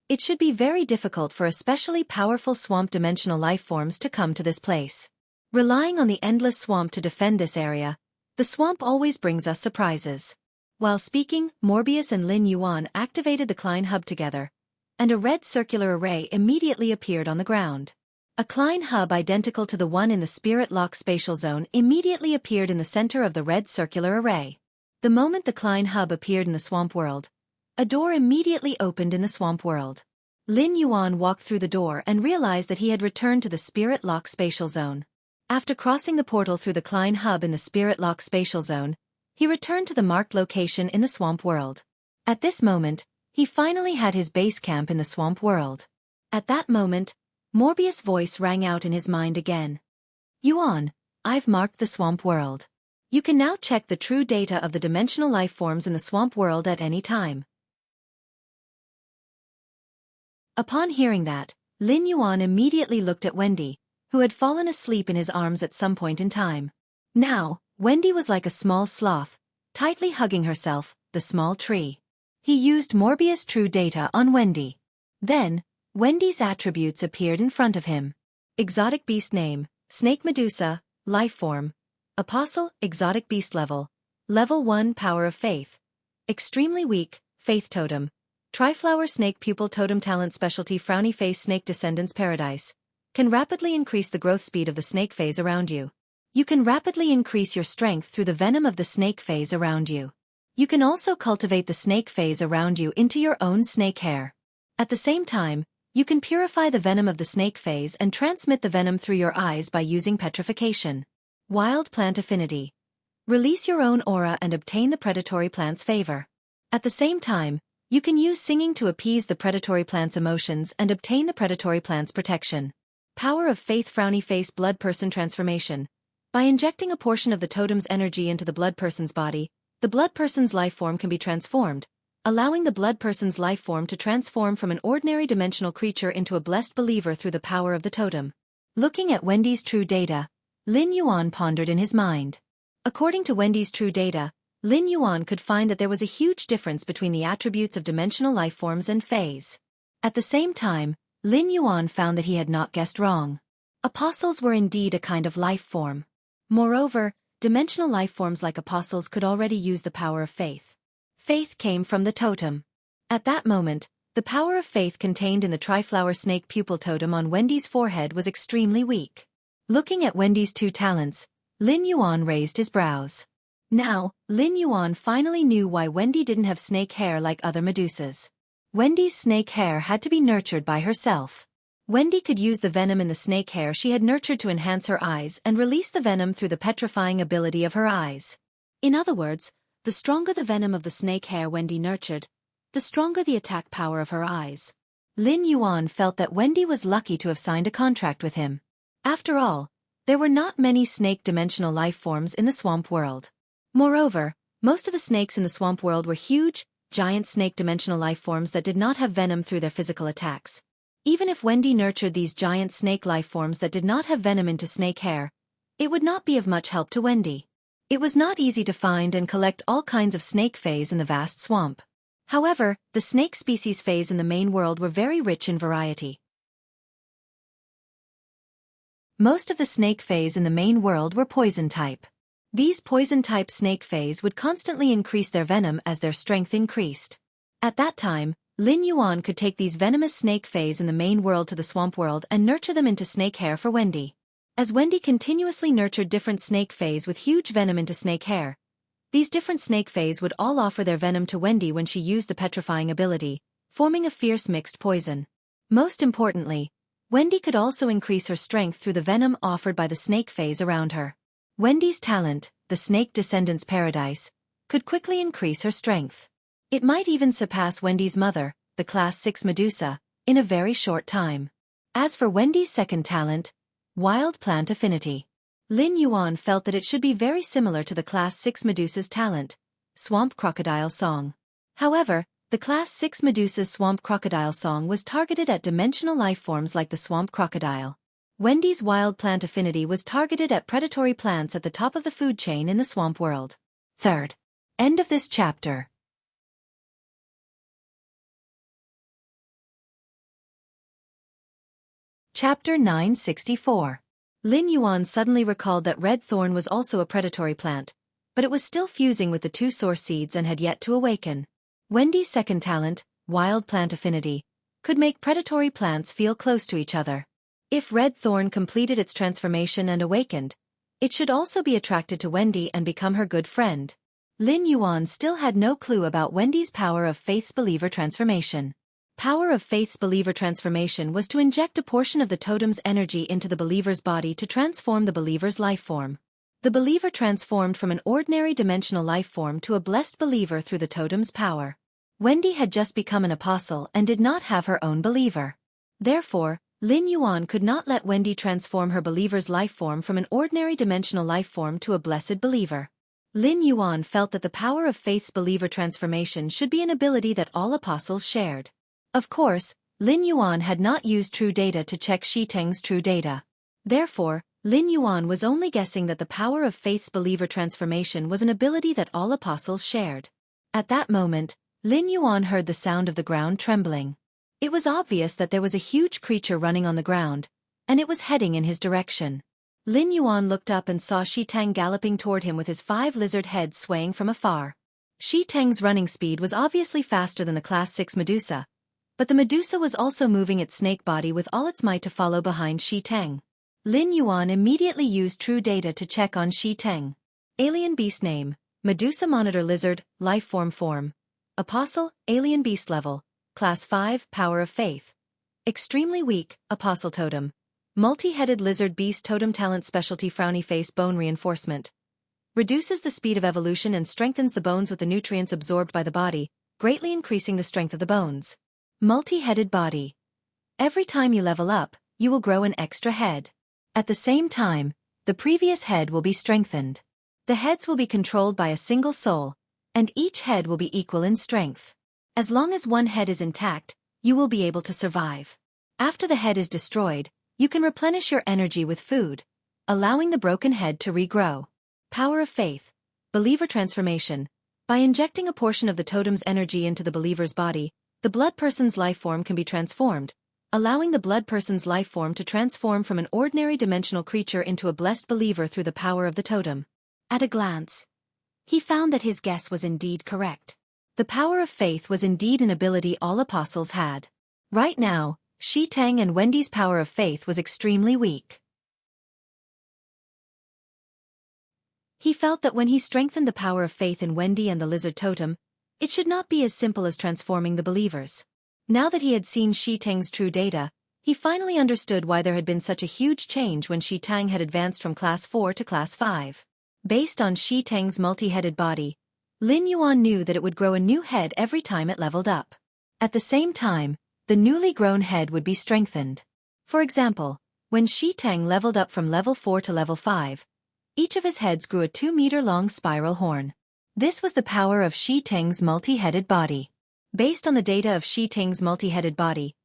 It should be very difficult for especially powerful swamp dimensional life forms to come to this place. Relying on the endless swamp to defend this area, the swamp always brings us surprises." While speaking, Morbius and Lin Yuan activated the Klein Hub together, and a red circular array immediately appeared on the ground. A Klein Hub identical to the one in the Spirit Lock spatial zone immediately appeared in the center of the red circular array. The moment the Klein Hub appeared in the swamp world, a door immediately opened in the swamp world. Lin Yuan walked through the door and realized that he had returned to the Spirit Lock spatial zone. After crossing the portal through the Klein hub in the Spirit Lock spatial zone, he returned to the marked location in the swamp world. At this moment, he finally had his base camp in the swamp world. At that moment, Morbius' voice rang out in his mind again. Yuan, I've marked the swamp world. You can now check the true data of the dimensional life forms in the swamp world at any time. Upon hearing that, Lin Yuan immediately looked at Wendy, who had fallen asleep in his arms at some point in time. Now, Wendy was like a small sloth, tightly hugging herself, the small tree. He used Morbius' true data on Wendy. Then, Wendy's attributes appeared in front of him. Exotic beast name, Snake Medusa, life form. Apostle, exotic beast level. Level 1 power of faith. Extremely weak, faith totem. Triflower snake pupil totem talent specialty frowny face snake descendants paradise. Can rapidly increase the growth speed of the snake phase around you. You can rapidly increase your strength through the venom of the snake phase around you. You can also cultivate the snake phase around you into your own snake hair. At the same time, you can purify the venom of the snake phase and transmit the venom through your eyes by using petrification. Wild plant affinity. Release your own aura and obtain the predatory plant's favor. At the same time, you can use singing to appease the predatory plant's emotions and obtain the predatory plant's protection. Power of faith frowny face blood person transformation. By injecting a portion of the totem's energy into the blood person's body, the blood person's life form can be transformed, allowing the blood person's life form to transform from an ordinary dimensional creature into a blessed believer through the power of the totem. Looking at Wendy's true data, Lin Yuan pondered in his mind. According to Wendy's true data, Lin Yuan could find that there was a huge difference between the attributes of dimensional life forms and phase. At the same time, Lin Yuan found that he had not guessed wrong. Apostles were indeed a kind of life form. Moreover, dimensional life forms like apostles could already use the power of faith. Faith came from the totem. At that moment, the power of faith contained in the triflower snake pupil totem on Wendy's forehead was extremely weak. Looking at Wendy's two talents, Lin Yuan raised his brows. Now, Lin Yuan finally knew why Wendy didn't have snake hair like other Medusas. Wendy's snake hair had to be nurtured by herself. Wendy could use the venom in the snake hair she had nurtured to enhance her eyes and release the venom through the petrifying ability of her eyes. In other words, the stronger the venom of the snake hair Wendy nurtured, the stronger the attack power of her eyes. Lin Yuan felt that Wendy was lucky to have signed a contract with him. After all, there were not many snake dimensional life forms in the swamp world. Moreover, most of the snakes in the swamp world were huge, giant snake dimensional life forms that did not have venom through their physical attacks. Even if Wendy nurtured these giant snake life forms that did not have venom into snake hair, it would not be of much help to Wendy. It was not easy to find and collect all kinds of snake phase in the vast swamp. However, the snake species phase in the main world were very rich in variety. Most of the snake phase in the main world were poison type. These poison-type snake phase would constantly increase their venom as their strength increased. At that time, Lin Yuan could take these venomous snake phase in the main world to the swamp world and nurture them into snake hair for Wendy. As Wendy continuously nurtured different snake phase with huge venom into snake hair, these different snake phase would all offer their venom to Wendy when she used the petrifying ability, forming a fierce mixed poison. Most importantly, Wendy could also increase her strength through the venom offered by the snake phase around her. Wendy's talent, the Snake Descendants Paradise, could quickly increase her strength. It might even surpass Wendy's mother, the Class 6 Medusa, in a very short time. As for Wendy's second talent, Wild Plant Affinity, Lin Yuan felt that it should be very similar to the Class 6 Medusa's talent, Swamp Crocodile Song. However, the Class 6 Medusa's Swamp Crocodile Song was targeted at dimensional life forms like the swamp crocodile. Wendy's Wild Plant Affinity was targeted at predatory plants at the top of the food chain in the swamp world. Third. End of this chapter. Chapter 964. Lin Yuan suddenly recalled that red thorn was also a predatory plant, but it was still fusing with the two source seeds and had yet to awaken. Wendy's second talent, Wild Plant Affinity, could make predatory plants feel close to each other. If red thorn completed its transformation and awakened, it should also be attracted to Wendy and become her good friend. Lin Yuan still had no clue about Wendy's power of faith's believer transformation. Power of Faith's believer transformation was to inject a portion of the totem's energy into the believer's body to transform the believer's life form. The believer transformed from an ordinary dimensional life form to a blessed believer through the totem's power. Wendy had just become an apostle and did not have her own believer. Therefore, Lin Yuan could not let Wendy transform her believer's life form from an ordinary dimensional life form to a blessed believer. Lin Yuan felt that the power of Faith's believer transformation should be an ability that all apostles shared. Of course, Lin Yuan had not used true data to check Shi Teng's true data. Therefore, Lin Yuan was only guessing that the power of Faith's believer transformation was an ability that all apostles shared. At that moment, Lin Yuan heard the sound of the ground trembling. It was obvious that there was a huge creature running on the ground, and it was heading in his direction. Lin Yuan looked up and saw Shi Teng galloping toward him with his 5 lizard heads swaying from afar. Shi Teng's running speed was obviously faster than the Class 6 Medusa, but the Medusa was also moving its snake body with all its might to follow behind Shi Teng. Lin Yuan immediately used true data to check on Shi Teng. Alien beast name, Medusa monitor lizard, life form. Apostle, alien beast level, Class 5, Power of Faith. Extremely weak, Apostle totem. Multi-headed lizard beast totem talent specialty frowny face bone reinforcement. Reduces the speed of evolution and strengthens the bones with the nutrients absorbed by the body, greatly increasing the strength of the bones. Multi-headed body. Every time you level up, you will grow an extra head. At the same time, the previous head will be strengthened. The heads will be controlled by a single soul, and each head will be equal in strength. As long as one head is intact, you will be able to survive. After the head is destroyed, you can replenish your energy with food, allowing the broken head to regrow. Power of Faith, believer transformation. By injecting a portion of the totem's energy into the believer's body, the blood person's life form can be transformed, allowing the blood person's life form to transform from an ordinary dimensional creature into a blessed believer through the power of the totem. At a glance, he found that his guess was indeed correct. The power of faith was indeed an ability all apostles had. Right now, Shi Teng and Wendy's power of faith was extremely weak. He felt that when he strengthened the power of faith in Wendy and the lizard totem, it should not be as simple as transforming the believers. Now that he had seen Shi Teng's true data, he finally understood why there had been such a huge change when Shi Teng had advanced from Class 4 to Class 5. Based on Shi Teng's multi-headed body, Lin Yuan knew that it would grow a new head every time it leveled up. At the same time, the newly grown head would be strengthened. For example, when Shi Teng leveled up from level 4 to level 5, each of his heads grew a 2-meter-long spiral horn. This was the power of Shi Teng's multi-headed body. Based on the data of Shi Teng's multi-headed body,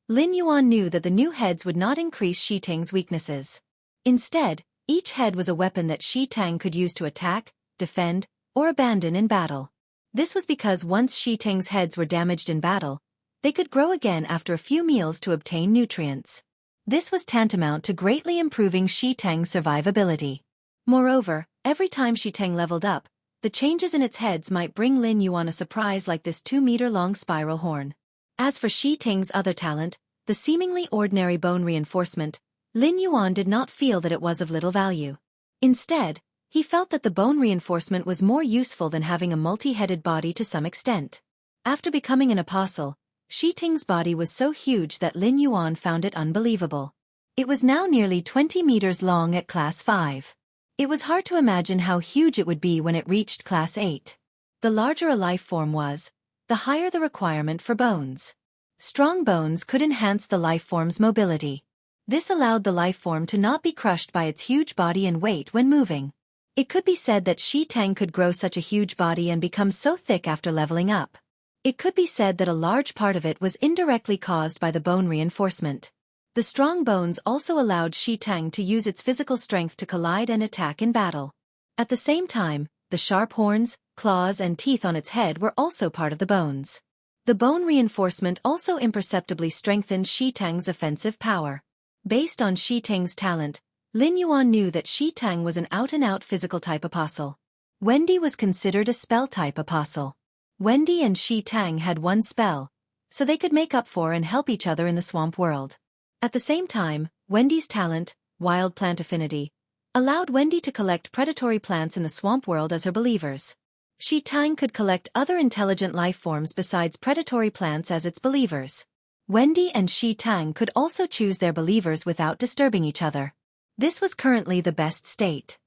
Lin Yuan knew that the new heads would not increase Shi Teng's weaknesses. Instead, each head was a weapon that Shi Teng could use to attack, defend, or abandon in battle. This was because once Shi Teng's heads were damaged in battle, they could grow again after a few meals to obtain nutrients. This was tantamount to greatly improving Shi Teng's survivability. Moreover, every time Shi Teng leveled up, the changes in its heads might bring Lin Yuan a surprise like this 2-meter-long spiral horn. As for Shi Teng's other talent, the seemingly ordinary bone reinforcement, Lin Yuan did not feel that it was of little value. Instead, he felt that the bone reinforcement was more useful than having a multi-headed body to some extent. After becoming an apostle, Shi Teng's body was so huge that Lin Yuan found it unbelievable. It was now nearly 20 meters long at Class 5. It was hard to imagine how huge it would be when it reached Class 8. The larger a life form was, the higher the requirement for bones. Strong bones could enhance the life form's mobility. This allowed the life form to not be crushed by its huge body and weight when moving. It could be said that Shi Teng could grow such a huge body and become so thick after leveling up. It could be said that a large part of it was indirectly caused by the bone reinforcement. The strong bones also allowed Shi Teng to use its physical strength to collide and attack in battle. At the same time, the sharp horns, claws and teeth on its head were also part of the bones. The bone reinforcement also imperceptibly strengthened Shi Teng's offensive power. Based on Shi Teng's talent, Lin Yuan knew that Shi Teng was an out-and-out physical-type apostle. Wendy was considered a spell-type apostle. Wendy and Shi Teng had one spell, so they could make up for and help each other in the swamp world. At the same time, Wendy's talent, wild plant affinity, allowed Wendy to collect predatory plants in the swamp world as her believers. Shi Tang could collect other intelligent life forms besides predatory plants as its believers. Wendy and Shi Tang could also choose their believers without disturbing each other. This was currently the best state.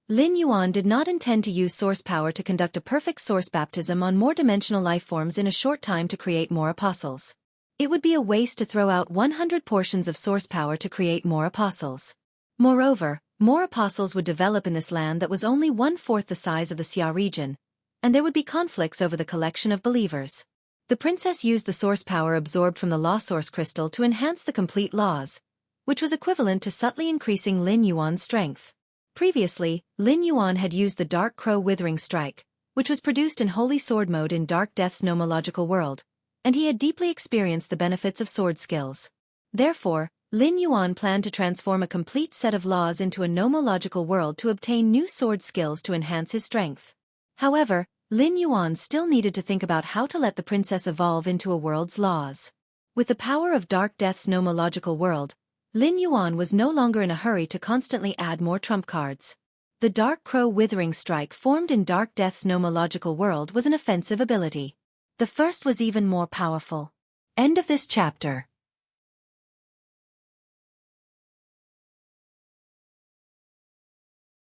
Lin Yuan did not intend to use source power to conduct a perfect source baptism on more dimensional life forms in a short time to create more apostles. It would be a waste to throw out 100 portions of source power to create more apostles. Moreover, more apostles would develop in this land that was only 1/4 the size of the Xia region, and there would be conflicts over the collection of believers. The princess used the source power absorbed from the law source crystal to enhance the complete laws, which was equivalent to subtly increasing Lin Yuan's strength. Previously, Lin Yuan had used the Dark Crow Withering Strike, which was produced in Holy Sword mode in Dark Death's nomological world, and he had deeply experienced the benefits of sword skills. Therefore, Lin Yuan planned to transform a complete set of laws into a nomological world to obtain new sword skills to enhance his strength. However, Lin Yuan still needed to think about how to let the princess evolve into a world's laws. With the power of Dark Death's nomological world, Lin Yuan was no longer in a hurry to constantly add more trump cards. The Dark Crow Withering Strike formed in Dark Death's nomological world was an offensive ability. The first was even more powerful. End of this chapter.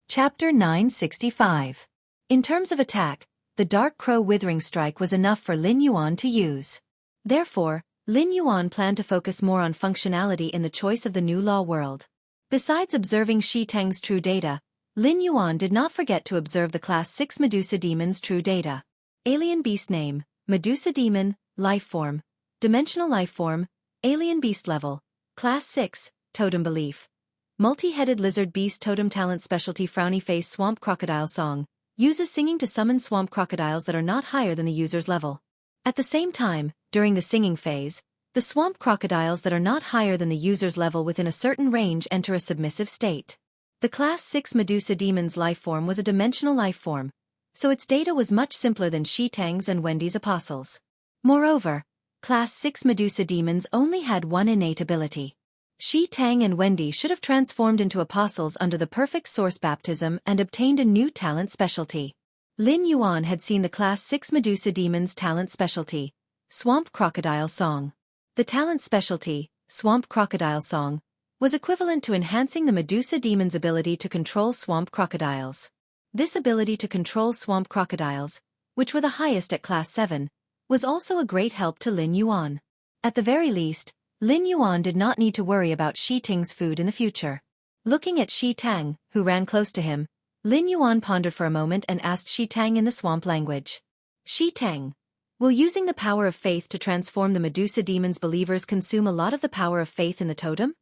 Chapter 965. In terms of attack, the Dark Crow Withering Strike was enough for Lin Yuan to use. Therefore, Lin Yuan planned to focus more on functionality in the choice of the new law world. Besides observing Shi Tang's true data, Lin Yuan did not forget to observe the Class 6 Medusa Demon's true data. Alien Beast Name, Medusa Demon, Life Form, Dimensional Life Form, Alien Beast Level, Class 6, Totem Belief. Multi-headed lizard beast totem talent specialty frowny face swamp crocodile song. Uses singing to summon swamp crocodiles that are not higher than the user's level. At the same time, during the singing phase, the swamp crocodiles that are not higher than the user's level within a certain range enter a submissive state. The Class 6 Medusa Demon's life form was a dimensional life form, so its data was much simpler than Shi Tang's and Wendy's apostles. Moreover, Class 6 Medusa Demons only had one innate ability. Shi Tang and Wendy should have transformed into apostles under the perfect source baptism and obtained a new talent specialty. Lin Yuan had seen the Class 6 Medusa Demon's talent specialty, Swamp Crocodile Song. The talent specialty, Swamp Crocodile Song, was equivalent to enhancing the Medusa Demon's ability to control swamp crocodiles. This ability to control swamp crocodiles, which were the highest at Class 7, was also a great help to Lin Yuan. At the very least, Lin Yuan did not need to worry about Shi Tang's food in the future. Looking at Shi Tang, who ran close to him, Lin Yuan pondered for a moment and asked Shi Tang in the swamp language. Shi Tang, will using the power of faith to transform the Medusa Demon's believers consume a lot of the power of faith in the totem?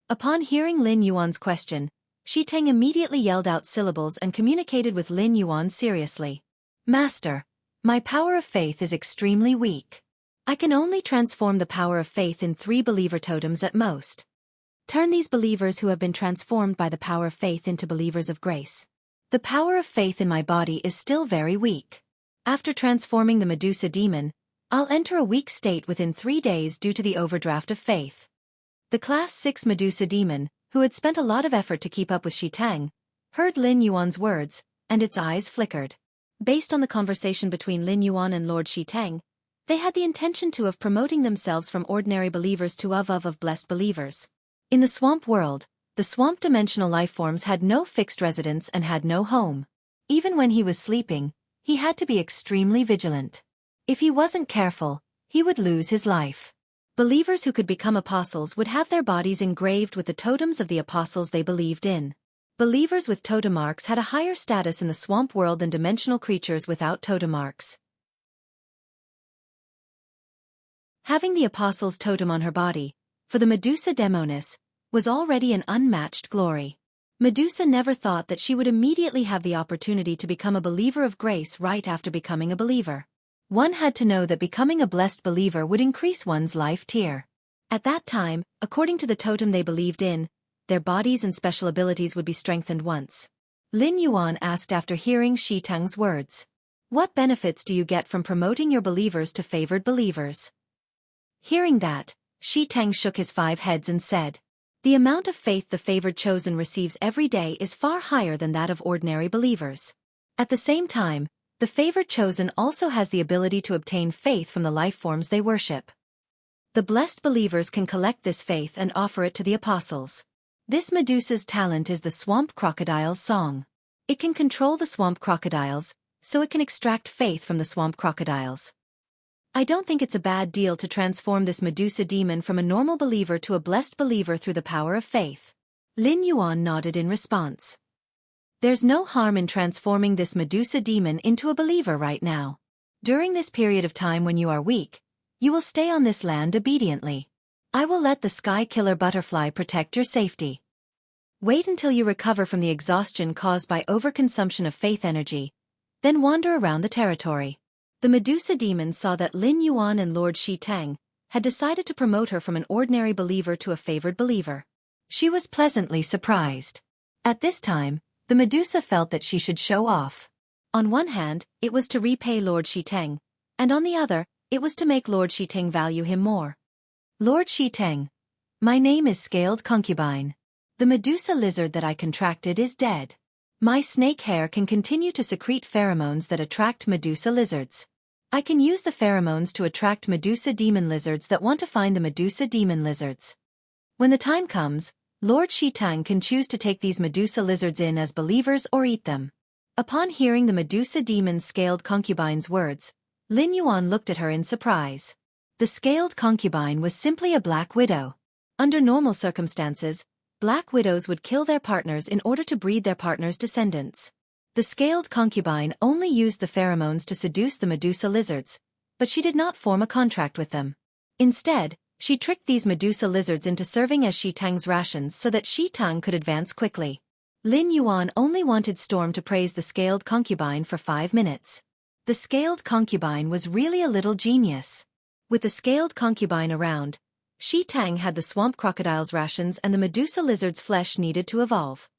Upon hearing Lin Yuan's question, Shi Tang immediately yelled out syllables and communicated with Lin Yuan seriously. Master, my power of faith is extremely weak. I can only transform the power of faith in 3 believer totems at most. Turn these believers who have been transformed by the power of faith into believers of grace. The power of faith in my body is still very weak. After transforming the Medusa Demon, I'll enter a weak state within 3 days due to the overdraft of faith. The Class 6 Medusa Demon, who had spent a lot of effort to keep up with Shi Tang, heard Lin Yuan's words, and its eyes flickered. Based on the conversation between Lin Yuan and Lord Shi Tang, they had the intention of promoting themselves from ordinary believers to of blessed believers. In the swamp world, the swamp dimensional lifeforms had no fixed residence and had no home. Even when he was sleeping, he had to be extremely vigilant. If he wasn't careful, he would lose his life. Believers who could become apostles would have their bodies engraved with the totems of the apostles they believed in. Believers with totem marks had a higher status in the swamp world than dimensional creatures without totem marks. Having the apostle's totem on her body, for the Medusa Demonis, was already an unmatched glory. Medusa never thought that she would immediately have the opportunity to become a believer of grace right after becoming a believer. One had to know that becoming a blessed believer would increase one's life tier. At that time, according to the totem they believed in, their bodies and special abilities would be strengthened once. Lin Yuan asked after hearing Shi Tang's words. What benefits do you get from promoting your believers to favored believers? Hearing that, Shi Tang shook his 5 heads and said, The amount of faith the favored chosen receives every day is far higher than that of ordinary believers. At the same time, the favored chosen also has the ability to obtain faith from the life forms they worship. The blessed believers can collect this faith and offer it to the apostles. This Medusa's talent is the swamp crocodile's song. It can control the swamp crocodiles, so it can extract faith from the swamp crocodiles. I don't think it's a bad deal to transform this Medusa demon from a normal believer to a blessed believer through the power of faith. Lin Yuan nodded in response. There's no harm in transforming this Medusa demon into a believer right now. During this period of time when you are weak, you will stay on this land obediently. I will let the Sky Killer Butterfly protect your safety. Wait until you recover from the exhaustion caused by overconsumption of faith energy, then wander around the territory. The Medusa demon saw that Lin Yuan and Lord Shi Tang had decided to promote her from an ordinary believer to a favored believer. She was pleasantly surprised. At this time, the Medusa felt that she should show off. On one hand, it was to repay Lord Shi Tang, and on the other, it was to make Lord Shi Tang value him more. Lord Shi Tang, my name is Scaled Concubine. The Medusa lizard that I contracted is dead. My snake hair can continue to secrete pheromones that attract Medusa lizards. I can use the pheromones to attract Medusa demon lizards that want to find the Medusa demon lizards. When the time comes, Lord Shi Tang can choose to take these Medusa lizards in as believers or eat them. Upon hearing the Medusa demon's scaled concubine's words, Lin Yuan looked at her in surprise. The scaled concubine was simply a black widow. Under normal circumstances, black widows would kill their partners in order to breed their partner's descendants. The scaled concubine only used the pheromones to seduce the Medusa lizards, but she did not form a contract with them. Instead, she tricked these Medusa lizards into serving as Shi Tang's rations so that Shi Tang could advance quickly. Lin Yuan only wanted Storm to praise the scaled concubine for 5 minutes. The scaled concubine was really a little genius. With the scaled concubine around, Shi Tang had the swamp crocodile's rations and the Medusa lizard's flesh needed to evolve.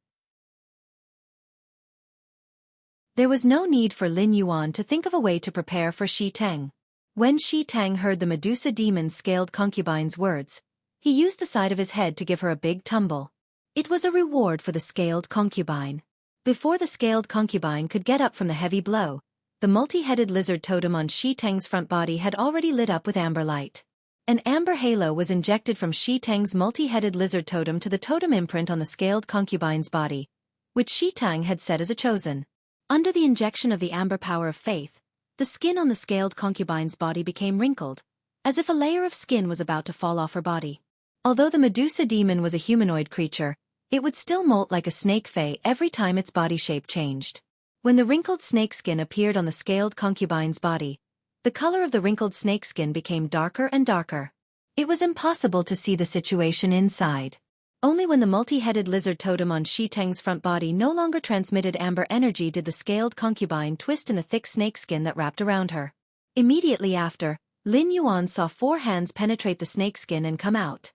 There was no need for Lin Yuan to think of a way to prepare for Shi Tang. When Shi Tang heard the Medusa demon's scaled concubine's words, he used the side of his head to give her a big tumble. It was a reward for the scaled concubine. Before the scaled concubine could get up from the heavy blow, the multi-headed lizard totem on Shi Tang's front body had already lit up with amber light. An amber halo was injected from Shi Tang's multi-headed lizard totem to the totem imprint on the scaled concubine's body, which Shi Tang had set as a chosen. Under the injection of the amber power of faith, the skin on the scaled concubine's body became wrinkled, as if a layer of skin was about to fall off her body. Although the Medusa demon was a humanoid creature, it would still molt like a snake fae every time its body shape changed. When the wrinkled snakeskin appeared on the scaled concubine's body, the color of the wrinkled snakeskin became darker and darker. It was impossible to see the situation inside. Only when the multi-headed lizard totem on Shi Tang's front body no longer transmitted amber energy did the scaled concubine twist in the thick snakeskin that wrapped around her. Immediately after, Lin Yuan saw 4 hands penetrate the snakeskin and come out.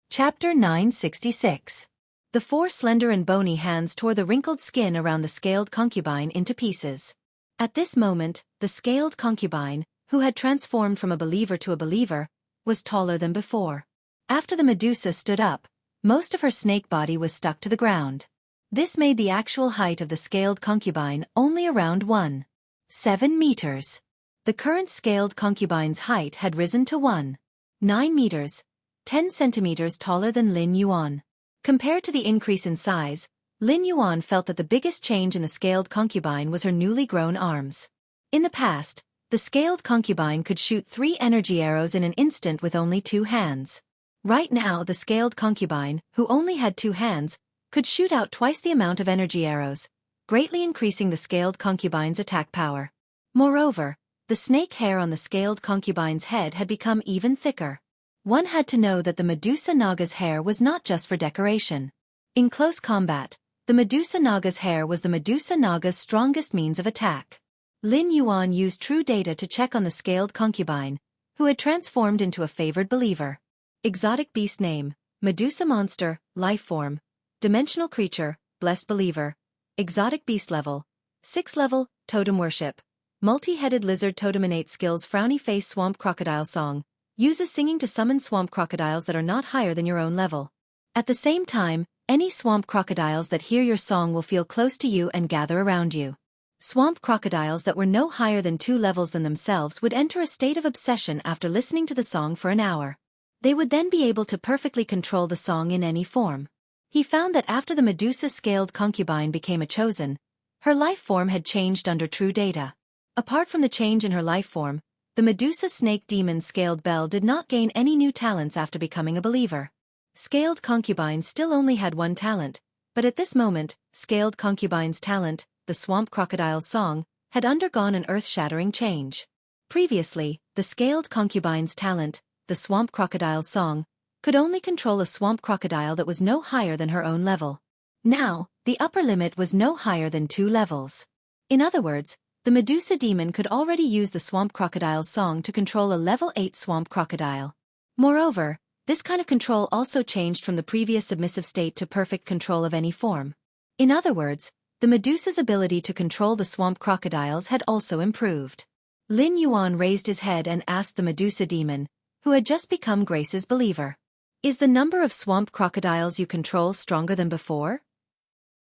Chapter 966. The 4 slender and bony hands tore the wrinkled skin around the scaled concubine into pieces. At this moment, the scaled concubine, who had transformed from a believer to a believer, was taller than before. After the Medusa stood up, most of her snake body was stuck to the ground. This made the actual height of the scaled concubine only around 1.7 meters. The current scaled concubine's height had risen to 1.9 meters, 10 centimeters taller than Lin Yuan. Compared to the increase in size, Lin Yuan felt that the biggest change in the scaled concubine was her newly grown arms. In the past, the scaled concubine could shoot 3 energy arrows in an instant with only 2 hands. Right now the scaled concubine, who only had 2 hands, could shoot out twice the amount of energy arrows, greatly increasing the scaled concubine's attack power. Moreover, the snake hair on the scaled concubine's head had become even thicker. One had to know that the Medusa Naga's hair was not just for decoration. In close combat, the Medusa Naga's hair was the Medusa Naga's strongest means of attack. Lin Yuan used true data to check on the scaled concubine, who had transformed into a favored believer. Exotic beast name, Medusa monster, life form, dimensional creature, blessed believer. Exotic beast level, 6 level, totem worship. multi-headed lizard toteminate skills frowny face swamp crocodile song, uses singing to summon swamp crocodiles that are not higher than your own level. At the same time, any swamp crocodiles that hear your song will feel close to you and gather around you. Swamp crocodiles that were no higher than 2 levels than themselves would enter a state of obsession after listening to the song for an hour. They would then be able to perfectly control the song in any form. He found that after the Medusa-scaled concubine became a chosen, her life form had changed under true data. Apart from the change in her life form, the Medusa snake demon Scaled Bell did not gain any new talents after becoming a believer. Scaled Concubine still only had 1 talent, but at this moment, Scaled Concubine's talent, the Swamp Crocodile's song, had undergone an earth-shattering change. Previously, the Scaled Concubine's talent, the Swamp Crocodile's song, could only control a swamp crocodile that was no higher than her own level. Now, the upper limit was no higher than 2 levels. In other words, the Medusa demon could already use the Swamp Crocodile's song to control a level 8 swamp crocodile. Moreover, this kind of control also changed from the previous submissive state to perfect control of any form. In other words, the Medusa's ability to control the swamp crocodiles had also improved. Lin Yuan raised his head and asked the Medusa demon, who had just become Grace's believer, "Is the number of swamp crocodiles you control stronger than before?"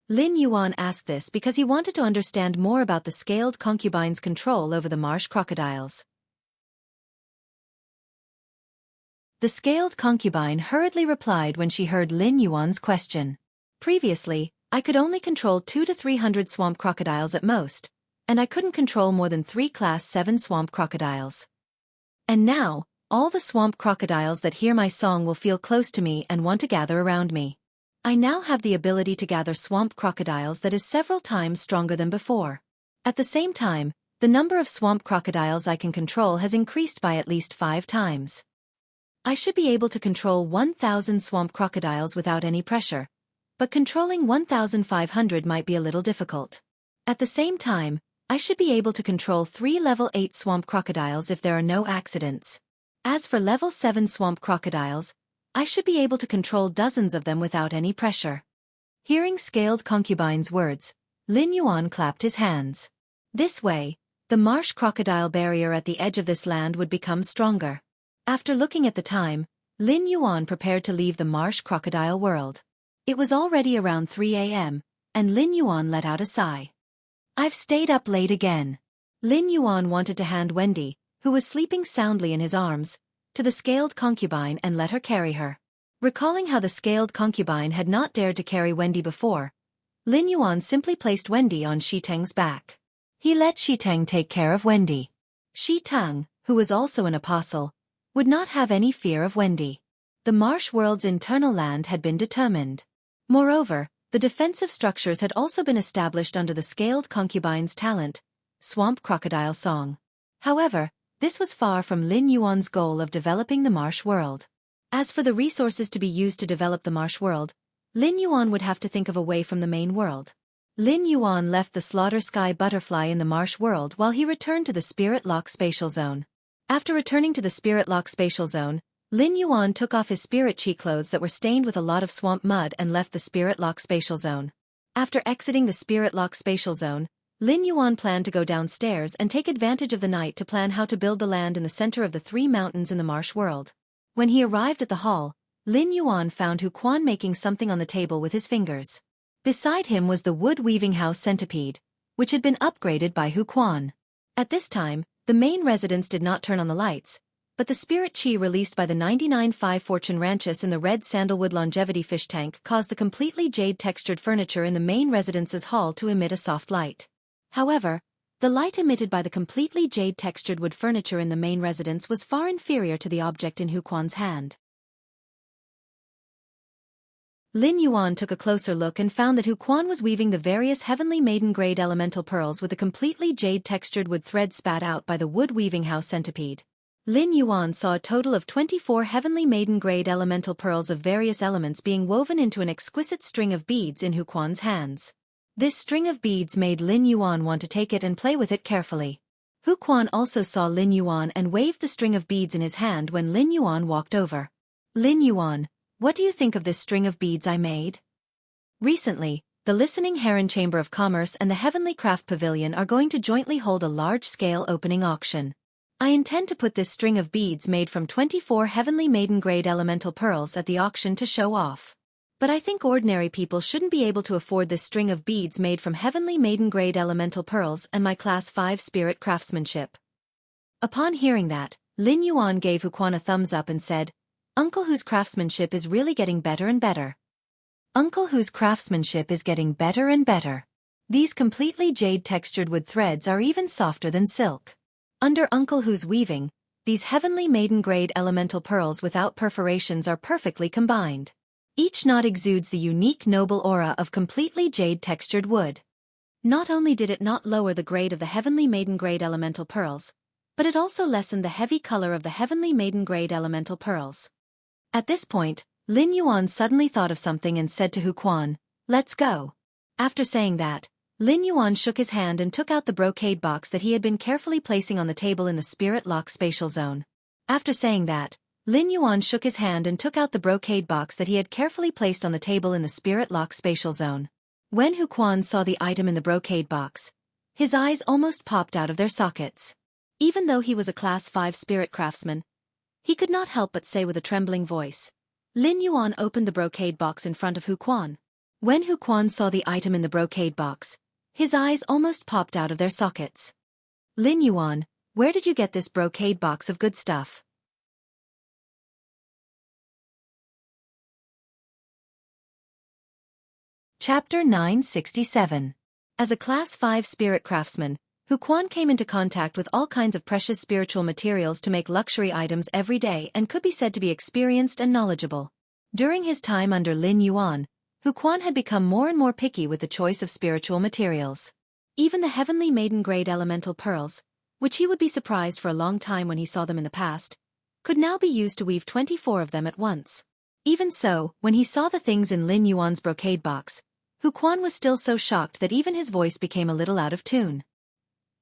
Lin Yuan asked this because he wanted to understand more about the Scaled Concubine's control over the marsh crocodiles. The Scaled Concubine hurriedly replied when she heard Lin Yuan's question. "Previously, I could only control 200 to 300 swamp crocodiles at most, and I couldn't control more than 3 Class 7 swamp crocodiles. And now, all the swamp crocodiles that hear my song will feel close to me and want to gather around me. I now have the ability to gather swamp crocodiles that is several times stronger than before. At the same time, the number of swamp crocodiles I can control has increased by at least 5 times. I should be able to control 1,000 swamp crocodiles without any pressure, but controlling 1,500 might be a little difficult. At the same time, I should be able to control 3 level 8 swamp crocodiles if there are no accidents. As for level 7 swamp crocodiles, I should be able to control dozens of them without any pressure." Hearing Scaled Concubine's words, Lin Yuan clapped his hands. This way, the marsh crocodile barrier at the edge of this land would become stronger. After looking at the time, Lin Yuan prepared to leave the marsh crocodile world. It was already around 3 a.m., and Lin Yuan let out a sigh. "I've stayed up late again." Lin Yuan wanted to hand Wendy, who was sleeping soundly in his arms, to the Scaled Concubine and let her carry her. Recalling how the Scaled Concubine had not dared to carry Wendy before, Lin Yuan simply placed Wendy on Shiteng's back. He let Shiteng take care of Wendy. Shiteng, who was also an apostle, would not have any fear of Wendy. The marsh world's internal land had been determined. Moreover, the defensive structures had also been established under the Scaled Concubine's talent, Swamp Crocodile Song. However, this was far from Lin Yuan's goal of developing the marsh world. As for the resources to be used to develop the marsh world, Lin Yuan would have to think of a way from the main world. Lin Yuan left the Slaughter Sky Butterfly in the marsh world while he returned to the Spirit Lock Spatial Zone. After returning to the Spirit Lock Spatial Zone, Lin Yuan took off his Spirit Chi clothes that were stained with a lot of swamp mud and left the Spirit Lock Spatial Zone. After exiting the Spirit Lock Spatial Zone, Lin Yuan planned to go downstairs and take advantage of the night to plan how to build the land in the center of the 3 mountains in the marsh world. When he arrived at the hall, Lin Yuan found Xueqi making something on the table with his fingers. Beside him was the wood-weaving house centipede, which had been upgraded by Xueqi. At this time, the main residence did not turn on the lights, but the spirit chi released by the 99.5 Fortune Ranches in the red sandalwood longevity fish tank caused the completely jade-textured furniture in the main residence's hall to emit a soft light. However, the light emitted by the completely jade-textured wood furniture in the main residence was far inferior to the object in Xueqi's hand. Lin Yuan took a closer look and found that Xueqi was weaving the various heavenly maiden-grade elemental pearls with the completely jade-textured wood thread spat out by the wood-weaving house centipede. Lin Yuan saw a total of 24 heavenly maiden-grade elemental pearls of various elements being woven into an exquisite string of beads in Xueqi's hands. This string of beads made Lin Yuan want to take it and play with it carefully. Xueqi also saw Lin Yuan and waved the string of beads in his hand when Lin Yuan walked over. "Lin Yuan, what do you think of this string of beads I made?" Recently, the Listening Heron Chamber of Commerce and the Heavenly Craft Pavilion are going to jointly hold a large-scale opening auction. I intend to put this string of beads made from 24 Heavenly Maiden Grade Elemental Pearls at the auction to show off. But I think ordinary people shouldn't be able to afford this string of beads made from Heavenly Maiden Grade Elemental Pearls and my Class 5 Spirit Craftsmanship. Upon hearing that, Lin Yuan gave Huquan a thumbs up and said, "Uncle Hu's craftsmanship is really getting better and better. Uncle Hu's craftsmanship is getting better and better. These completely jade-textured wood threads are even softer than silk. Under Uncle Hu's weaving, these Heavenly Maiden Grade Elemental Pearls without perforations are perfectly combined. Each knot exudes the unique noble aura of completely jade-textured wood. Not only did it not lower the grade of the Heavenly Maiden Grade Elemental Pearls, but it also lessened the heavy color of the Heavenly Maiden Grade Elemental Pearls." At this point, Lin Yuan suddenly thought of something and said to Huquan, "Let's go." After saying that, Lin Yuan shook his hand and took out the brocade box that he had been carefully placing on the table in the Spirit Lock Spatial Zone. After saying that, Lin Yuan shook his hand and took out the brocade box that he had carefully placed on the table in the Spirit Lock Spatial Zone. When Huquan saw the item in the brocade box, his eyes almost popped out of their sockets. Even though he was a Class 5 Spirit Craftsman, he could not help but say with a trembling voice, Lin Yuan opened the brocade box in front of Huquan. When Huquan saw the item in the brocade box, his eyes almost popped out of their sockets. "Lin Yuan, where did you get this brocade box of good stuff?" Chapter 967. As a Class 5 Spirit Craftsman, Huquan came into contact with all kinds of precious spiritual materials to make luxury items every day and could be said to be experienced and knowledgeable. During his time under Lin Yuan, Huquan had become more and more picky with the choice of spiritual materials. Even the Heavenly Maiden Grade Elemental Pearls, which he would be surprised for a long time when he saw them in the past, could now be used to weave 24 of them at once. Even so, when he saw the things in Lin Yuan's brocade box, Huquan was still so shocked that even his voice became a little out of tune.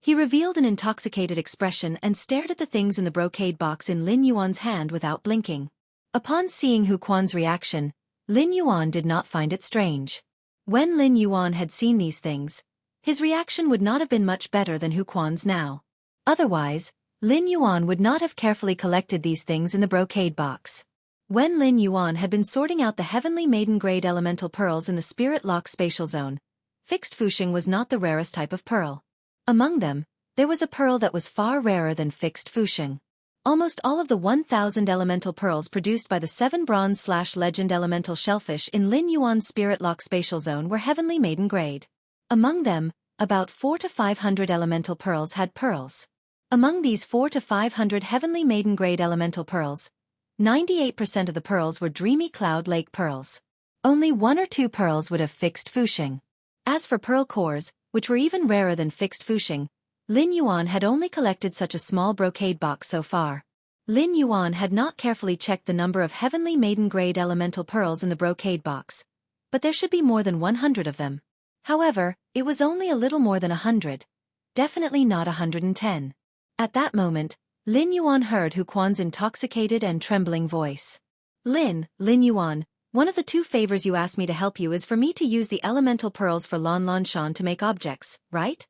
He revealed an intoxicated expression and stared at the things in the brocade box in Lin Yuan's hand without blinking. Upon seeing Huquan's reaction, Lin Yuan did not find it strange. When Lin Yuan had seen these things, his reaction would not have been much better than Huquan's now. Otherwise, Lin Yuan would not have carefully collected these things in the brocade box. When Lin Yuan had been sorting out the Heavenly Maiden Grade Elemental Pearls in the Spirit Lock Spatial Zone, fixed fushing was not the rarest type of pearl. Among them, there was a pearl that was far rarer than fixed fushing. Almost all of the 1,000 elemental pearls produced by the 7 bronze/legend elemental shellfish in Lin Yuan's Spirit Lock Spatial Zone were Heavenly Maiden Grade. Among them, about 400 to 500 elemental pearls had pearls. Among these 400 to 500 Heavenly Maiden Grade elemental pearls, 98% of the pearls were Dreamy Cloud Lake pearls. Only 1 or 2 pearls would have fixed fushing. As for pearl cores, which were even rarer than fixed fushing, Lin Yuan had only collected such a small brocade box so far. Lin Yuan had not carefully checked the number of Heavenly Maiden Grade elemental pearls in the brocade box, but there should be more than 100 of them. However, it was only a little more than 100. Definitely not 110. At that moment, Lin Yuan heard Huquan's intoxicated and trembling voice. Lin Yuan, one of the 2 favors you asked me to help you is for me to use the elemental pearls for Lan Lan Shan to make objects, right?"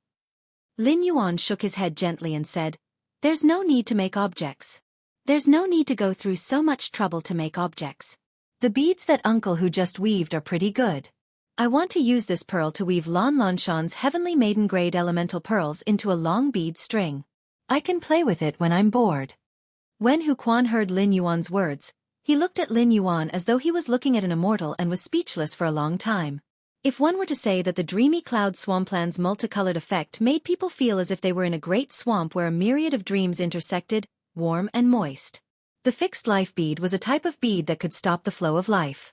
Lin Yuan shook his head gently and said, "There's no need to make objects. There's no need to go through so much trouble to make objects. The beads that Uncle Hu just weaved are pretty good. I want to use this pearl to weave Lan Lan Shan's Heavenly Maiden Grade elemental pearls into a long bead string. I can play with it when I'm bored." When Huquan heard Lin Yuan's words, he looked at Lin Yuan as though he was looking at an immortal and was speechless for a long time. If one were to say that the Dreamy Cloud Swampland's multicolored effect made people feel as if they were in a great swamp where a myriad of dreams intersected, warm and moist. The fixed life bead was a type of bead that could stop the flow of life.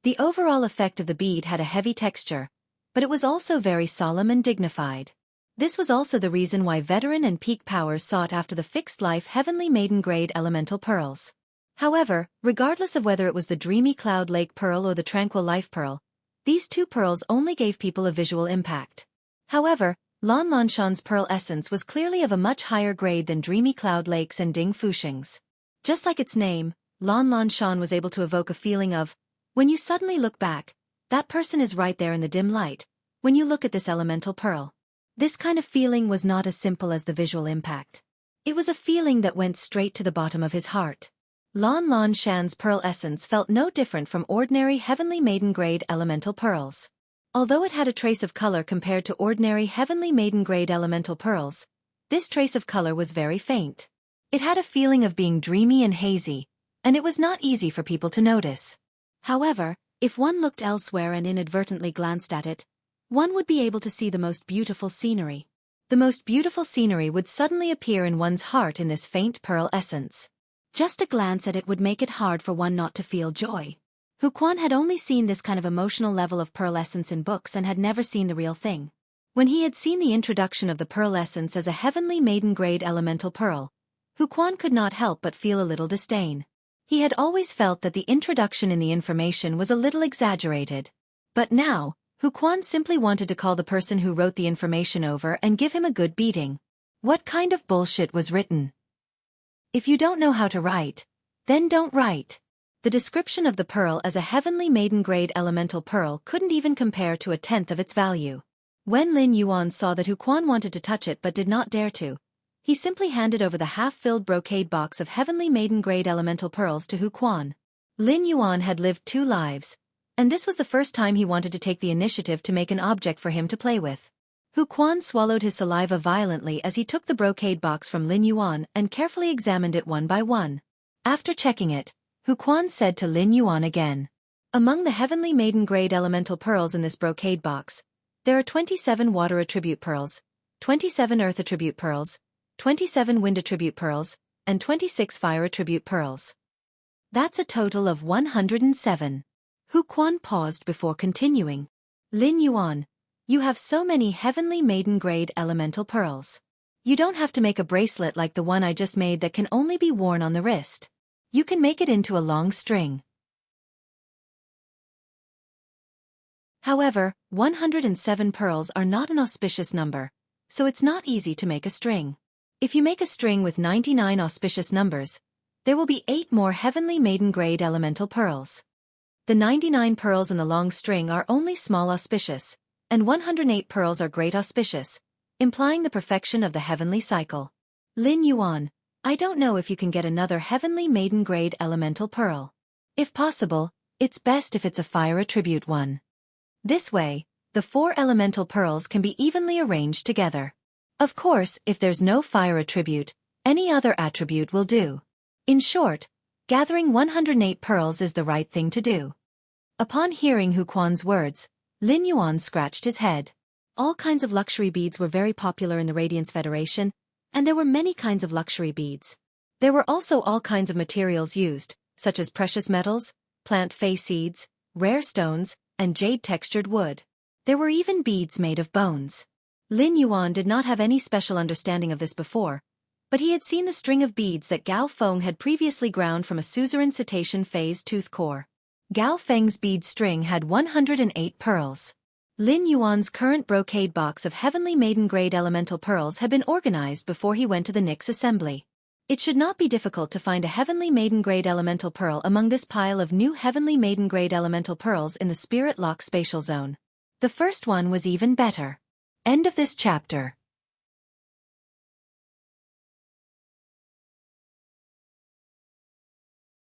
The overall effect of the bead had a heavy texture, but it was also very solemn and dignified. This was also the reason why veteran and peak powers sought after the fixed life Heavenly Maiden Grade elemental pearls. However, regardless of whether it was the Dreamy Cloud Lake Pearl or the Tranquil Life Pearl, these 2 pearls only gave people a visual impact. However, Lan Lan Shan's pearl essence was clearly of a much higher grade than Dreamy Cloud Lakes and Ding Fushing's. Just like its name, Lan Lan Shan was able to evoke a feeling of When you suddenly look back, that person is right there in the dim light, when you look at this elemental pearl. This kind of feeling was not as simple as the visual impact. It was a feeling that went straight to the bottom of his heart. Lan Lan Shan's pearl essence felt no different from ordinary heavenly maiden-grade elemental pearls. Although it had a trace of color compared to ordinary heavenly maiden-grade elemental pearls, this trace of color was very faint. It had a feeling of being dreamy and hazy, and it was not easy for people to notice. However, if one looked elsewhere and inadvertently glanced at it, one would be able to see the most beautiful scenery. The most beautiful scenery would suddenly appear in one's heart in this faint pearl essence. Just a glance at it would make it hard for one not to feel joy. Xueqi had only seen this kind of emotional level of pearl essence in books and had never seen the real thing. When he had seen the introduction of the pearl essence as a heavenly maiden-grade elemental pearl, Xueqi could not help but feel a little disdain. He had always felt that the introduction in the information was a little exaggerated. But now, Xueqi simply wanted to call the person who wrote the information over and give him a good beating. What kind of bullshit was written? If you don't know how to write, then don't write. The description of the pearl as a heavenly maiden-grade elemental pearl couldn't even compare to a tenth of its value. When Lin Yuan saw that Xueqi wanted to touch it but did not dare to, he simply handed over the half-filled brocade box of heavenly maiden-grade elemental pearls to Xueqi. Lin Yuan had lived 2 lives, and this was the first time he wanted to take the initiative to make an object for him to play with. Xueqi swallowed his saliva violently as he took the brocade box from Lin Yuan and carefully examined it one by one. After checking it, Xueqi said to Lin Yuan again, "Among the heavenly maiden-grade elemental pearls in this brocade box, there are 27 water attribute pearls, 27 earth attribute pearls, 27 wind attribute pearls, and 26 fire attribute pearls. That's a total of 107. Xueqi paused before continuing. "Lin Yuan, you have so many heavenly maiden-grade elemental pearls. You don't have to make a bracelet like the one I just made that can only be worn on the wrist. You can make it into a long string." However, 107 pearls are not an auspicious number, so it's not easy to make a string. If you make a string with 99 auspicious numbers, there will be 8 more heavenly maiden-grade elemental pearls. The 99 pearls in the long string are only small auspicious, and 108 pearls are great auspicious, implying the perfection of the heavenly cycle. "Lin Yuan, I don't know if you can get another heavenly maiden-grade elemental pearl. If possible, it's best if it's a fire attribute one. This way, the 4 elemental pearls can be evenly arranged together. Of course, if there's no fire attribute, any other attribute will do. In short, gathering 108 pearls is the right thing to do." Upon hearing Xueqi's words, Lin Yuan scratched his head. All kinds of luxury beads were very popular in the Radiance Federation, and there were many kinds of luxury beads. There were also all kinds of materials used, such as precious metals, plant fey seeds, rare stones, and jade-textured wood. There were even beads made of bones. Lin Yuan did not have any special understanding of this before, but he had seen the string of beads that Gao Feng had previously ground from a suzerain cetacean fey's tooth core. Gao Feng's bead string had 108 pearls. Lin Yuan's current brocade box of heavenly maiden-grade elemental pearls had been organized before he went to the Nyx assembly. It should not be difficult to find a heavenly maiden-grade elemental pearl among this pile of new heavenly maiden-grade elemental pearls in the Spirit Lock spatial zone. The first one was even better. End of this chapter.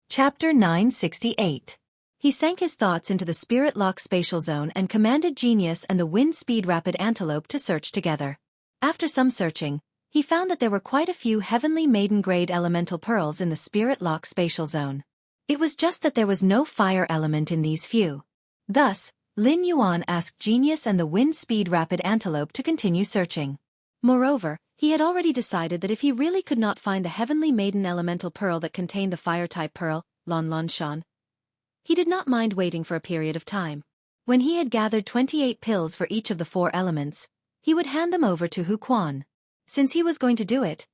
Chapter 968. He sank his thoughts into the Spirit Lock spatial zone and commanded Genius and the Wind Speed Rapid Antelope to search together. After some searching, he found that there were quite a few heavenly maiden-grade elemental pearls in the Spirit Lock spatial zone. It was just that there was no fire element in these few. Thus, Lin Yuan asked Genius and the Wind Speed Rapid Antelope to continue searching. Moreover, he had already decided that if he really could not find the heavenly maiden elemental pearl that contained the fire-type pearl, Lan Lan Shan, he did not mind waiting for a period of time. When he had gathered 28 pills for each of the 4 elements, he would hand them over to Xueqi. Since he was going to do it,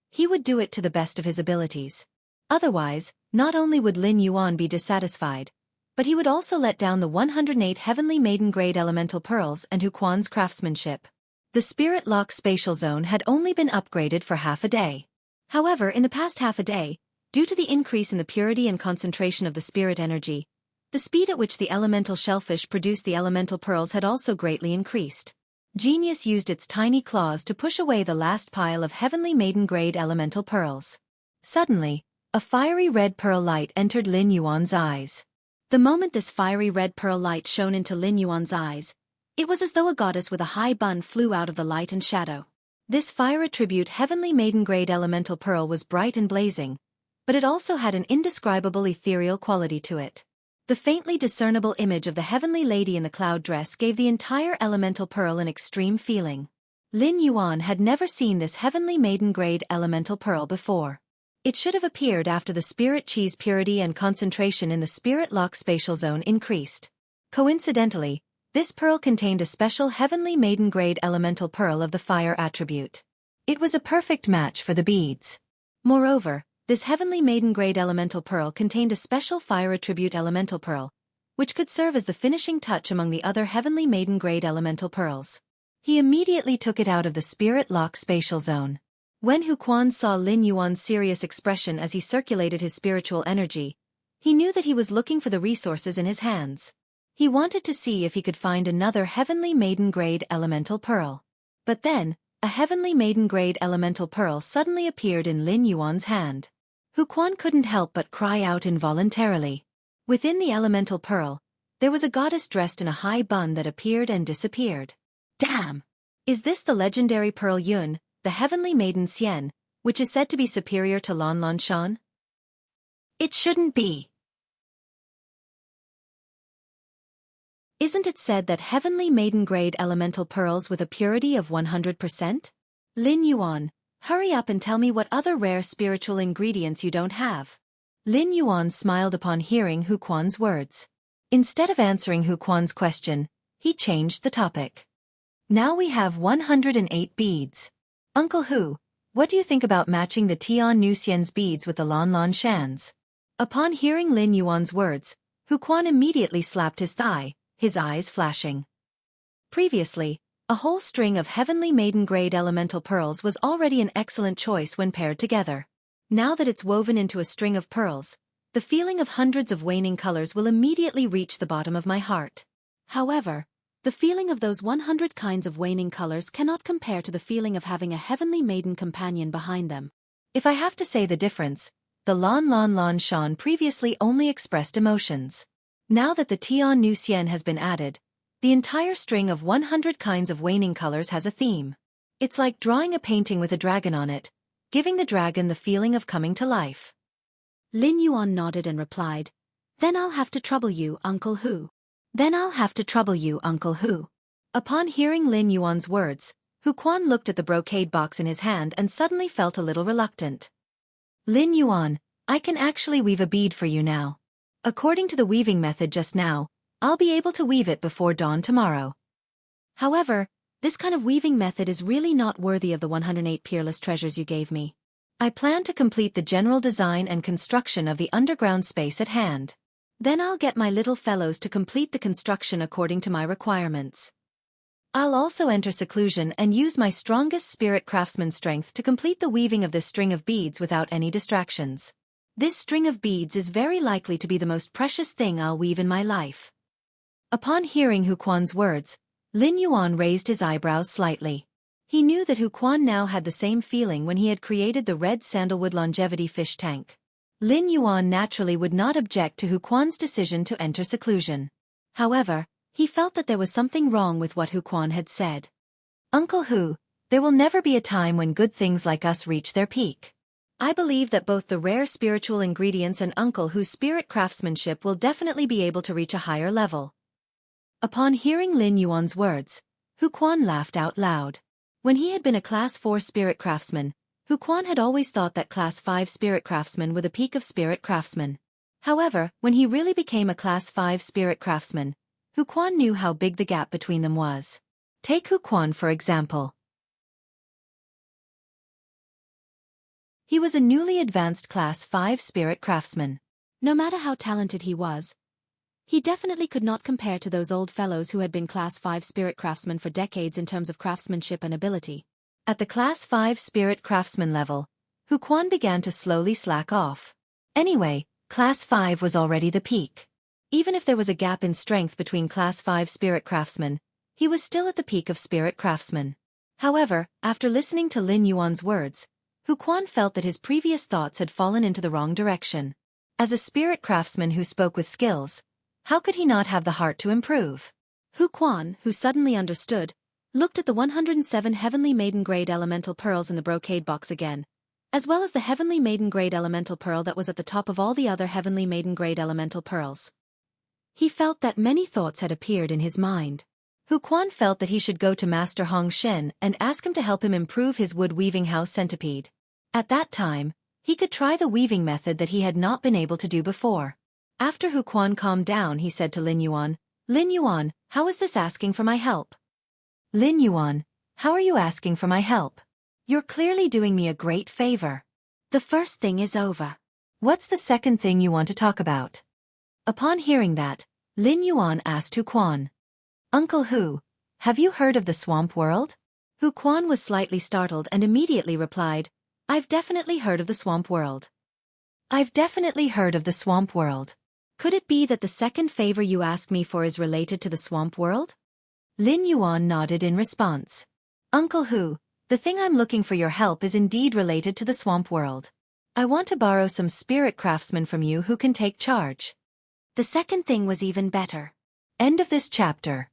he would do it to the best of his abilities. Otherwise, not only would Lin Yuan be dissatisfied, but he would also let down the 108 heavenly maiden-grade elemental pearls and Xueqi's craftsmanship. The Spirit Lock spatial zone had only been upgraded for half a day. However, in the past half a day, due to the increase in the purity and concentration of the spirit energy, The speed at which the elemental shellfish produced the elemental pearls had also greatly increased. Genius used its tiny claws to push away the last pile of heavenly maiden-grade elemental pearls. Suddenly, a fiery red pearl light entered Lin Yuan's eyes. The moment this fiery red pearl light shone into Lin Yuan's eyes, it was as though a goddess with a high bun flew out of the light and shadow. This fire attribute heavenly maiden-grade elemental pearl was bright and blazing, but it also had an indescribable ethereal quality to it. The faintly discernible image of the heavenly lady in the cloud dress gave the entire elemental pearl an extreme feeling. Lin Yuan had never seen this heavenly maiden-grade elemental pearl before. It should have appeared after the spirit chi's purity and concentration in the spirit lock spatial zone increased. Coincidentally, this pearl contained a special heavenly maiden-grade elemental pearl of the fire attribute. It was a perfect match for the beads. Moreover, this heavenly maiden-grade elemental pearl contained a special fire attribute elemental pearl, which could serve as the finishing touch among the other heavenly maiden-grade elemental pearls. He immediately took it out of the spirit lock spatial zone. When Huquan saw Lin Yuan's serious expression as he circulated his spiritual energy, he knew that he was looking for the resources in his hands. He wanted to see if he could find another heavenly maiden-grade elemental pearl. But then, a heavenly maiden-grade elemental pearl suddenly appeared in Lin Yuan's hand. Huquan couldn't help but cry out involuntarily. Within the elemental pearl, there was a goddess dressed in a high bun that appeared and disappeared. Damn! Is this the legendary Pearl Yun, the heavenly maiden Xian, which is said to be superior to Lan Lan Shan? It shouldn't be. Isn't it said that heavenly maiden-grade elemental pearls with a purity of 100%? Lin Yuan, hurry up and tell me what other rare spiritual ingredients you don't have. Lin Yuan smiled upon hearing Huquan's words. Instead of answering Huquan's question, he changed the topic. Now we have 108 beads. Uncle Hu, what do you think about matching the Tian Nu Xian's beads with the Lan Lan Shan's? Upon hearing Lin Yuan's words, Huquan immediately slapped his thigh, his eyes flashing. Previously, a whole string of heavenly maiden-grade elemental pearls was already an excellent choice when paired together. Now that it's woven into a string of pearls, the feeling of hundreds of waning colors will immediately reach the bottom of my heart. However, the feeling of those 100 kinds of waning colors cannot compare to the feeling of having a heavenly maiden companion behind them. If I have to say the difference, the Lan Lan Lan Shan previously only expressed emotions. Now that the Tian Nu Xian has been added, the entire string of 100 kinds of waning colors has a theme. It's like drawing a painting with a dragon on it, giving the dragon the feeling of coming to life. Lin Yuan nodded and replied, "Then I'll have to trouble you, Uncle Hu. Then I'll have to trouble you, Uncle Hu." Upon hearing Lin Yuan's words, Huquan looked at the brocade box in his hand and suddenly felt a little reluctant. Lin Yuan, I can actually weave a bead for you now. According to the weaving method just now, I'll be able to weave it before dawn tomorrow. However, this kind of weaving method is really not worthy of the 108 peerless treasures you gave me. I plan to complete the general design and construction of the underground space at hand. Then I'll get my little fellows to complete the construction according to my requirements. I'll also enter seclusion and use my strongest spirit craftsman strength to complete the weaving of this string of beads without any distractions. This string of beads is very likely to be the most precious thing I'll weave in my life. Upon hearing Huquan's words, Lin Yuan raised his eyebrows slightly. He knew that Huquan now had the same feeling when he had created the red sandalwood longevity fish tank. Lin Yuan naturally would not object to Huquan's decision to enter seclusion. However, he felt that there was something wrong with what Huquan had said. Uncle Hu, there will never be a time when good things like us reach their peak. I believe that both the rare spiritual ingredients and Uncle Hu's spirit craftsmanship will definitely be able to reach a higher level. Upon hearing Lin Yuan's words, Huquan laughed out loud. When he had been a Class 4 spirit craftsman, Huquan had always thought that Class 5 spirit craftsmen were the peak of spirit craftsmen. However, when he really became a Class 5 spirit craftsman, Huquan knew how big the gap between them was. Take Huquan for example. He was a newly advanced Class 5 spirit craftsman. No matter how talented he was, he definitely could not compare to those old fellows who had been Class 5 spirit craftsmen for decades in terms of craftsmanship and ability. At the Class 5 spirit craftsman level, Huquan began to slowly slack off. Anyway, Class 5 was already the peak. Even if there was a gap in strength between Class 5 Spirit Craftsmen, he was still at the peak of Spirit Craftsman. However, after listening to Lin Yuan's words, Xueqi felt that his previous thoughts had fallen into the wrong direction. As a Spirit Craftsman who spoke with skills, how could he not have the heart to improve? Xueqi, who suddenly understood, looked at the 107 Heavenly Maiden Grade Elemental Pearls in the brocade box again, as well as the Heavenly Maiden Grade Elemental Pearl that was at the top of all the other Heavenly Maiden Grade Elemental Pearls. He felt that many thoughts had appeared in his mind. Xueqi felt that he should go to Master Hong Shen and ask him to help him improve his wood-weaving house centipede. At that time, he could try the weaving method that he had not been able to do before. After Xueqi calmed down, he said to Lin Yuan, how is this asking for my help? Lin Yuan, how are you asking for my help? You're clearly doing me a great favor. The first thing is over. What's the second thing you want to talk about? Upon hearing that, Lin Yuan asked Xueqi, Uncle Hu, have you heard of the swamp world? Xueqi was slightly startled and immediately replied, I've definitely heard of the swamp world. I've definitely heard of the swamp world. Could it be that the second favor you asked me for is related to the swamp world? Lin Yuan nodded in response. Uncle Hu, the thing I'm looking for your help is indeed related to the swamp world. I want to borrow some spirit craftsmen from you who can take charge. The second thing was even better. End of this chapter.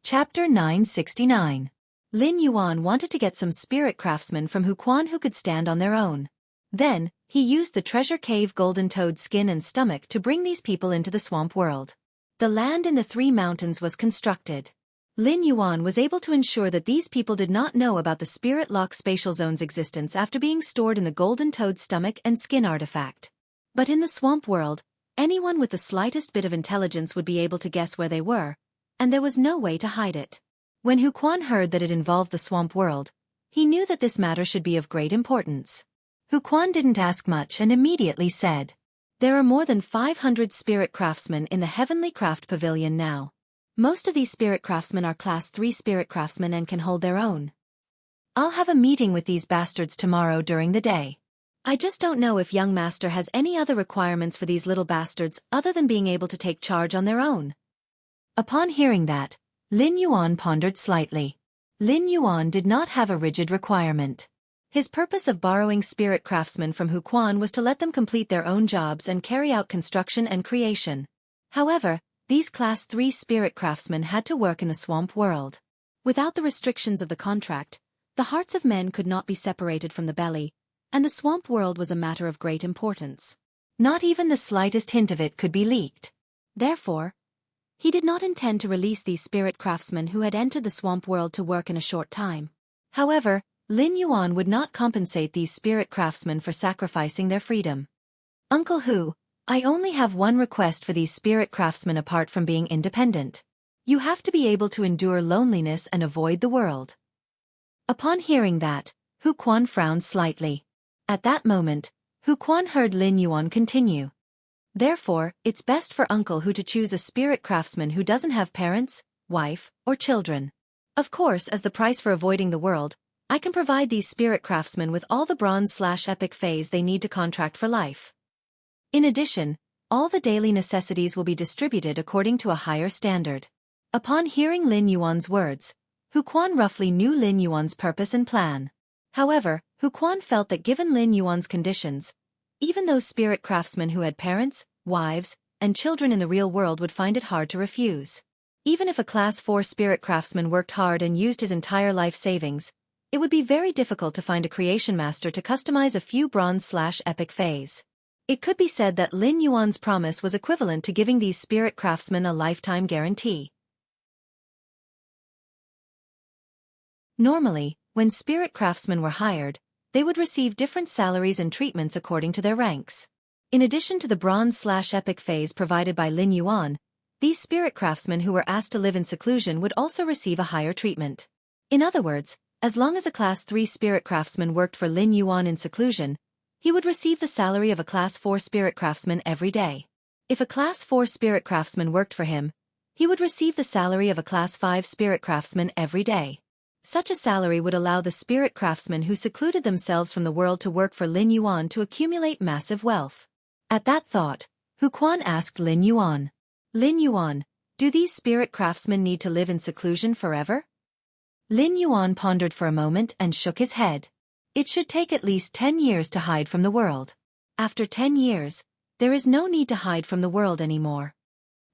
Chapter 969. Lin Yuan wanted to get some spirit craftsmen from Xueqi who could stand on their own. Then, he used the treasure cave golden toad skin and stomach to bring these people into the swamp world. The land in the three mountains was constructed. Lin Yuan was able to ensure that these people did not know about the spirit lock spatial zone's existence after being stored in the golden toad stomach and skin artifact. But in the swamp world, anyone with the slightest bit of intelligence would be able to guess where they were, and there was no way to hide it. When Xueqi heard that it involved the swamp world, he knew that this matter should be of great importance. Xueqi didn't ask much and immediately said, There are more than 500 spirit craftsmen in the Heavenly Craft Pavilion now. Most of these spirit craftsmen are Class 3 spirit craftsmen and can hold their own. I'll have a meeting with these bastards tomorrow during the day. I just don't know if young master has any other requirements for these little bastards other than being able to take charge on their own. Upon hearing that, Lin Yuan pondered slightly. Lin Yuan did not have a rigid requirement. His purpose of borrowing spirit craftsmen from Xueqi was to let them complete their own jobs and carry out construction and creation. However, these Class 3 spirit craftsmen had to work in the swamp world. Without the restrictions of the contract, the hearts of men could not be separated from the belly, and the swamp world was a matter of great importance. Not even the slightest hint of it could be leaked. Therefore, he did not intend to release these spirit craftsmen who had entered the swamp world to work in a short time. However, Lin Yuan would not compensate these spirit craftsmen for sacrificing their freedom. Uncle Hu, I only have one request for these spirit craftsmen apart from being independent. You have to be able to endure loneliness and avoid the world. Upon hearing that, Xueqi frowned slightly. At that moment, Xueqi heard Lin Yuan continue. Therefore, it's best for Uncle Hu to choose a spirit craftsman who doesn't have parents, wife, or children. Of course, as the price for avoiding the world, I can provide these spirit craftsmen with all the bronze/epic phase they need to contract for life. In addition, all the daily necessities will be distributed according to a higher standard. Upon hearing Lin Yuan's words, Xueqi roughly knew Lin Yuan's purpose and plan. However, Xueqi felt that given Lin Yuan's conditions, even those spirit craftsmen who had parents, wives, and children in the real world would find it hard to refuse. Even if a Class 4 spirit craftsman worked hard and used his entire life savings, it would be very difficult to find a creation master to customize a few bronze/epic phase. It could be said that Lin Yuan's promise was equivalent to giving these spirit craftsmen a lifetime guarantee. Normally, when spirit craftsmen were hired, they would receive different salaries and treatments according to their ranks. In addition to the bronze/epic phase provided by Lin Yuan, these spirit craftsmen who were asked to live in seclusion would also receive a higher treatment. In other words, as long as a Class 3 spirit craftsman worked for Lin Yuan in seclusion, he would receive the salary of a Class 4 spirit craftsman every day. If a Class 4 spirit craftsman worked for him, he would receive the salary of a Class 5 spirit craftsman every day. Such a salary would allow the spirit craftsmen who secluded themselves from the world to work for Lin Yuan to accumulate massive wealth. At that thought, Xueqi asked Lin Yuan, "Lin Yuan, do these spirit craftsmen need to live in seclusion forever?" Lin Yuan pondered for a moment and shook his head. It should take at least 10 years to hide from the world. After 10 years, there is no need to hide from the world anymore.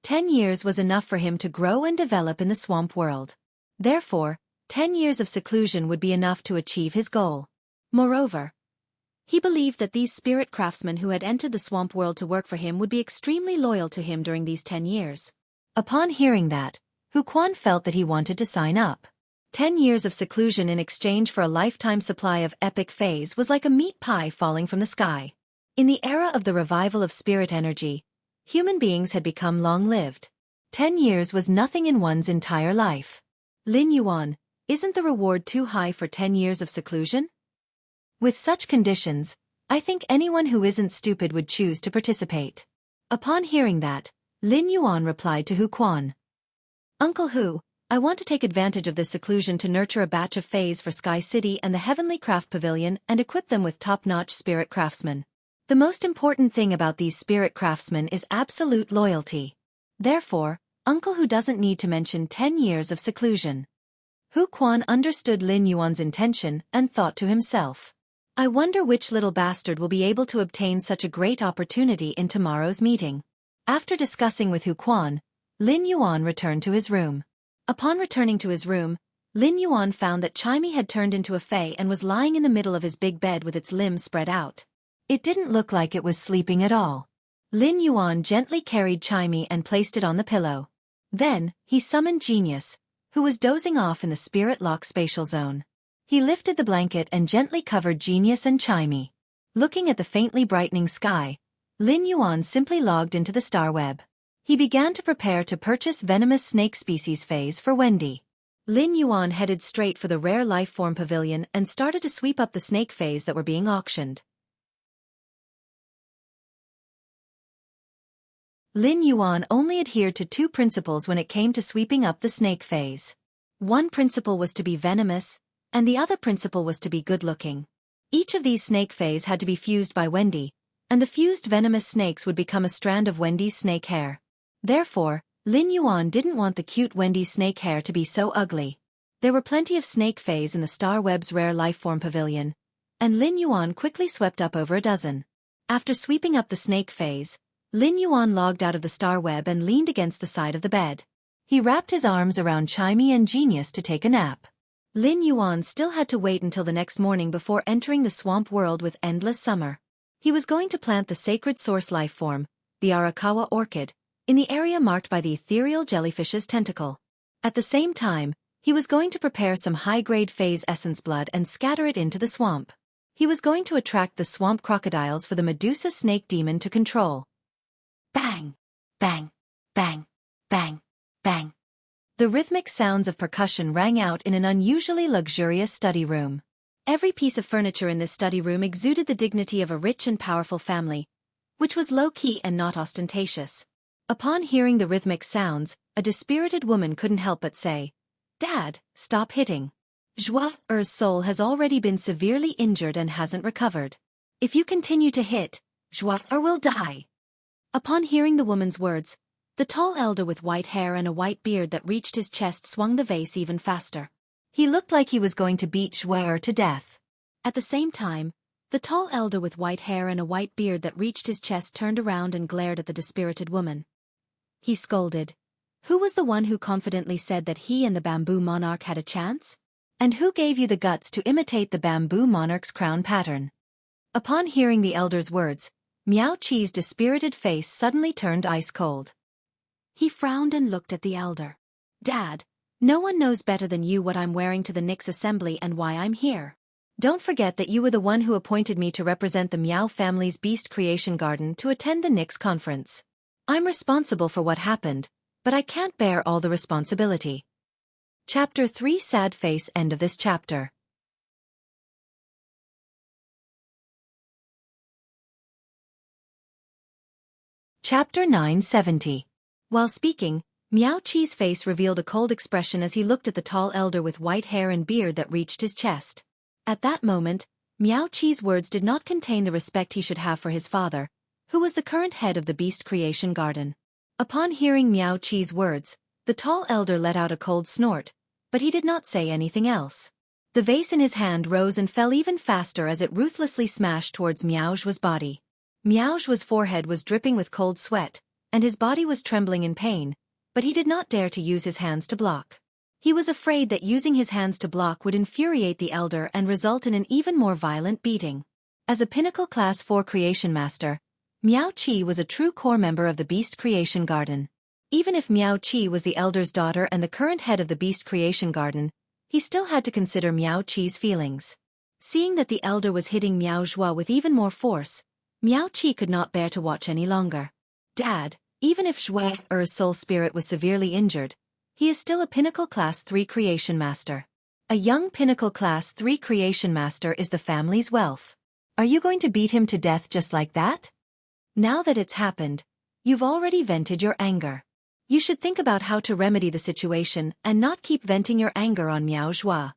10 years was enough for him to grow and develop in the swamp world. Therefore, 10 years of seclusion would be enough to achieve his goal. Moreover, he believed that these spirit craftsmen who had entered the swamp world to work for him would be extremely loyal to him during these 10 years. Upon hearing that, Xueqi felt that he wanted to sign up. 10 years of seclusion in exchange for a lifetime supply of epic phase was like a meat pie falling from the sky. In the era of the revival of spirit energy, human beings had become long-lived. 10 years was nothing in one's entire life. Lin Yuan, isn't the reward too high for 10 years of seclusion? With such conditions, I think anyone who isn't stupid would choose to participate. Upon hearing that, Lin Yuan replied to Xueqi, "Uncle Hu, I want to take advantage of this seclusion to nurture a batch of phase for Sky City and the Heavenly Craft Pavilion and equip them with top-notch spirit craftsmen. The most important thing about these spirit craftsmen is absolute loyalty. Therefore, Uncle Hu doesn't need to mention 10 years of seclusion." Xueqi understood Lin Yuan's intention and thought to himself, "I wonder which little bastard will be able to obtain such a great opportunity in tomorrow's meeting." After discussing with Xueqi, Lin Yuan returned to his room. Upon returning to his room, Lin Yuan found that Xueqi had turned into a fae and was lying in the middle of his big bed with its limbs spread out. It didn't look like it was sleeping at all. Lin Yuan gently carried Xueqi and placed it on the pillow. Then, he summoned Genius, who was dozing off in the spirit lock spatial zone. He lifted the blanket and gently covered Genius and Xueqi. Looking at the faintly brightening sky, Lin Yuan simply logged into the star web. He began to prepare to purchase venomous snake species phase for Wendy. Lin Yuan headed straight for the rare life form pavilion and started to sweep up the snake phase that were being auctioned. Lin Yuan only adhered to 2 principles when it came to sweeping up the snake phase. One principle was to be venomous, and the other principle was to be good-looking. Each of these snake phase had to be fused by Wendy, and the fused venomous snakes would become a strand of Wendy's snake hair. Therefore, Lin Yuan didn't want the cute Wendy's snake hair to be so ugly. There were plenty of snake phase in the Star Web's rare lifeform pavilion, and Lin Yuan quickly swept up over a dozen. After sweeping up the snake phase, Lin Yuan logged out of the star web and leaned against the side of the bed. He wrapped his arms around Xueqi and Genius to take a nap. Lin Yuan still had to wait until the next morning before entering the swamp world with endless summer. He was going to plant the sacred source lifeform, the Arakawa orchid, in the area marked by the ethereal jellyfish's tentacle. At the same time, he was going to prepare some high-grade phase essence blood and scatter it into the swamp. He was going to attract the swamp crocodiles for the Medusa snake demon to control. Bang! Bang! Bang! Bang! Bang! The rhythmic sounds of percussion rang out in an unusually luxurious study room. Every piece of furniture in this study room exuded the dignity of a rich and powerful family, which was low-key and not ostentatious. Upon hearing the rhythmic sounds, a dispirited woman couldn't help but say, "Dad, stop hitting. Xueqi's soul has already been severely injured and hasn't recovered. If you continue to hit, Xueqi will die." Upon hearing the woman's words, the tall elder with white hair and a white beard that reached his chest swung the vase even faster. He looked like he was going to beat Xueqi to death. At the same time, the tall elder with white hair and a white beard that reached his chest turned around and glared at the dispirited woman. He scolded. "Who was the one who confidently said that he and the bamboo monarch had a chance? And who gave you the guts to imitate the bamboo monarch's crown pattern?" Upon hearing the elder's words, Miao Qi's dispirited face suddenly turned ice-cold. He frowned and looked at the elder. "Dad, no one knows better than you what I'm wearing to the Nyx assembly and why I'm here. Don't forget that you were the one who appointed me to represent the Miao family's beast creation garden to attend the Nyx conference. I'm responsible for what happened, but I can't bear all the responsibility." Chapter 3 Sad Face. End of this chapter. Chapter 970. While speaking, Miao Qi's face revealed a cold expression as he looked at the tall elder with white hair and beard that reached his chest. At that moment, Miao Qi's words did not contain the respect he should have for his father, who was the current head of the Beast Creation Garden. Upon hearing Miao Qi's words, the tall elder let out a cold snort, but he did not say anything else. The vase in his hand rose and fell even faster as it ruthlessly smashed towards Miao Zhua's body. Miao Zhua's forehead was dripping with cold sweat, and his body was trembling in pain, but he did not dare to use his hands to block. He was afraid that using his hands to block would infuriate the elder and result in an even more violent beating. As a pinnacle Class 4 creation master, Miao Qi was a true core member of the Beast Creation Garden. Even if Miao Qi was the elder's daughter and the current head of the Beast Creation Garden, he still had to consider Miao Qi's feelings. Seeing that the elder was hitting Miao Zhua with even more force, Miao Qi could not bear to watch any longer. Dad, even if Xueqi's soul spirit was severely injured, he is still a Pinnacle Class 3 creation master. A young Pinnacle Class 3 creation master is the family's wealth. Are you going to beat him to death just like that? Now that it's happened, you've already vented your anger. You should think about how to remedy the situation and not keep venting your anger on Miao Zhua.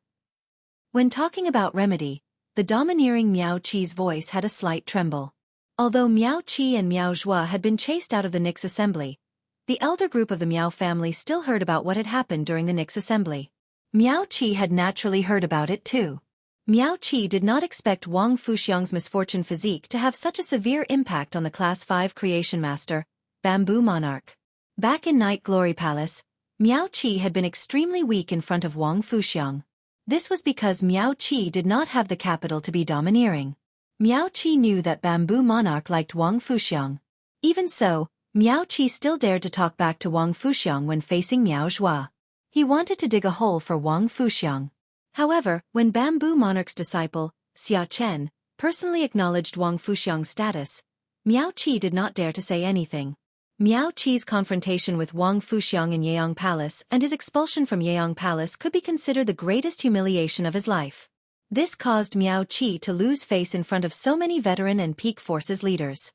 When talking about remedy, the domineering Miao Qi's voice had a slight tremble. Although Miao Qi and Miao Zhua had been chased out of the Nix assembly, the elder group of the Miao family still heard about what had happened during the Nix assembly. Miao Qi had naturally heard about it too. Miao Qi did not expect Wang Fuxiang's misfortune physique to have such a severe impact on the Class 5 creation master, Bamboo Monarch. Back in Night Glory Palace, Miao Qi had been extremely weak in front of Wang Fuxiang. This was because Miao Qi did not have the capital to be domineering. Miao Qi knew that Bamboo Monarch liked Wang Fuxiang. Even so, Miao Qi still dared to talk back to Wang Fuxiang when facing Miao Zhua. He wanted to dig a hole for Wang Fuxiang. However, when Bamboo Monarch's disciple, Xia Chen, personally acknowledged Wang Fuxiang's status, Miao Qi did not dare to say anything. Miao Qi's confrontation with Wang Fuxiang in Yeyang Palace and his expulsion from Yeyang Palace could be considered the greatest humiliation of his life. This caused Miao Qi to lose face in front of so many veteran and peak forces leaders.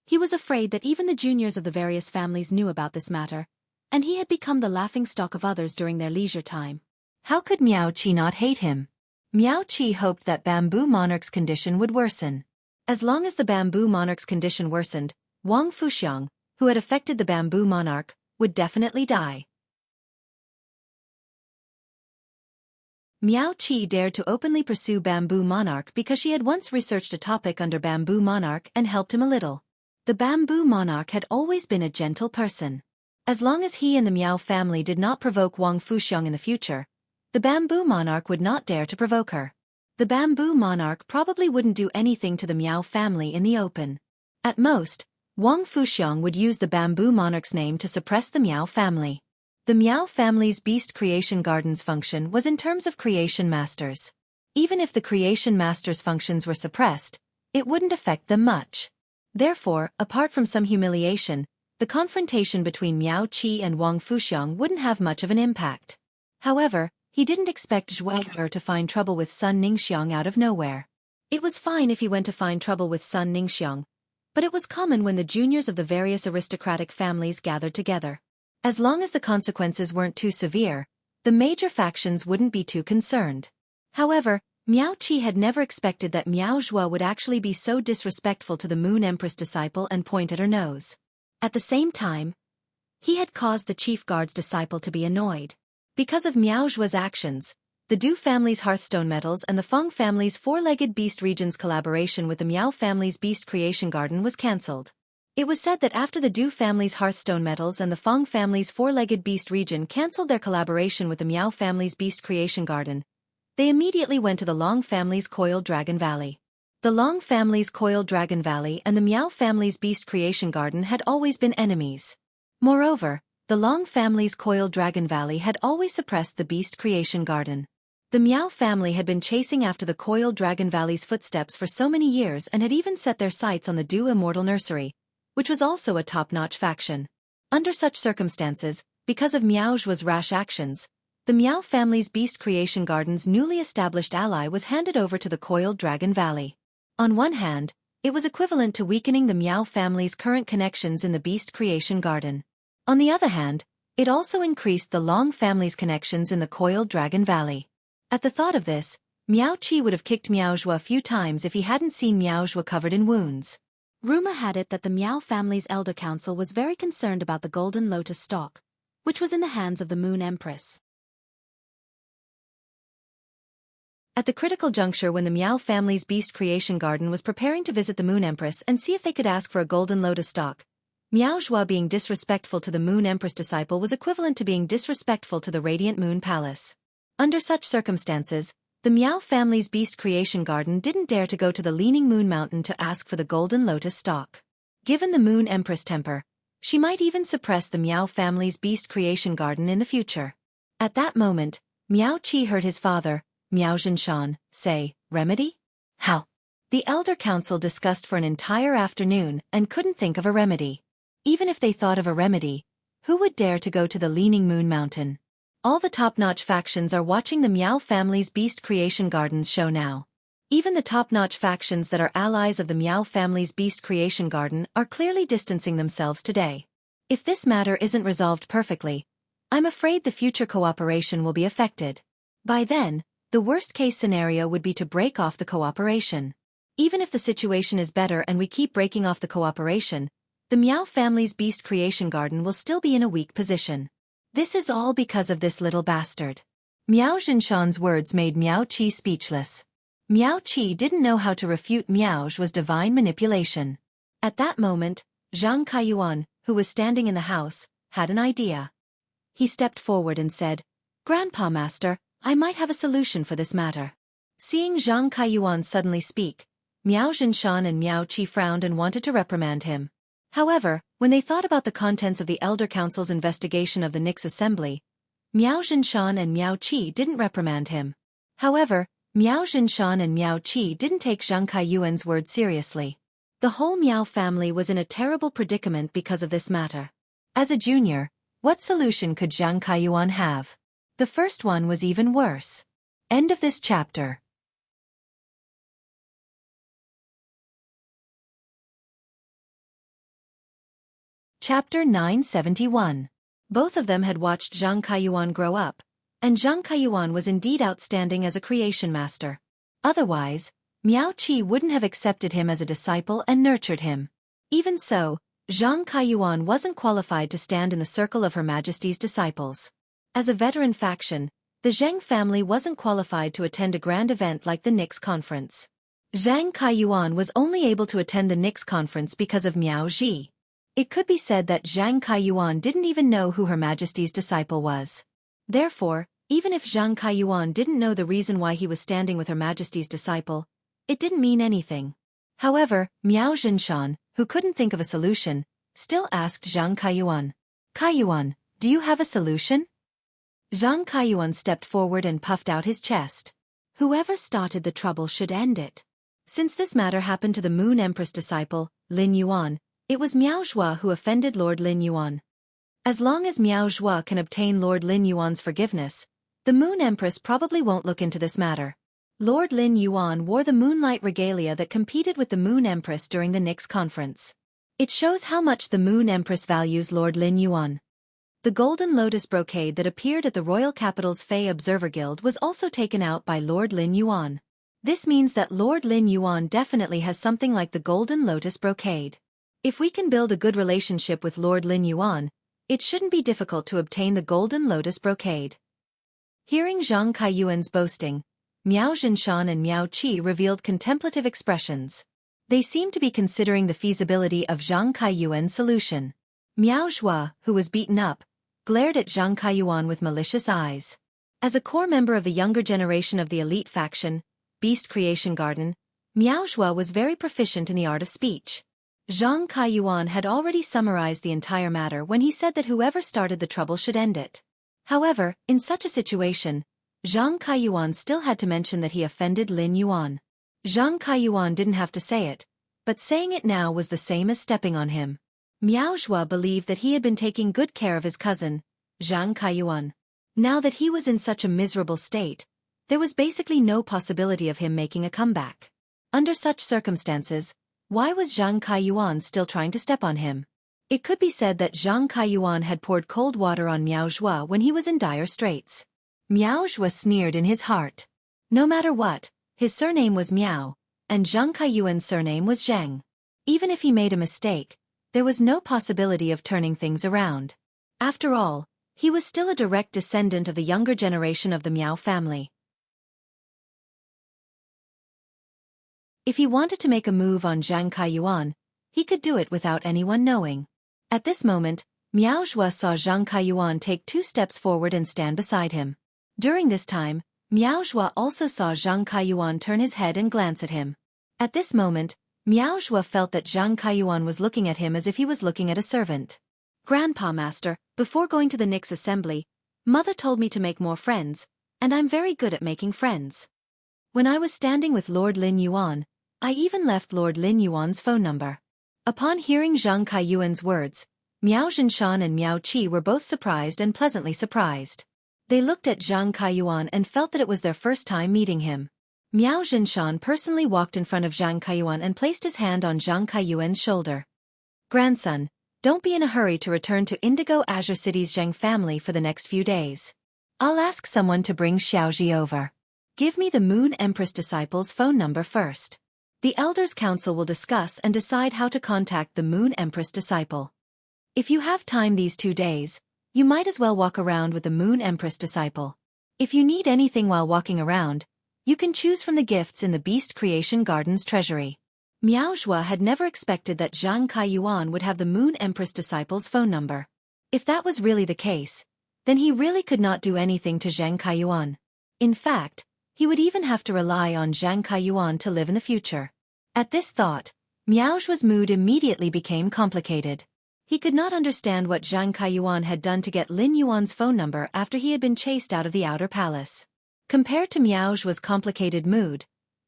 He was afraid that even the juniors of the various families knew about this matter, and he had become the laughingstock of others during their leisure time. How could Miao Qi not hate him? Miao Qi hoped that Bamboo Monarch's condition would worsen. As long as the Bamboo Monarch's condition worsened, Wang Fuxiang, who had affected the Bamboo Monarch, would definitely die. Miao Qi dared to openly pursue Bamboo Monarch because she had once researched a topic under Bamboo Monarch and helped him a little. The Bamboo Monarch had always been a gentle person. As long as he and the Miao family did not provoke Wang Fuxiang in the future, the Bamboo Monarch would not dare to provoke her. The Bamboo Monarch probably wouldn't do anything to the Miao family in the open. At most, Wang Fuxiang would use the Bamboo Monarch's name to suppress the Miao family. The Miao family's Beast Creation Garden's function was in terms of creation masters. Even if the creation masters' functions were suppressed, it wouldn't affect them much. Therefore, apart from some humiliation, the confrontation between Miao Qi and Wang Fuxiang wouldn't have much of an impact. However, he didn't expect Xueqi to find trouble with Sun Ningxiang out of nowhere. It was fine if he went to find trouble with Sun Ningxiang, but it was common when the juniors of the various aristocratic families gathered together. As long as the consequences weren't too severe, the major factions wouldn't be too concerned. However, Miao Qi had never expected that Miao Zhua would actually be so disrespectful to the Moon Empress disciple and point at her nose. At the same time, he had caused the chief guard's disciple to be annoyed. Because of Miao Zhua's actions, the Du family's Hearthstone Metals and the Feng family's Four-Legged Beast Region's collaboration with the Miao family's Beast Creation Garden was cancelled. It was said that after the Du family's Hearthstone Metals and the Feng family's Four-Legged Beast Region cancelled their collaboration with the Miao family's Beast Creation Garden, they immediately went to the Long family's Coiled Dragon Valley. The Long family's Coiled Dragon Valley and the Miao family's Beast Creation Garden had always been enemies. Moreover, the Long family's Coiled Dragon Valley had always suppressed the Beast Creation Garden. The Miao family had been chasing after the Coiled Dragon Valley's footsteps for so many years and had even set their sights on the Du Immortal Nursery, which was also a top-notch faction. Under such circumstances, because of Miao Zhua's rash actions, the Miao family's Beast Creation Garden's newly established ally was handed over to the Coiled Dragon Valley. On one hand, it was equivalent to weakening the Miao family's current connections in the Beast Creation Garden. On the other hand, It also increased the Long family's connections in the Coiled Dragon Valley. At the thought of this, Miao Qi would have kicked Miao Zhua a few times if he hadn't seen Miao Zhua covered in wounds. Rumor had it that the Miao family's elder council was very concerned about the golden lotus stalk, which was in the hands of the Moon Empress. At the critical juncture when the Miao family's beast creation garden was preparing to visit the Moon Empress and see if they could ask for a golden lotus stalk, Miao Zhua being disrespectful to the Moon Empress disciple was equivalent to being disrespectful to the Radiant Moon Palace. Under such circumstances, the Miao family's beast creation garden didn't dare to go to the Leaning Moon Mountain to ask for the golden lotus stalk. Given the Moon Empress temper, she might even suppress the Miao family's beast creation garden in the future. At that moment, Miao Qi heard his father, Miao Zhinshan, say, "Remedy? How?" The elder council discussed for an entire afternoon and couldn't think of a remedy. Even if they thought of a remedy, who would dare to go to the Leaning Moon Mountain? All the top-notch factions are watching the Miao family's beast creation gardens show now. Even the top-notch factions that are allies of the Miao family's beast creation garden are clearly distancing themselves today. If this matter isn't resolved perfectly, I'm afraid the future cooperation will be affected. By then, the worst-case scenario would be to break off the cooperation. Even if the situation is better and we keep breaking off the cooperation, the Miao family's beast creation garden will still be in a weak position. This is all because of this little bastard. Miao Zhinshan's words made Miao Qi speechless. Miao Qi didn't know how to refute Miao Zhua's divine manipulation. At that moment, Zhang Kaiyuan, who was standing in the house, had an idea. He stepped forward and said, "Grandpa Master, I might have a solution for this matter." Seeing Zhang Kaiyuan suddenly speak, Miao Zhinshan and Miao Qi frowned and wanted to reprimand him. However, when they thought about the contents of the Elder Council's investigation of the Nix Assembly, Miao Zhinshan and Miao Qi didn't reprimand him. However, Miao Zhinshan and Miao Qi didn't take Zhang Kaiyuan's word seriously. The whole Miao family was in a terrible predicament because of this matter. As a junior, what solution could Zhang Kaiyuan have? The first one was even worse. End of this chapter. Chapter 971. Both of them had watched Zhang Kaiyuan grow up, and Zhang Kaiyuan was indeed outstanding as a creation master. Otherwise, Miao Qi wouldn't have accepted him as a disciple and nurtured him. Even so, Zhang Kaiyuan wasn't qualified to stand in the circle of Her Majesty's disciples. As a veteran faction, the Zheng family wasn't qualified to attend a grand event like the Nix Conference. Zhang Kaiyuan was only able to attend the Nix Conference because of Miao Zhi. It could be said that Zhang Kaiyuan didn't even know who Her Majesty's disciple was. Therefore, even if Zhang Kaiyuan didn't know the reason why he was standing with Her Majesty's disciple, it didn't mean anything. However, Miao Zhinshan, who couldn't think of a solution, still asked Zhang Kaiyuan, "Kaiyuan, do you have a solution?" Zhang Kaiyuan stepped forward and puffed out his chest. "Whoever started the trouble should end it." Since this matter happened to the Moon Empress disciple, Lin Yuan, it was Miao Zhua who offended Lord Lin Yuan. As long as Miao Zhua can obtain Lord Lin Yuan's forgiveness, the Moon Empress probably won't look into this matter. Lord Lin Yuan wore the moonlight regalia that competed with the Moon Empress during the Nix Conference. It shows how much the Moon Empress values Lord Lin Yuan. The golden lotus brocade that appeared at the royal capital's Fey Observer Guild was also taken out by Lord Lin Yuan. This means that Lord Lin Yuan definitely has something like the golden lotus brocade. If we can build a good relationship with Lord Lin Yuan, it shouldn't be difficult to obtain the golden lotus brocade. Hearing Zhang Kaiyuan's boasting, Miao Zhinshan and Miao Qi revealed contemplative expressions. They seemed to be considering the feasibility of Zhang Kaiyuan's solution. Miao Zhua, who was beaten up, glared at Zhang Kaiyuan with malicious eyes. As a core member of the younger generation of the elite faction, Beast Creation Garden, Miao Zhua was very proficient in the art of speech. Zhang Kaiyuan had already summarized the entire matter when he said that whoever started the trouble should end it. However, in such a situation, Zhang Kaiyuan still had to mention that he offended Lin Yuan. Zhang Kaiyuan didn't have to say it, but saying it now was the same as stepping on him. Miao Zhua believed that he had been taking good care of his cousin, Zhang Kaiyuan. Now that he was in such a miserable state, there was basically no possibility of him making a comeback. Under such circumstances, why was Zhang Kaiyuan still trying to step on him? It could be said that Zhang Kaiyuan had poured cold water on Miao Zhua when he was in dire straits. Miao Zhua sneered in his heart. No matter what, his surname was Miao, and Zhang Kaiyuan's surname was Zheng. Even if he made a mistake, there was no possibility of turning things around. After all, he was still a direct descendant of the younger generation of the Miao family. If he wanted to make a move on Zhang Kaiyuan, he could do it without anyone knowing. At this moment, Miao Zhua saw Zhang Kaiyuan take 2 steps forward and stand beside him. During this time, Miao Zhua also saw Zhang Kaiyuan turn his head and glance at him. At this moment, Miao Zhua felt that Zhang Kaiyuan was looking at him as if he was looking at a servant. Grandpa Master, before going to the Nix assembly, Mother told me to make more friends, and I'm very good at making friends. When I was standing with Lord Lin Yuan, I even left Lord Lin Yuan's phone number. Upon hearing Zhang Kaiyuan's words, Miao Zhinshan and Miao Qi were both surprised and pleasantly surprised. They looked at Zhang Kaiyuan and felt that it was their first time meeting him. Miao Zhinshan personally walked in front of Zhang Kaiyuan and placed his hand on Zhang Kaiyuan's shoulder. Grandson, don't be in a hurry to return to Indigo Azure City's Zheng family for the next few days. I'll ask someone to bring Xiaoji over. Give me the Moon Empress disciple's phone number first. The Elders' Council will discuss and decide how to contact the Moon Empress disciple. If you have time these 2 days, you might as well walk around with the Moon Empress disciple. If you need anything while walking around, you can choose from the gifts in the Beast Creation Garden's treasury. Miao Zhua had never expected that Zhang Kaiyuan would have the Moon Empress disciple's phone number. If that was really the case, then he really could not do anything to Zhang Kaiyuan. In fact, he would even have to rely on Zhang Kaiyuan to live in the future. At this thought, Miao Zhua's mood immediately became complicated. He could not understand what Zhang Kaiyuan had done to get Lin Yuan's phone number after he had been chased out of the outer palace. Compared to Miao Zhua's complicated mood,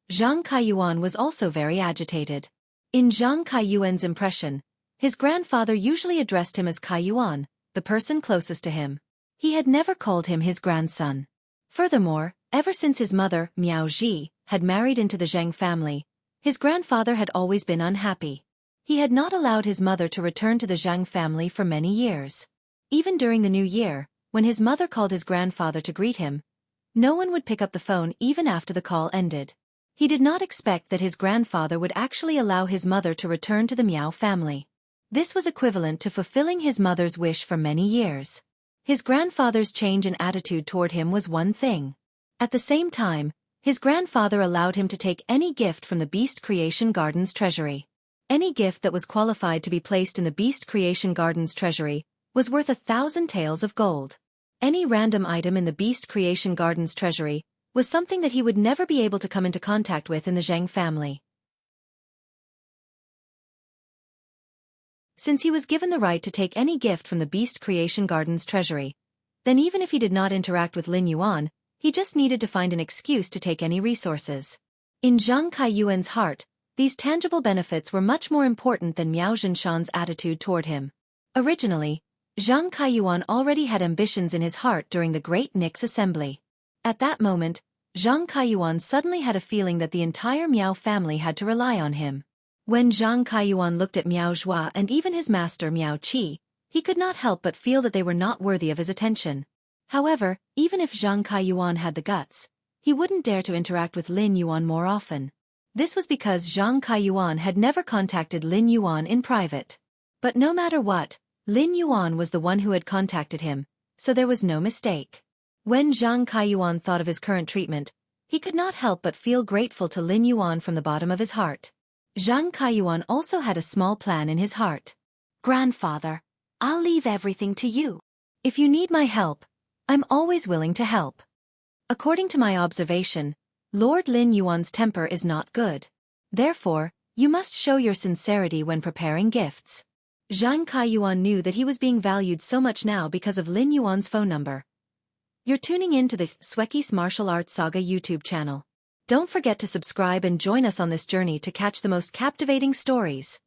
Zhang Kaiyuan was also very agitated. In Zhang Kaiyuan's impression, his grandfather usually addressed him as Kaiyuan, the person closest to him. He had never called him his grandson. Furthermore, ever since his mother, Miao Zhi, had married into the Zheng family, his grandfather had always been unhappy. He had not allowed his mother to return to the Zhang family for many years. Even during the new year, when his mother called his grandfather to greet him, no one would pick up the phone even after the call ended. He did not expect that his grandfather would actually allow his mother to return to the Miao family. This was equivalent to fulfilling his mother's wish for many years. His grandfather's change in attitude toward him was one thing. At the same time, his grandfather allowed him to take any gift from the Beast Creation Garden's treasury. Any gift that was qualified to be placed in the Beast Creation Garden's treasury was worth 1,000 taels of gold. Any random item in the Beast Creation Garden's treasury was something that he would never be able to come into contact with in the Zheng family. Since he was given the right to take any gift from the Beast Creation Garden's treasury, then even if he did not interact with Lin Yuan, he just needed to find an excuse to take any resources. In Zhang Kaiyuan's heart, these tangible benefits were much more important than Miao Zhinshan's attitude toward him. Originally, Zhang Kaiyuan already had ambitions in his heart during the Great Nix Assembly. At that moment, Zhang Kaiyuan suddenly had a feeling that the entire Miao family had to rely on him. When Zhang Kaiyuan looked at Miao Zhua and even his master Miao Qi, he could not help but feel that they were not worthy of his attention. However, even if Zhang Kaiyuan had the guts, he wouldn't dare to interact with Lin Yuan more often. This was because Zhang Kaiyuan had never contacted Lin Yuan in private. But no matter what, Lin Yuan was the one who had contacted him, so there was no mistake. When Zhang Kaiyuan thought of his current treatment, he could not help but feel grateful to Lin Yuan from the bottom of his heart. Zhang Kaiyuan also had a small plan in his heart. Grandfather, I'll leave everything to you. If you need my help, I'm always willing to help. According to my observation, Lord Lin Yuan's temper is not good. Therefore, you must show your sincerity when preparing gifts. Zhang Kaiyuan knew that he was being valued so much now because of Lin Yuan's phone number. You're tuning in to the Xueqi's Martial Arts Saga YouTube channel. Don't forget to subscribe and join us on this journey to catch the most captivating stories.